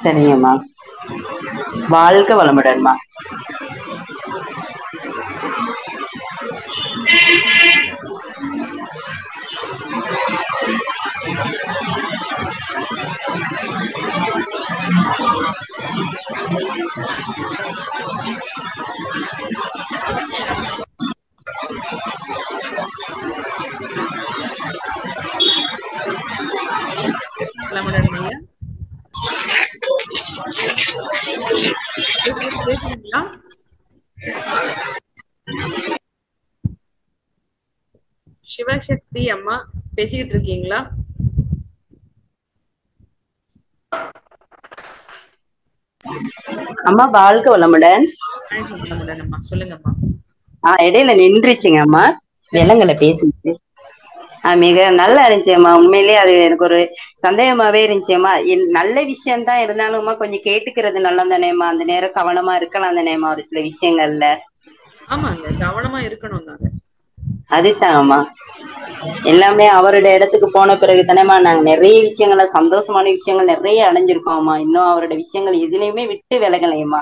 சரிங்கம்மா. வாழ்க வளமுடன்மா. சிவசக்தி அம்மா பேசிக்கிட்டு இருக்கீங்களா? அம்மா வாழ்க வளமுடன். அம்மா சொல்லுங்கம்மா. இடையில நின்றுச்சுங்க அம்மா, விலங்குல பேசிட்டு. மிக நல்லா இருந்துச்சும்மா. உண்மையிலேயே அது எனக்கு ஒரு சந்தேகமாவே இருந்துச்சும்மா. நல்ல விஷயம்தான் இருந்தாலும்மா கொஞ்சம் கேட்டுக்கிறது நல்லா தானேம்மா. அந்த நேரம் கவனமா இருக்கலாம் தானேம்மா ஒரு சில விஷயங்கள்ல. ஆமாங்க, கவனமா இருக்கணும் தாங்க. அதுதாங்கம்மா. எல்லாமே அவருடைய இடத்துக்கு போன பிறகு தானேம்மா நாங்க நிறைய விஷயங்கள, சந்தோஷமான விஷயங்கள் நிறைய அடைஞ்சிருக்கோம்மா. இன்னும் அவருடைய விஷயங்கள் எதுலையுமே விட்டு விலகலையம்மா.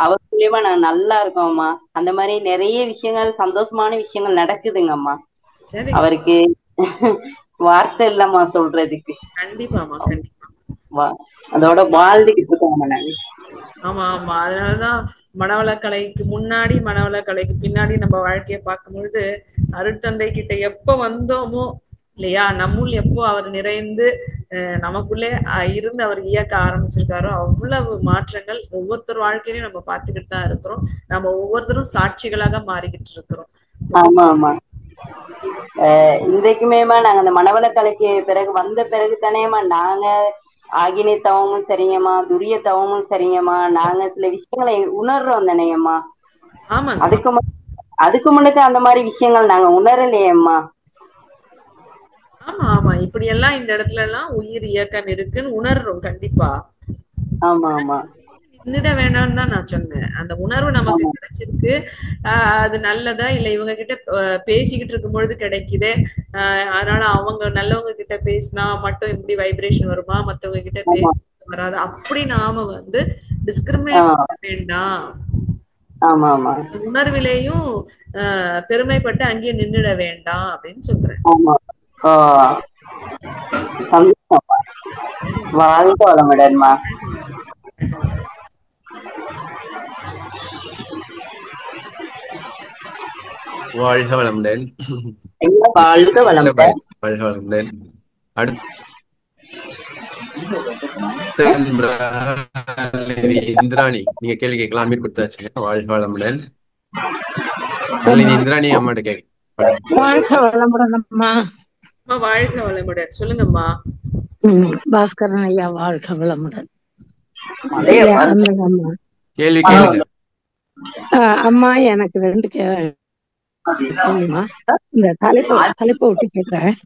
அவர் மூலியமா நாங்க நல்லா இருக்கோம்மா. அந்த மாதிரி நிறைய விஷயங்கள், சந்தோஷமான விஷயங்கள் நடக்குதுங்கம்மா. அவருக்கு வார்த்தை இல்லம்மா சொல்றதுக்கு. கண்டிப்பாமா, கண்டிப்பா. அதோட வாழ்ந்துகிட்டு இருக்கோம் நாங்க. ஆமா ஆமா, அதனாலதான் மனவளக்கலைக்கு முன்னாடி மனவளக்கலைக்கு பின்னாடி நம்ம வாழ்க்கைய பார்க்கும் பொழுது அருட்தந்தை கிட்ட எப்ப வந்தோமோ இல்லையா, நம்முள் எப்போ அவர் நிறைந்து நமக்குள்ளே இருந்து அவர் இயக்க ஆரம்பிச்சிருக்காரோ அவ்வளவு மாற்றங்கள் ஒவ்வொருத்தர் வாழ்க்கையிலையும் நம்ம பார்த்துக்கிட்டு தான் இருக்கிறோம். நம்ம ஒவ்வொருத்தரும் சாட்சிகளாக மாறிக்கிட்டு இருக்கிறோம். ஆமா ஆமா. இன்றைக்குமேமா நாங்க அந்த மனவளக்கலைக்கு பிறகு வந்த பிறகு தானேமா நாங்க ஆகினி தவமும் சரிங்கம்மா, துரிய தவமும் சரிங்கம்மா, நாங்க சில விஷயங்களை உணர்றோம் தானேம்மா. அதுக்கு முன்னுக்கு அந்த மாதிரி விஷயங்கள் நாங்க உணரலையேம்மா. ஆமா ஆமா, இப்படி எல்லாம் இந்த இடத்துல எல்லாம் உயிர் இயக்கம் இருக்குன்னு உணர்றோம் கண்டிப்பா. ஆமா ஆமா, நின்னுட வேணாம்னு தான் நான் சொன்னேன். அந்த உணர்வு நமக்கு கிடைச்சிருக்கு. அது நல்லதா இல்ல இவங்க கிட்ட பேசிக்கிட்டு இருக்கும் பொழுது கிடைக்குதே, அதனால அவங்க நல்லவங்க கிட்ட பேசினா மட்டும் இப்படி வைப்ரேஷன் வருமா, மத்தவங்க கிட்ட பேச வராது, அப்படி நாம வந்து டிஸ்கிரிமினேட் பண்ண வேண்டாம். ஆமா ஆமா, உணர்விலேயும் பெருமைப்பட்டு அங்கேயே நின்னுட வேண்டாம் அப்படின்னு சொல்றேன். ஆமா. சந்தோஷம். வாழ்க வளமுடன்மா. வாழ்க வளமுடன். வாழ்க வளமுடன். வாழ்க வளமுடன். இந்திராணி, நீங்க கேள்வி கேட்கலாம். அன்மியூட் கொடுத்தாச்சு. வாழ்க வளமுடன். இந்திராணி அம்மாட்ட கேள்வி. வாழ்க வளமுடன் அம்மா. வாழ்க வளமுடன், சொல்லுங்கம்மா. பாஸ்கரன் ஐயா வாழ்க வளமுடன். கேள்வி கேளுங்க அம்மா. எனக்கு 2 கேள்விமா. இந்த தலைப்பை விட்டு கேட்கிறேன்.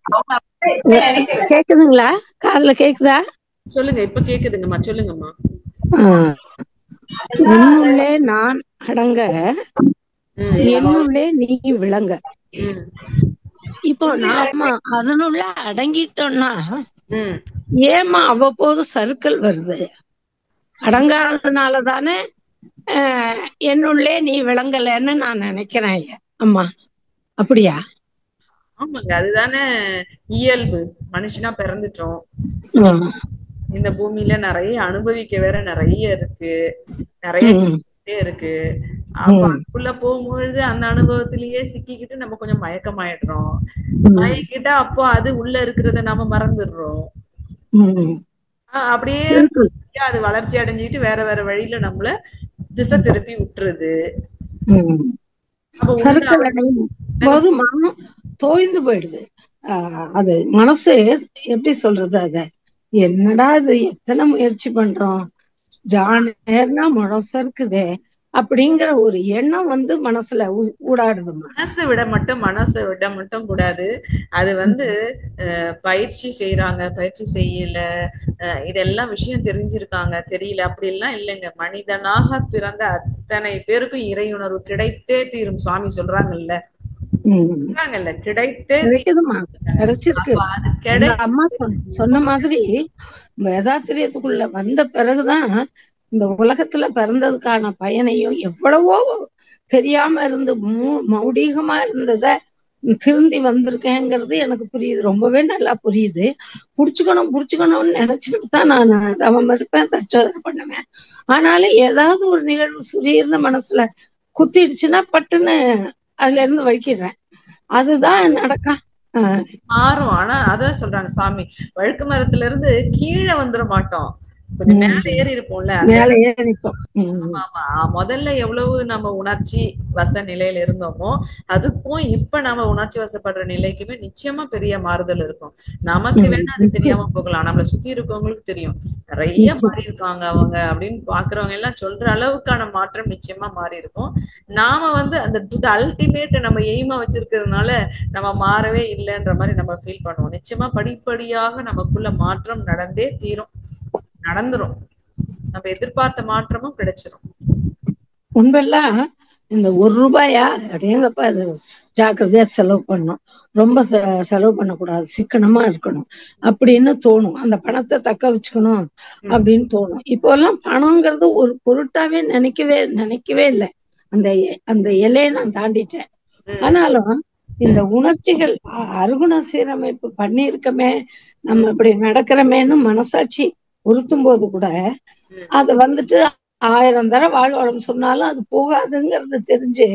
கேக்குதுங்களா? காதுல கேக்குதா? சொல்லுங்க, இப்ப கேக்குதுங்கம்மா, சொல்லுங்கம்மா. உன்னுள்ளே நான் அடங்க, என்னுள்ளே நீ விளங்க. இப்போ நாம அதனுள்ள அடங்கிட்டோம்னா ஏமா அவ்வப்போது சறுக்கல் வருது? அடங்காததுனாலதானே என்னுள்ளே நீ விளங்கலன்னு நான் நினைக்கிறேன் அம்மா. அப்படியா? ஆமாங்க, அதுதானே இயல்பு. மனுஷனா பிறந்துட்டோம், இந்த பூமியில நிறைய அனுபவிக்க வேற நிறைய இருக்கு, நிறைய இருக்கு. அப்ப அதுக்குள்ள போகும்பொழுது அந்த அனுபவத்திலேயே சிக்கிக்கிட்டு நம்ம கொஞ்சம் மயக்கமாயிடுறோம். மயக்கிட்டா அப்போ அது உள்ள இருக்கிறத நாம மறந்துடுறோம். அப்படியே அது வளர்ச்சி அடைஞ்சிட்டு வேற வேற வழியில நம்மள திசை திருப்பி விட்டுருது. போது மனம் தோய்ந்து போயிடுது. அது மனசு எப்படி சொல்றது, அத என்னடா இது எத்தனை முயற்சி பண்றோம், ஜானேர்னா முழச இருக்குதே அப்படிங்கிற ஒரு எண்ணம் வந்து மனசுல ஊடாடுது. மனசை விட மட்டும் கூடாது. அது வந்து பயிற்சி செய்யறாங்க, பயிற்சி செய்யல, இதெல்லாம் விஷயம் தெரிஞ்சிருக்காங்க, தெரியல, அப்படி எல்லாம் இல்லைங்க. மனிதனாக பிறந்த அத்தனை பேருக்கும் இறையுணர்வு கிடைத்தே தீரும். சுவாமி சொல்றாங்கல்ல, கிடைக்குதுமா, கிடைச்சிருக்கு. அம்மா சொன்ன மாதிரி வேதாத்திரியத்துக்குள்ள வந்த பிறகுதான் இந்த உலகத்துல பிறந்ததுக்கான பயனையும் எவ்வளவோ தெரியாம இருந்து மௌடீகமா இருந்தத திருந்தி வந்திருக்கேங்கிறது எனக்கு புரியுது, ரொம்பவே நல்லா புரியுது. புடிச்சுக்கணும்னு நினைச்சுக்கிட்டு தான் நான் தவம் இருப்பேன், தற்சோதனை பண்ணுவேன். ஆனாலும் ஏதாவது ஒரு நிகழ்வு சுரீர்னு மனசுல குத்திடுச்சுன்னா பட்டுன்னு அதுல இருந்து வழிக்கிடுறேன். அதுதான் நடக்கா மாறும். ஆனா அதான் சொல்றாங்க சாமி, வழுக்கு மரத்துல இருந்து கீழே வந்துட மாட்டோம், கொஞ்சம் மேல ஏறி இருப்போம்ல. ஆமா, முதல்ல எவ்வளவு நம்ம உணர்ச்சி வச நிலையில இருந்தோமோ அதுக்கும் இப்ப நம்ம உணர்ச்சி வசப்படுற நிலைக்குமே நிச்சயமா பெரிய மாறுதல் இருக்கும். நமக்கு வேணா அது தெரியாம போகலாம், நம்மள சுத்தி இருக்கவங்களுக்கு தெரியும் நிறைய மாறி இருக்காங்க அவங்க அப்படின்னு பாக்குறவங்க எல்லாம் சொல்ற அளவுக்கான மாற்றம் நிச்சயமா மாறி இருக்கும். நாம வந்து அந்த அல்டிமேட் நம்ம எய்மா வச்சிருக்கிறதுனால நம்ம மாறவே இல்லைன்ற மாதிரி நம்ம ஃபீல் பண்ணுவோம். நிச்சயமா படிப்படியாக நமக்குள்ள மாற்றம் நடந்தே தீரும், நடந்துரும். நம்ம எதிர்பார்த்த மாற்றமும் கிடைச்சிரும். முன்பெல்லாம் இந்த ₹1 அப்படியேங்கப்ப அது ஜாக்கிரதையா செலவு பண்ணணும், ரொம்ப செலவு பண்ணக்கூடாது, சிக்கனமா இருக்கணும் அப்படின்னு தோணும். அந்த பணத்தை தக்க வச்சுக்கணும் அப்படின்னு தோணும். இப்போ எல்லாம் பணங்கிறது ஒரு பொருட்டாவே நினைக்கவே இல்லை. அந்த எல்லையை நான் தாண்டிட்டேன். ஆனாலும் இந்த உணர்ச்சிகள் அருகுண சீரமைப்பு பண்ணியிருக்கமே, நம்ம இப்படி நடக்கிறமேன்னு மனசாட்சி உறுத்தும் போது கூட ம். அத வந்துட்டு 1000 தடவை வாழ்க வளம் சொன்னாலும் அது போகாதுங்கிறது தெரிஞ்சு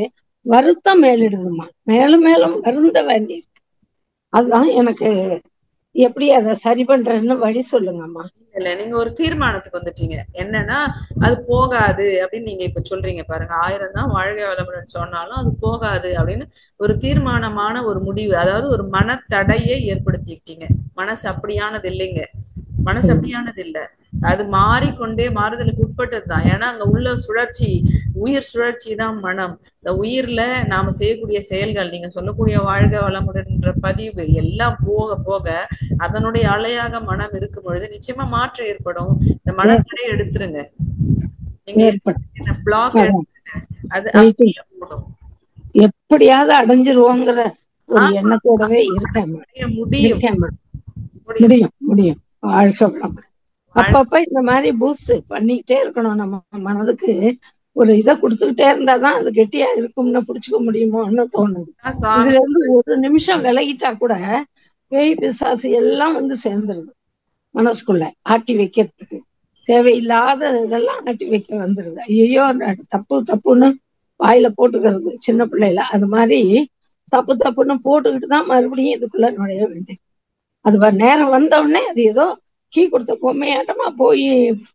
வருத்தம் மேலிடுதுமா. மேலும் மேலும் வருந்த வேண்டி. அதுதான் எனக்கு எப்படி அதை சரி பண்றேன்னு வழி சொல்லுங்கம்மா. இல்ல நீங்க ஒரு தீர்மானத்துக்கு வந்துட்டீங்க. என்னன்னா அது போகாது அப்படின்னு நீங்க இப்ப சொல்றீங்க பாருங்க. 1000 தான் வாழ்க வளமுடன் சொன்னாலும் அது போகாது அப்படின்னு ஒரு தீர்மானமான ஒரு முடிவு, அதாவது ஒரு மனத்தடையை ஏற்படுத்திக்கிட்டீங்க. மனசு அப்படியானது இல்லைங்க. மனசு அப்படியானது இல்ல. அது மாறிக்கொண்டே மாறுதலுக்கு உட்பட்டது தான். ஏன்னா அங்க உள்ள சுழற்சி, உயிர் சுழற்சி தான் மனம். இந்த உயிர்ல நாம செய்யக்கூடிய செயல்கள், நீங்க சொல்லக்கூடிய வாழ்க வளமுடன்ற பதிவு எல்லாம் போக போக அதனுடைய அலையாக மனம் இருக்கும் பொழுது நிச்சயமா மாற்றம் ஏற்படும். இந்த மனத்தடை எடுத்துருங்க. நீங்க பிளாக் எடுத்துருங்க. அது அப்படியே போடும். எப்படியாவது அடைஞ்சிருவோங்கிற ஒரு எண்ணத்தோடவே இருக்கேன். முடியும் முடியும் முடியும். வாழ்க வளம். அப்பப்ப இந்த மாதிரி பூஸ்ட் பண்ணிக்கிட்டே இருக்கணும். நம்ம மனதுக்கு ஒரு இதை கொடுத்துக்கிட்டே இருந்தாதான் அது கெட்டியா இருக்கும்னு புடிச்சுக்க முடியுமோன்னு தோணுது. இதுல இருந்து ஒரு நிமிஷம் விலகிட்டா கூட பேய் பிசாசு எல்லாம் வந்து சேர்ந்துருது மனசுக்குள்ள. ஆட்டி வைக்கிறதுக்கு தேவையில்லாத இதெல்லாம் ஆட்டி வைக்க வந்துருது. ஐயோ தப்பு தப்புன்னு வாயில போட்டுக்கிறது சின்ன பிள்ளைல. அது மாதிரி தப்பு தப்புன்னு போட்டுக்கிட்டு தான் மறுபடியும் இதுக்குள்ள நுழைய வேண்டியது. அது நேரம் வந்த உடனே அது ஏதோ கீ கொடுத்த பொம்மையாட்டமா போய்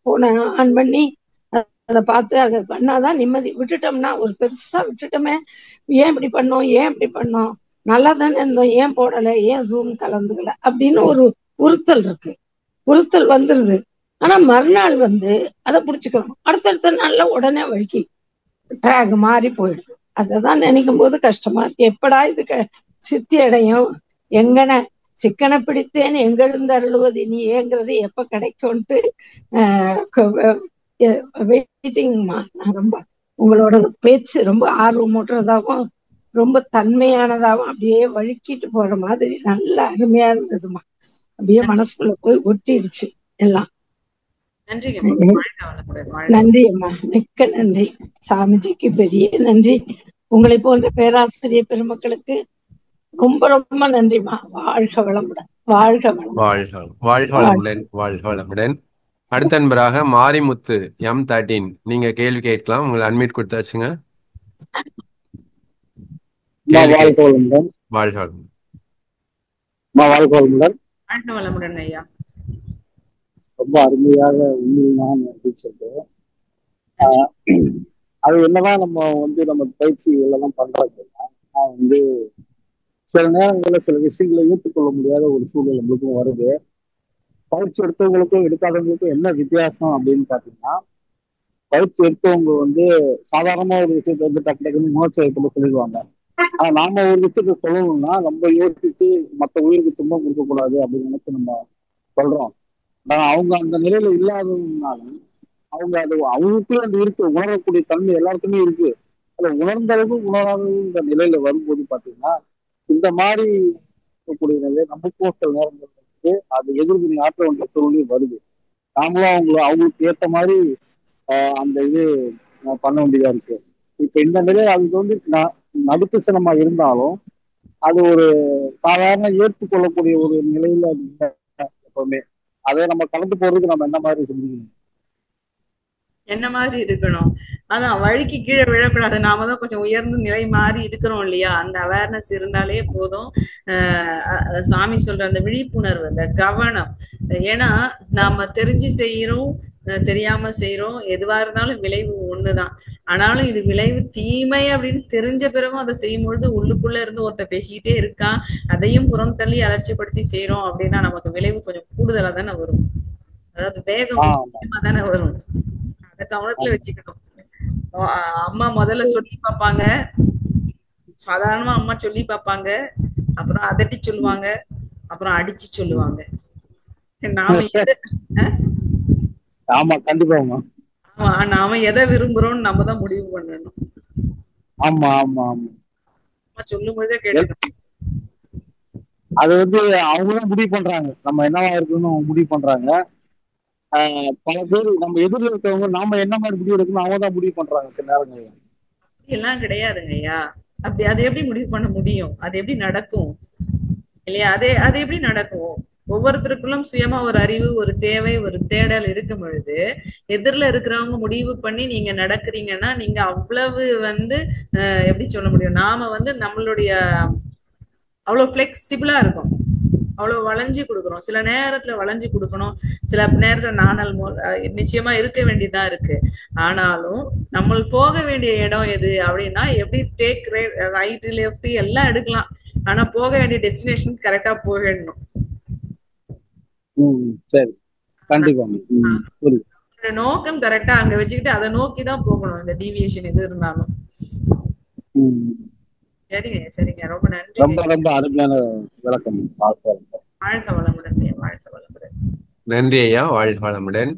போனை ஆன் பண்ணி அதை பார்த்து அதை பண்ணாதான் நிம்மதி. விட்டுட்டோம்னா ஒரு பெருசா விட்டுட்டோமே, ஏன் இப்படி பண்ணோம், ஏன் இப்படி பண்ணோம், நல்லா தானே இருந்தோம், ஏன் போடலை, ஏன் ஜூம் கலந்துக்கல அப்படின்னு ஒரு உறுத்தல் இருக்கு. உறுத்தல் வந்துருது. ஆனா மறுநாள் வந்து அதை புடிச்சுக்கிறோம். அடுத்தடுத்த நாள்ல உடனே வழுக்கி ட்ராக் மாறி போயிடுது. அததான் நினைக்கும் போது கஷ்டமா இருக்கு. எப்படா இது சித்தி அடையும், எங்கன சிக்கனை பிடித்தேன் எங்கிருந்து அருளுவது நீ ஏங்கிறது எப்ப கிடைக்கும்ட்டு வெயிட்டிங்மா. நான் ரொம்ப உங்களோட பேச்சு ரொம்ப ஆர்வமூட்டுறதாவும் ரொம்ப தன்மையானதாவும் அப்படியே வழுக்கிட்டு போற மாதிரி நல்ல அருமையா இருந்ததுமா. அப்படியே மனசுக்குள்ள போய் ஒட்டிடுச்சு எல்லாம். நன்றி அம்மா, மிக்க நன்றி. சாமிஜிக்கு பெரிய நன்றி. உங்களை போன்ற பேராசிரியர் பெருமக்களுக்கு ரொம்ப ரொம்ப நன்றிமா. வாழ்க வளமுடன். வாழ்க வளம். வாழ்க வளமுடன். வாழ்க வளமுடன். அடுத்த நண்பராக மாரிமுத்து M13 நீங்க கேள்வி கேட்கலாம். உங்களை அட்மிட் கொடுத்தாச்சுங்க. வாழ்க வளமுடன். வாழ்க வளமுடன். வாழ்க வளமுடன். வாழ்க வளமுடன் ஐயா. ரொம்ப அருமையாக உண்மையான அப்படின்னு சொல்லிட்டு அது என்னதான் நம்ம வந்து நம்ம பயிற்சிகள் எல்லாம் பண்றது வந்து சில நேரங்களில் சில விஷயங்களை ஏற்றுக்கொள்ள முடியாத ஒரு சூழ்நிலை நம்மளுக்கும் வருது. பயிற்சி எடுத்தவங்களுக்கும் எடுக்காதவங்களுக்கும் என்ன வித்தியாசம் அப்படின்னு பார்த்தீங்கன்னா, பயிற்சி எடுத்தவங்க வந்து சாதாரணமா ஒரு விஷயத்த வந்து டக்கு டக்குன்னு உணர்ச்சி சொல்லிடுவாங்க. ஆனா நாம ஒரு விஷயத்த சொல்லணும்னா நம்ம யோசிச்சு மற்ற உயிருக்கு துன்பம் கொடுக்கக்கூடாது அப்படின்னு நினைச்சு நம்ம சொல்றோம். ஆனா அவங்க அந்த நிலையில இல்லாததுனாலும் அவங்க அது அவங்களுக்குள்ள அந்த இருக்கு, உணரக்கூடிய தன்மை எல்லாருக்குமே இருக்கு. அதை உணர்ந்த அளவுக்கு உணராத நிலையில வரும்போது பாத்தீங்கன்னா இந்த மாதிரி இருக்கக்கூடிய நிலை நமக்கும் சில நேரங்கள் வந்து அது எதிர்வினை ஆற்ற வேண்டிய சூழ்நிலை வருது. நாமளும் அவங்களுக்கு ஏற்ற மாதிரி அந்த இது பண்ண வேண்டியதா இருக்கு. இப்ப இந்த நிலை அது வந்து நடுப்புசனமா இருந்தாலும் அது ஒரு சாதாரண ஏற்றுக்கொள்ளக்கூடிய ஒரு நிலையில எப்பவுமே அதை நம்ம கலந்து போறதுக்கு நம்ம என்ன மாதிரி செஞ்சுக்கணும், என்ன மாதிரி இருக்கணும். அதான் வழுக்கி கீழே விழக்கூடாது. நாம தான் கொஞ்சம் உயர்ந்த நிலை மாறி இருக்கிறோம் இல்லையா, அந்த அவேர்னஸ் இருந்தாலே போதும். சாமி சொல்ற அந்த விழிப்புணர்வு, அந்த கவனம். ஏன்னா நாம தெரிஞ்சு செய்யறோம், தெரியாம செய்யறோம், எதுவா இருந்தாலும் விளைவு ஒண்ணுதான். ஆனாலும் இது விளைவு தீமை அப்படின்னு தெரிஞ்ச பிறகும் அதை செய்யும் பொழுது உள்ளுக்குள்ள இருந்து ஒருத்த பேசிக்கிட்டே இருக்கான், அதையும் புறம் தள்ளி அலட்சியப்படுத்தி செய்யறோம் அப்படின்னா நமக்கு விளைவு கொஞ்சம் கூடுதலா தானே வரும். அதாவது வேகம் முக்கியமா தானே வரும். அத கவனத்துல வச்சுக்கணும். அம்மா முதல்ல சொல்லி பார்ப்பாங்க, சாதாரணமா அம்மா சொல்லி பார்ப்பாங்க, அப்புறம் அதட்டி சொல்லுவாங்க, அப்புறம் அடிச்சு சொல்லுவாங்க. நாம நாம எதை விரும்புறோம்னு நம்ம தான் முடிவு பண்ணணும். ஆமா ஆமா ஆமா அம்மா சொல்லும் போதே கேட்கணும். அது வந்து அவங்கதான் முடிவு பண்றாங்க நம்ம என்னவா இருக்குன்னு அவங்க முடிவு பண்றாங்க. பல பேர் நம்ம எதிரில் இருக்கவங்க நாம என்ன மாதிரி முடிவு எடுக்கணும் அவங்க தான் முடிவு பண்றாங்க சில நேரங்கள். அப்படி எல்லாம் கிடையாதுங்க ஐயா. அப்படி அதை எப்படி முடிவு பண்ண முடியும்? அது எப்படி நடக்கும் இல்லையா? அது எப்படி நடக்கும்? ஒவ்வொருத்தருக்குள்ளும் சுயமா ஒரு அறிவு, ஒரு தேவை, ஒரு தேடல் இருக்கும் பொழுது எதிரில இருக்கிறவங்க முடிவு பண்ணி நீங்க நடக்கிறீங்கன்னா நீங்க அவ்வளவு எப்படி சொல்ல முடியும், நாம நம்மளுடைய அவ்வளவு பிளெக்சிபிளா இருக்கும், அவ்வளவு வளைஞ்சு கொடுக்குறோம். சில நேரத்துல வளைஞ்சு கொடுக்கணும், சில நேரத்துல நாணல் நிச்சயமா இருக்க வேண்டியதா இருக்கு. ஆனாலும் நம்ம போக வேண்டிய இடம் எது அப்படின்னா, எப்படி டேக் ரைட் லெஃப்ட் எல்லாம் எடுக்கலாம், ஆனா போக வேண்டிய டெஸ்டினேஷன் கரெக்டா போயிடணும். சரி, கண்டிப்பா. நோக்கம் கரெக்டா அங்க வச்சுக்கிட்டு அதை நோக்கிதான் போகணும், இந்த டீவியேஷன் எது இருந்தாலும். சரிங்க சரிங்க, ரொம்ப நன்றி. ரொம்ப ரொம்ப அருமையான விளக்கம். வாழ்க வளமுடன், வாழ்க வளமுடன். நன்றி ஐயா, வாழ்க வளமுடன்.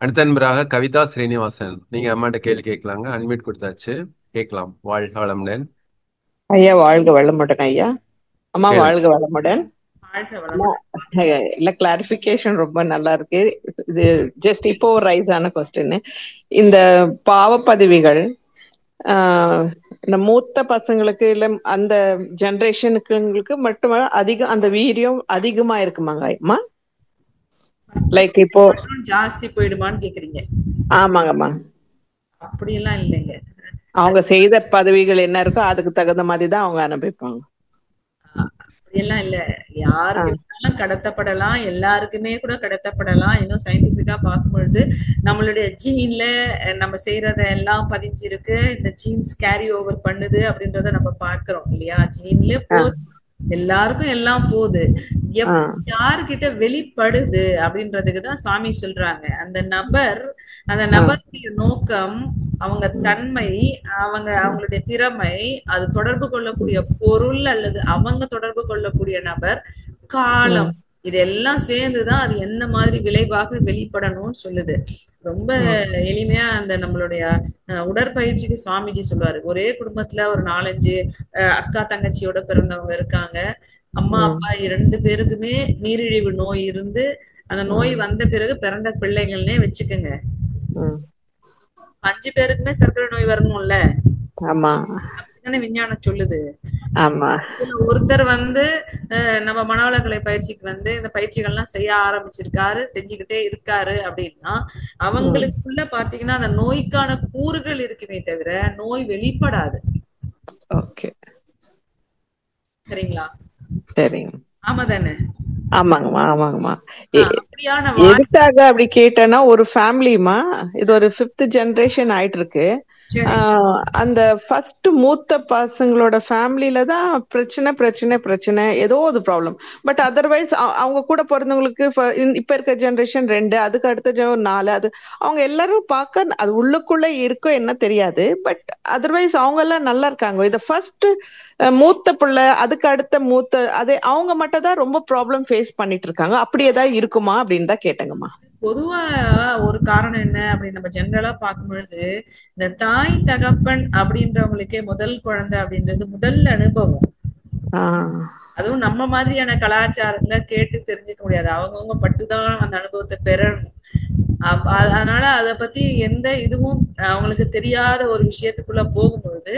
அடுத்த நண்பராக கவிதா ஸ்ரீனிவாசன், நீங்க அம்மாட்ட கேள்வி கேட்கலாங்க. அன்மியூட் கொடுத்தாச்சு, கேட்கலாம். வாழ்க வளமுடன். ஐயா வாழ்க வளமுடன். ஐயா அம்மா வாழ்க வளமுடன். இல்ல கிளாரிபிகேஷன் ரொம்ப நல்லா இருக்கு. இது ஜஸ்ட் இப்போ ரைஸ் ஆன கொஸ்டின். இந்த பாவப்பதவிகள் இந்த மூத்த பசங்களுக்கு இல்ல அந்த ஜெனரேஷனுக்கு மட்டும் அதிகம் அந்த வீரியம் அதிகமா இருக்குமாங்க அம்மா? லைக் இப்போ ஜாஸ்தி போயிடுமான்னு கேக்குறீங்க? ஆமாங்கம்மா. அப்படியெல்லாம் இல்லைங்க, அவங்க செய்த பதவிகள் என்ன இருக்கோ அதுக்கு தகுந்த மாதிரிதான் அவங்க அனுபவிப்பாங்க. அப்படியெல்லாம் இல்ல, யாருக்கு கடத்தப்படலாம், எல்லாருக்குமே கூட கடத்தப்படலாம். இன்னும் சயின்டிபிக்கா பார்க்கும் பொழுது நம்மளுடைய ஜீன்ல நம்ம செய்யறத எல்லாம் பதிஞ்சிருக்கு, இந்த ஜீன்ஸ் கேரி ஓவர் பண்ணுது அப்படின்றத நம்ம பார்க்கிறோம் இல்லையா? ஜீன்ல போகுது, எல்லாருக்கும் எல்லாம் போகுது, யாருக்கிட்ட வெளிப்படுது அப்படின்றதுக்குதான் சாமி சொல்றாங்க. அந்த நபருடைய நோக்கம், அவங்க தன்மை, அவங்களுடைய திறமை, அது தொடர்பு கொள்ளக்கூடிய பொருள் அல்லது அவங்க தொடர்பு கொள்ளக்கூடிய நபர், காலம், இதெல்லாம் சேர்ந்துதான் அது என்ன மாதிரி விளைவாக வெளிப்படணும்னு சொல்லுது. ரொம்ப எளிமையா அந்த நம்மளுடைய உடற்பயிற்சிக்கு சுவாமிஜி சொல்லுவாரு, ஒரே குடும்பத்துல ஒரு 4-5 அக்கா தங்கச்சியோட பிறந்தவங்க இருக்காங்க. அம்மா அப்பா 2 பேருக்குமே நீரிழிவு நோய் இருந்து அந்த நோய் வந்த பிறகு பிறந்த பிள்ளைகள்னே வச்சுக்கோங்க, 5 பேருக்குமே சர்க்கரை நோய் வரணும்ல. ஆமா, அப்படித்தானே விஞ்ஞானம் சொல்லுது. ஆமா, ஒருத்தர் நம்ம மனவளக்கலை பயிற்சிக்கு இந்த பயிற்சிகள்லாம் செய்ய ஆரம்பிச்சிருக்காரு, செஞ்சுக்கிட்டே இருக்காரு அப்படின்னா அவங்களுக்குள்ள பாத்தீங்கன்னா அந்த நோய்க்கான கூறுகள் இருக்குமே தவிர நோய் வெளிப்படாது. ஓகே, சரிங்களா? சரிங்க. ஆமா தானே? ஆமாங்கம்மா, ஆமாங்கம்மா. எதுக்காக அப்படி கேட்டேன்னா, ஒரு ஃபேமிலிமா இது ஒரு 5th ஜெனரேஷன் ஆயிட்டு இருக்கு. அந்த ஃபர்ஸ்ட் மூத்த பசங்களோட ஃபேமிலில தான் பிரச்சனை ஏதோ ஒரு ப்ராப்ளம். பட் அதர்வைஸ் அவங்க கூட பிறந்தவங்களுக்கு இப்ப இருக்க ஜெனரேஷன் 2, அதுக்கு அடுத்த 4, அது அவங்க எல்லாரும் பார்க்க அது உள்ளுக்குள்ள இருக்கோ என்ன தெரியாது. பட் அதர்வைஸ் அவங்க எல்லாம் நல்லா இருக்காங்க. இத ஃபர்ஸ்ட் மூத்த பிள்ளை, அதுக்கு அடுத்த மூத்த, அதே அவங்க மட்டும் தான் ரொம்ப ப்ராப்ளம் ஃபேஸ் பண்ணிட்டு இருக்காங்க. அப்படி ஏதாவது இருக்குமா அப்படின்னு தான் கேட்டேங்கம்மா. பொதுவா ஒரு காரணம் என்ன அப்படின்னு நம்ம ஜெனரலா பார்க்கும் பொழுது, இந்த தாய் தகப்பன் அப்படின்றவங்களுக்கே முதல் குழந்தை அப்படின்றது முதல் அனுபவம். அதுவும் நம்ம மாதிரியான கலாச்சாரத்துல கேட்டு தெரிஞ்சுக்க முடியாது, அவங்கவுங்க பட்டுதான் அந்த அனுபவத்தை பெறணும். அதனால அத பத்தி எந்த இதுவும் அவங்களுக்கு தெரியாத ஒரு விஷயத்துக்குள்ள போகும்பொழுது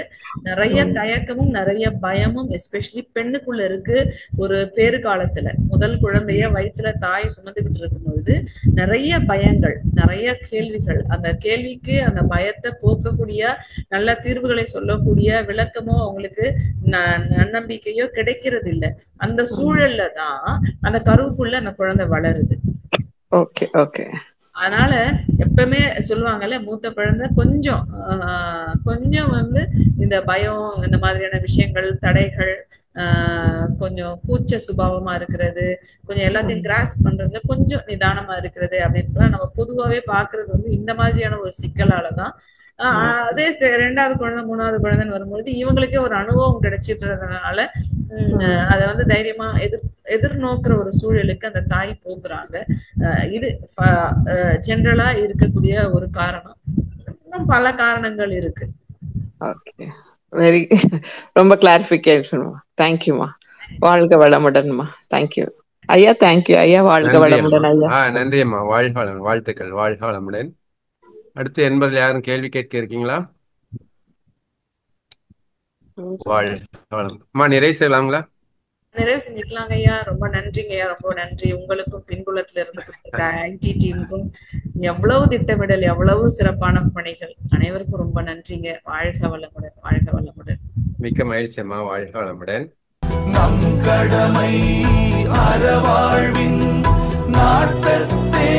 நிறைய தயக்கமும் நிறைய பயமும் எஸ்பெஷலி பெண்ணுக்குள்ள இருக்கு. ஒரு பேறு காலத்துல முதல் குழந்தைய வயிற்றுல தாய் சுமந்துகிட்டு இருக்கும் பொழுது நிறைய பயங்கள், நிறைய கேள்விகள். அந்த கேள்விக்கு அந்த பயத்தை போக்கக்கூடிய நல்ல தீர்வுகளை சொல்லக்கூடிய விளக்கமோ அவங்களுக்கு நன்னம்பிக்கையோ கிடைக்கிறது இல்லை. அந்த சூழல்ல தான் அந்த கருவுக்குள்ள அந்த குழந்தை வளருது. Okay, okay. அதனால எப்பவுமே சொல்லுவாங்கல்ல, மூத்த குழந்தை கொஞ்சம் இந்த பயம், இந்த மாதிரியான விஷயங்கள், தடைகள், கொஞ்சம் கூச்ச சுபாவமா இருக்கிறது, கொஞ்சம் எல்லாத்தையும் கிராஸ் பண்றதுல கொஞ்சம் நிதானமா இருக்கிறது அப்படின்ட்டு நம்ம பொதுவாவே பாக்குறது இந்த மாதிரியான ஒரு சிக்கலாலதான். அதே 2வது குழந்தை 3வது குழந்தைன்னு வரும்பொழுது இவங்களுக்கே ஒரு அனுபவம் கிடைச்சிட்டுறதுனால அதை தைரியமா எதிர்நோக்குற ஒரு சூழலுக்கு அந்த தாய் போக்குறாங்க. இது ஜெனரலா இருக்கக்கூடிய ஒரு காரணம். இன்னும் பல காரணங்கள் இருக்கு. ஓகே, வெரி ரொம்ப கிளாரிபிகேஷன். தேங்க்யூமா. வாழ்க வளமுடன்மா. தேங்க்யூ ஐயா. தேங்க்யூ ஐயா. வாழ்க வளமுடன் ஐயா. நன்றி அம்மா. வாழ்க வளமுடன். வாழ்த்துக்கள். வாழ்க வளமுடன். அடுத்து என்பதில் யாரும் கேள்வி கேட்க இருக்கீங்களா? வாழ்க வளமுடன். அம்மா நிறைவு செய்யலாங்களா? நிறைவு செஞ்சுக்கலாங்க ஐயா. ரொம்ப நன்றிங்க ஐயா, ரொம்ப நன்றி. உங்களுக்கும் பின்புலத்துல இருந்து கொடுத்திருக்க ஐடி டீமுக்கும் எவ்வளவு திட்டமிடல், எவ்வளவு சிறப்பான பணிகள். அனைவருக்கும் ரொம்ப நன்றிங்க. வாழ்க வளமுடன், வாழ்க வளமுடன். மிக்க மகிழ்ச்சியம்மா, வாழ்க வளமுடன். நம் கடமை அறவாழ்வின் நாட்டத்தே